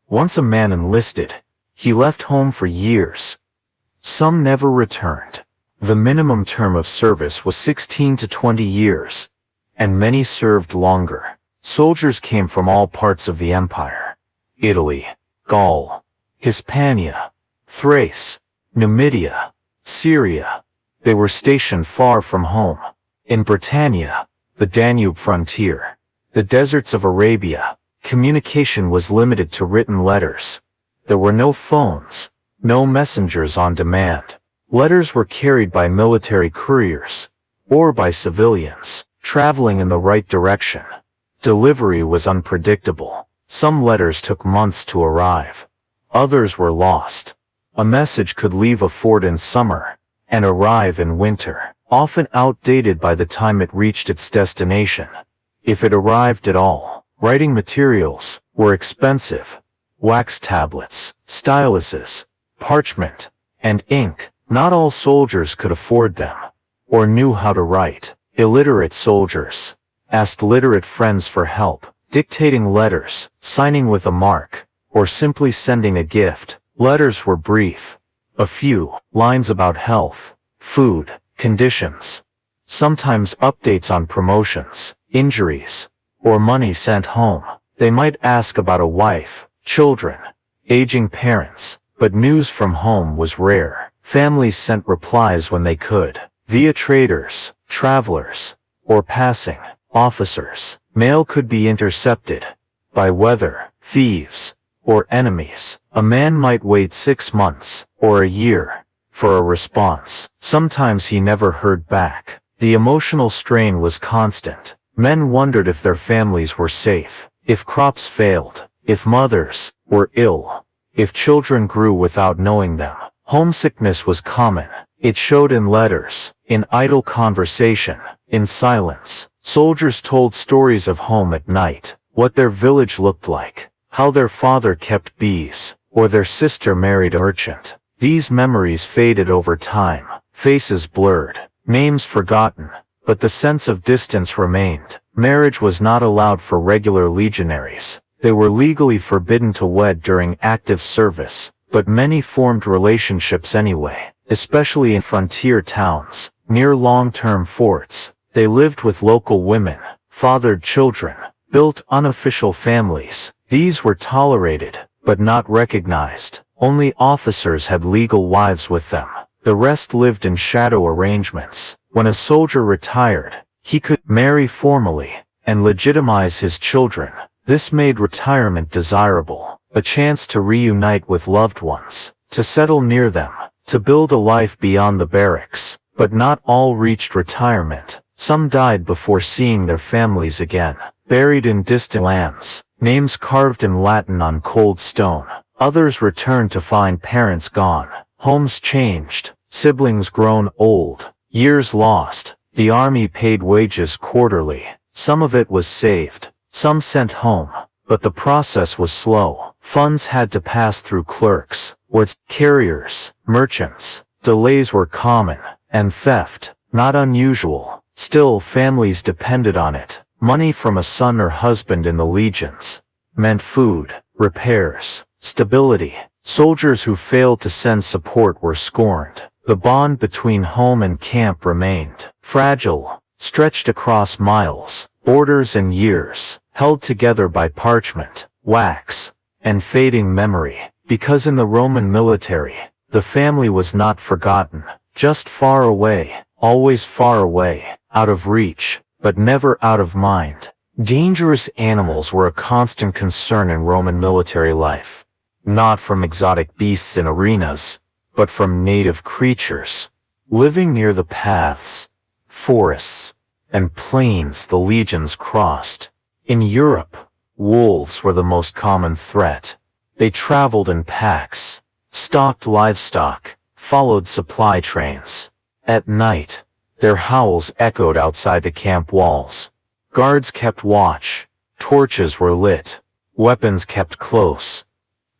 [SPEAKER 1] Once a man enlisted, he left home for years. Some never returned. The minimum term of service was 16 to 20 years, and many served longer. Soldiers came from all parts of the empire: Italy, Gaul, Hispania, Thrace, Numidia, Syria. They were stationed far from home. In Britannia, the Danube frontier, the deserts of Arabia, communication was limited to written letters. There were no phones, no messengers on demand. Letters were carried by military couriers, or by civilians, traveling in the right direction. Delivery was unpredictable. Some letters took months to arrive. Others were lost. A message could leave a fort in summer, and arrive in winter, often outdated by the time it reached its destination. If it arrived at all, writing materials were expensive. Wax tablets, styluses, parchment, and ink. Not all soldiers could afford them, or knew how to write. Illiterate soldiers asked literate friends for help, dictating letters, signing with a mark, or simply sending a gift. Letters were brief. A few lines about health, food, conditions. Sometimes updates on promotions, injuries, or money sent home. They might ask about a wife, children, aging parents, but news from home was rare. Families sent replies when they could, via traders, travelers, or passing officers. Mail could be intercepted by weather, thieves, or enemies. A man might wait 6 months, or a year, for a response. Sometimes he never heard back. The emotional strain was constant. Men wondered if their families were safe, if crops failed, if mothers were ill, if children grew without knowing them. Homesickness was common. It showed in letters, in idle conversation, in silence. Soldiers told stories of home at night, what their village looked like, how their father kept bees, or their sister married a merchant. These memories faded over time, faces blurred, names forgotten, but the sense of distance remained. Marriage was not allowed for regular legionaries. They were legally forbidden to wed during active service. But many formed relationships anyway, especially in frontier towns, near long-term forts. They lived with local women, fathered children, built unofficial families. These were tolerated, but not recognized. Only officers had legal wives with them. The rest lived in shadow arrangements. When a soldier retired, he could marry formally and legitimize his children. This made retirement desirable. A chance to reunite with loved ones, to settle near them, to build a life beyond the barracks. But not all reached retirement. Some died before seeing their families again, buried in distant lands, names carved in Latin on cold stone. Others returned to find parents gone, homes changed, siblings grown old, years lost. The army paid wages quarterly. Some of it was saved, some sent home, but the process was slow. Funds had to pass through clerks, carriers, merchants. Delays were common, and theft, not unusual. Still, families depended on it. Money from a son or husband in the legions meant food, repairs, stability. Soldiers who failed to send support were scorned. The bond between home and camp remained fragile, stretched across miles, borders and years, held together by parchment, wax, and fading memory. Because in the Roman military, the family was not forgotten, just far away, always far away, out of reach, but never out of mind. Dangerous animals were a constant concern in Roman military life, not from exotic beasts in arenas, but from native creatures. Living near the paths, forests, and plains the legions crossed. In Europe, wolves were the most common threat. They traveled in packs, stalked livestock, followed supply trains. At night, their howls echoed outside the camp walls. Guards kept watch, torches were lit, weapons kept close.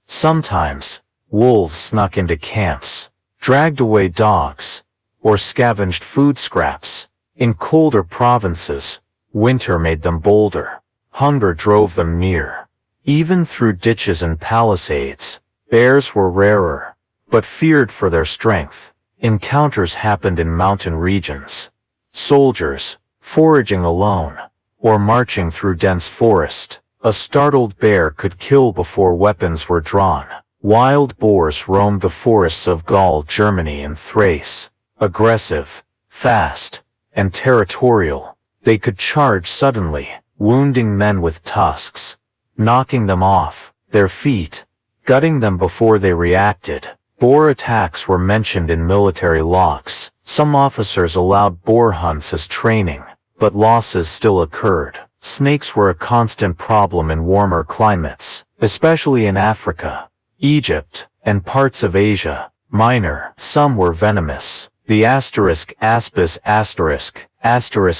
[SPEAKER 1] Sometimes, wolves snuck into camps, dragged away dogs, or scavenged food scraps. In colder provinces, winter made them bolder. Hunger drove them near. Even through ditches and palisades, bears were rarer, but feared for their strength. Encounters happened in mountain regions. Soldiers, foraging alone, or marching through dense forest. A startled bear could kill before weapons were drawn. Wild boars roamed the forests of Gaul, Germany, and Thrace. Aggressive, fast, and territorial, they could charge suddenly, wounding men with tusks, knocking them off their feet, gutting them before they reacted. Boar attacks were mentioned in military logs. Some officers allowed boar hunts as training, but losses still occurred. Snakes were a constant problem in warmer climates, especially in Africa, Egypt, and parts of Asia Minor. Some were venomous. The aspis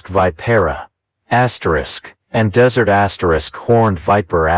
[SPEAKER 1] vipera, and desert horned viper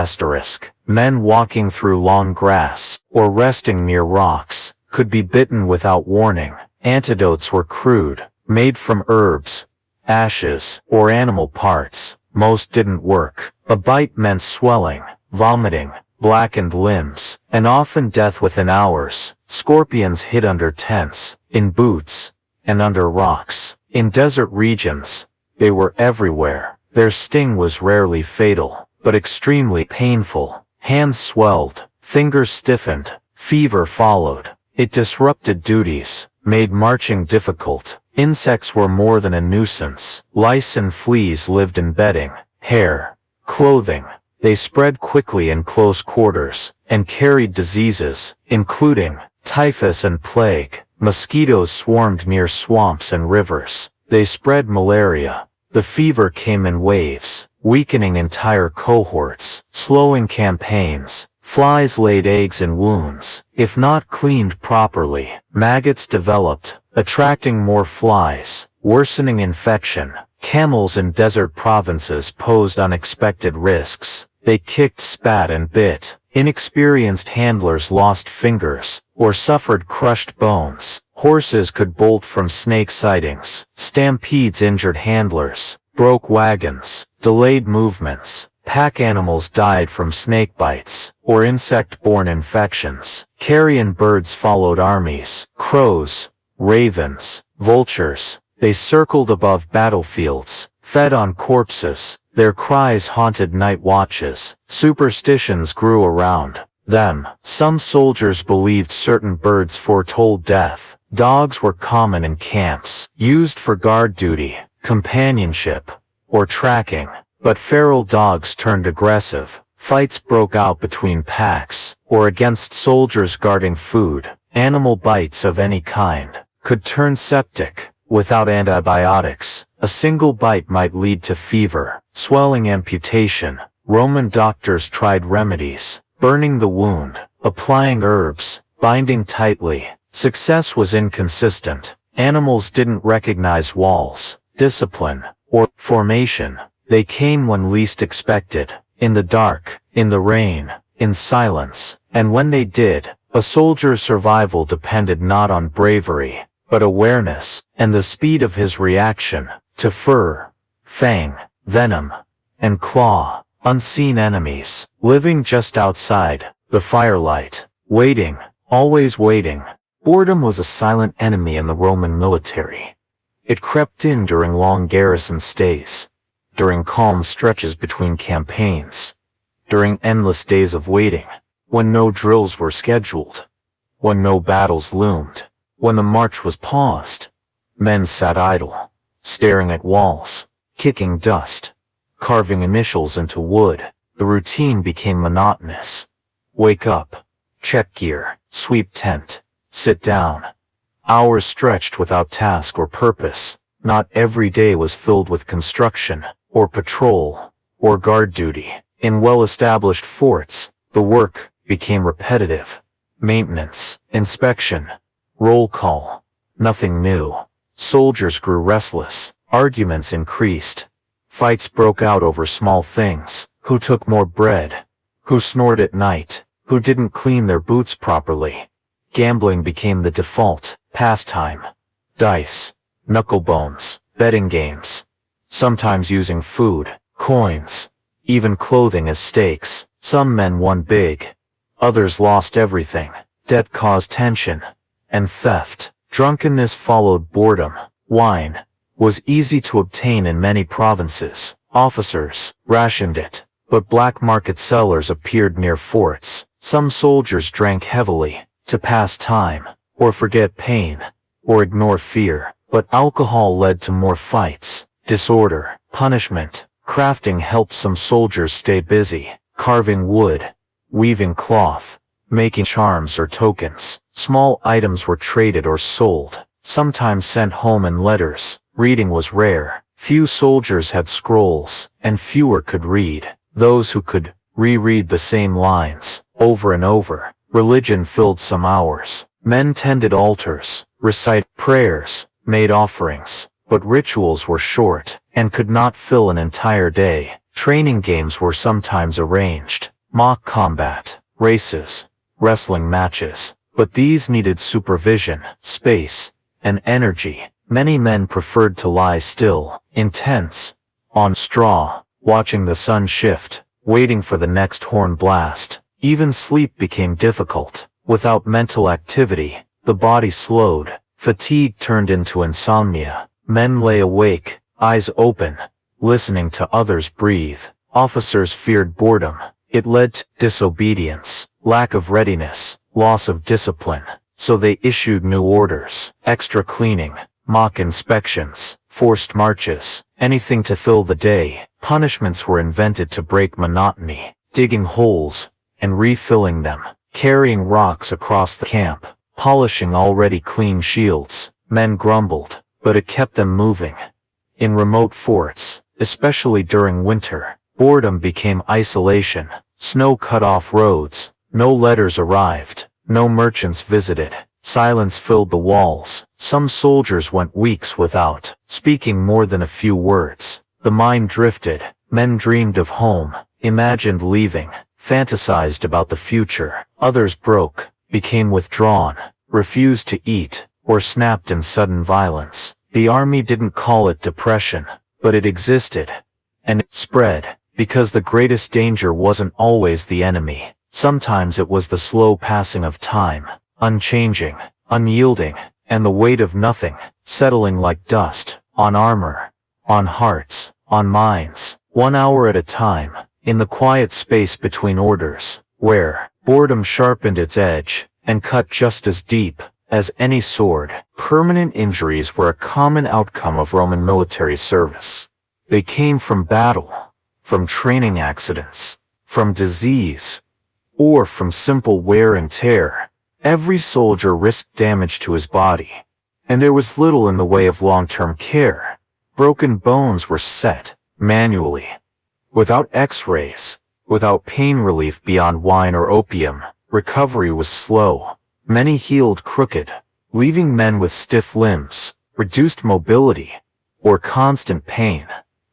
[SPEAKER 1] men walking through long grass, or resting near rocks, could be bitten without warning. Antidotes were crude, made from herbs, ashes, or animal parts. Most didn't work. A bite meant swelling, vomiting, blackened limbs, and often death within hours. Scorpions hid under tents, in boots, and under rocks. In desert regions, they were everywhere. Their sting was rarely fatal, but extremely painful. Hands swelled, fingers stiffened, fever followed. It disrupted duties, made marching difficult. Insects were more than a nuisance. Lice and fleas lived in bedding, hair, clothing. They spread quickly in close quarters, and carried diseases, including typhus and plague. Mosquitoes swarmed near swamps and rivers. They spread malaria. The fever came in waves, weakening entire cohorts, slowing campaigns. Flies laid eggs in wounds. If not cleaned properly, maggots developed, attracting more flies, worsening infection. Camels in desert provinces posed unexpected risks. They kicked, spat, and bit. Inexperienced handlers lost fingers, or suffered crushed bones. Horses could bolt from snake sightings. Stampedes injured handlers, broke wagons, delayed movements. Pack animals died from snake bites, or insect-borne infections. Carrion birds followed armies. Crows, ravens, vultures. They circled above battlefields, fed on corpses. Their cries haunted night watches. Superstitions grew around them. Some soldiers believed certain birds foretold death. Dogs were common in camps, used for guard duty, companionship, or tracking. But feral dogs turned aggressive. Fights broke out between packs, or against soldiers guarding food. Animal bites of any kind could turn septic. Without antibiotics, a single bite might lead to fever, swelling, amputation. Roman doctors tried remedies, burning the wound, applying herbs, binding tightly. Success was inconsistent. Animals didn't recognize walls, discipline, or formation. They came when least expected, in the dark, in the rain, in silence. And when they did, a soldier's survival depended not on bravery, but awareness, and the speed of his reaction, to fur, fang, venom, and claw. Unseen enemies, living just outside the firelight, waiting, always waiting. Boredom was a silent enemy in the Roman military. It crept in during long garrison stays, during calm stretches between campaigns, during endless days of waiting, when no drills were scheduled, when no battles loomed, when the march was paused. Men sat idle, staring at walls, kicking dust, carving initials into wood. The routine became monotonous. Wake up, check gear, sweep tent, sit down. Hours stretched without task or purpose. Not every day was filled with construction, or patrol, or guard duty. In well-established forts, the work became repetitive. Maintenance, inspection, roll call. Nothing new. Soldiers grew restless. Arguments increased. Fights broke out over small things. Who took more bread? Who snored at night? Who didn't clean their boots properly? Gambling became the default pastime. Dice, knucklebones, betting games. Sometimes using food, coins, even clothing as stakes. Some men won big. Others lost everything. Debt caused tension and theft. Drunkenness followed boredom. Wine was easy to obtain in many provinces. Officers rationed it, but black market sellers appeared near forts. Some soldiers drank heavily to pass time, or forget pain, or ignore fear. But alcohol led to more fights, disorder, punishment. Crafting helped some soldiers stay busy, carving wood, weaving cloth, making charms or tokens. Small items were traded or sold, sometimes sent home in letters. Reading was rare. Few soldiers had scrolls, and fewer could read. Those who could reread the same lines over and over. Religion filled some hours. Men tended altars, recited prayers, made offerings, but rituals were short and could not fill an entire day. Training games were sometimes arranged. Mock combat, races, wrestling matches. But these needed supervision, space, and energy. Many men preferred to lie still, in tents, on straw, watching the sun shift, waiting for the next horn blast. Even sleep became difficult. Without mental activity, the body slowed. Fatigue turned into insomnia. Men lay awake, eyes open, listening to others breathe. Officers feared boredom. It led to disobedience, lack of readiness, loss of discipline. So they issued new orders, extra cleaning, mock inspections, forced marches, anything to fill the day. Punishments were invented to break monotony, digging holes and refilling them, carrying rocks across the camp, polishing already clean shields. Men grumbled, but it kept them moving. In remote forts, especially during winter, boredom became isolation. Snow cut off roads, no letters arrived, no merchants visited. Silence filled the walls. Some soldiers went weeks without speaking more than a few words. The mind drifted. Men dreamed of home, imagined leaving, fantasized about the future. Others broke, became withdrawn, refused to eat, or snapped in sudden violence. The army didn't call it depression, but it existed. And it spread, because the greatest danger wasn't always the enemy. Sometimes it was the slow passing of time, unchanging, unyielding, and the weight of nothing, settling like dust, on armor, on hearts, on minds, 1 hour at a time, in the quiet space between orders, where boredom sharpened its edge, and cut just as deep as any sword. Permanent injuries were a common outcome of Roman military service. They came from battle, from training accidents, from disease, or from simple wear and tear. Every soldier risked damage to his body, and there was little in the way of long-term care. Broken bones were set manually, without x-rays, without pain relief beyond wine or opium. Recovery was slow. Many healed crooked, leaving men with stiff limbs, reduced mobility, or constant pain.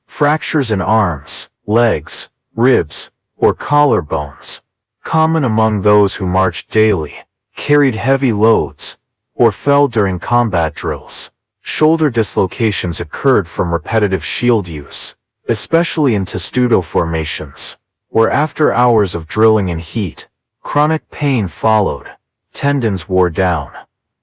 [SPEAKER 1] Fractures in arms, legs, ribs, or collarbones, common among those who marched daily, carried heavy loads, or fell during combat drills. Shoulder dislocations occurred from repetitive shield use, especially in testudo formations, where after hours of drilling and heat, chronic pain followed. Tendons wore down,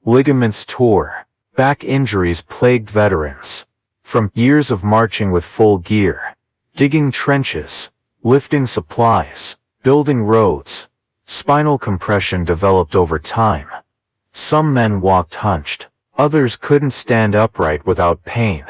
[SPEAKER 1] ligaments tore. Back injuries plagued veterans. From years of marching with full gear, digging trenches, lifting supplies, building roads, spinal compression developed over time. Some men walked hunched, others couldn't stand upright without pain.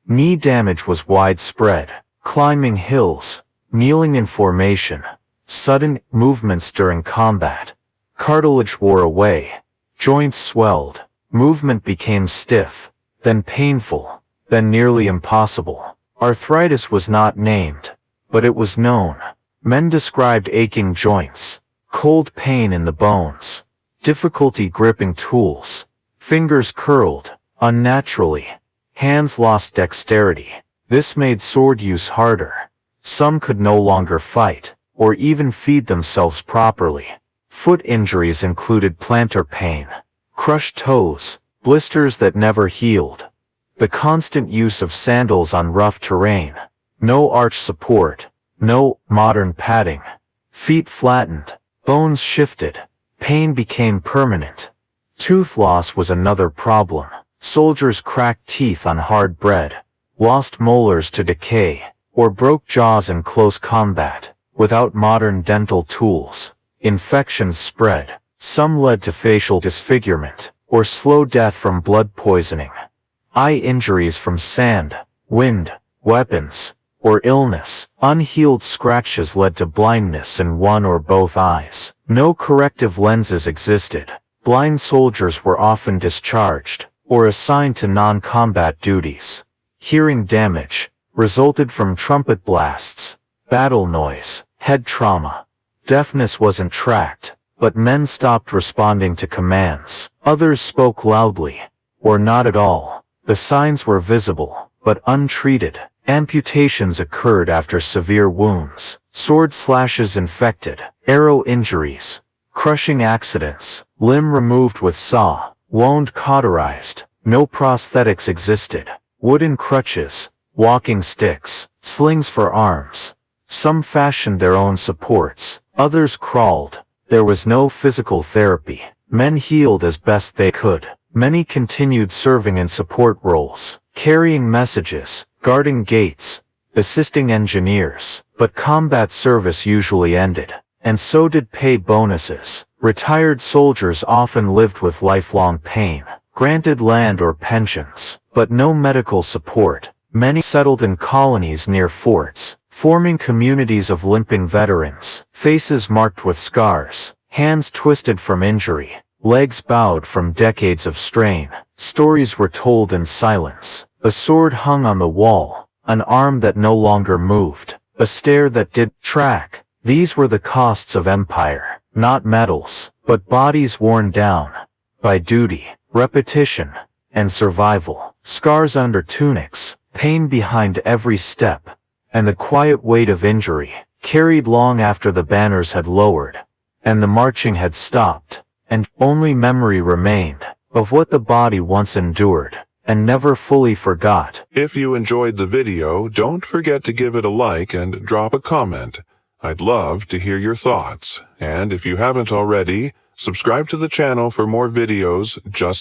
[SPEAKER 1] Knee damage was widespread. climbing hills, kneeling in formation, sudden movements during combat. Cartilage wore away, joints swelled, movement became stiff, then painful, then nearly impossible. Arthritis was not named, but it was known. Men described aching joints, cold pain in the bones, difficulty gripping tools, fingers curled unnaturally, hands lost dexterity. This made sword use harder. Some could no longer fight, or even feed themselves properly. Foot injuries included plantar pain, crushed toes, blisters that never healed. The constant use of sandals on rough terrain, no arch support, no modern padding. Feet flattened, bones shifted, pain became permanent. Tooth loss was another problem. Soldiers cracked teeth on hard bread, lost molars to decay, or broke jaws in close combat. Without modern dental tools, infections spread. Some led to facial disfigurement, or slow death from blood poisoning. Eye injuries from sand, wind, weapons, or illness. Unhealed scratches led to blindness in one or both eyes. No corrective lenses existed. Blind soldiers were often discharged, or assigned to non-combat duties. Hearing damage resulted from trumpet blasts, battle noise, head trauma. Deafness wasn't tracked, but men stopped responding to commands. Others spoke loudly, or not at all. The signs were visible, but untreated. Amputations occurred after severe wounds, sword slashes infected, arrow injuries, crushing accidents, limb removed with saw, wound cauterized. No prosthetics existed. Wooden crutches, walking sticks, slings for arms. Some fashioned their own supports, others crawled. There was no physical therapy. Men healed as best they could. Many continued serving in support roles, carrying messages, guarding gates, assisting engineers. But combat service usually ended, and so did pay bonuses. Retired soldiers often lived with lifelong pain, granted land or pensions, but no medical support. Many settled in colonies near forts, forming communities of limping veterans, faces marked with scars, hands twisted from injury, legs bowed from decades of strain. Stories were told in silence. A sword hung on the wall, an arm that no longer moved, a stare that did track. These were the costs of empire, not medals, but bodies worn down by duty, repetition, and survival. Scars under tunics, pain behind every step, and the quiet weight of injury, carried long after the banners had lowered, and the marching had stopped, and only memory remained of what the body once endured, and never fully forgot.
[SPEAKER 2] If you enjoyed the video, don't forget to give it a like and drop a comment. I'd love to hear your thoughts. And if you haven't already, subscribe to the channel for more videos just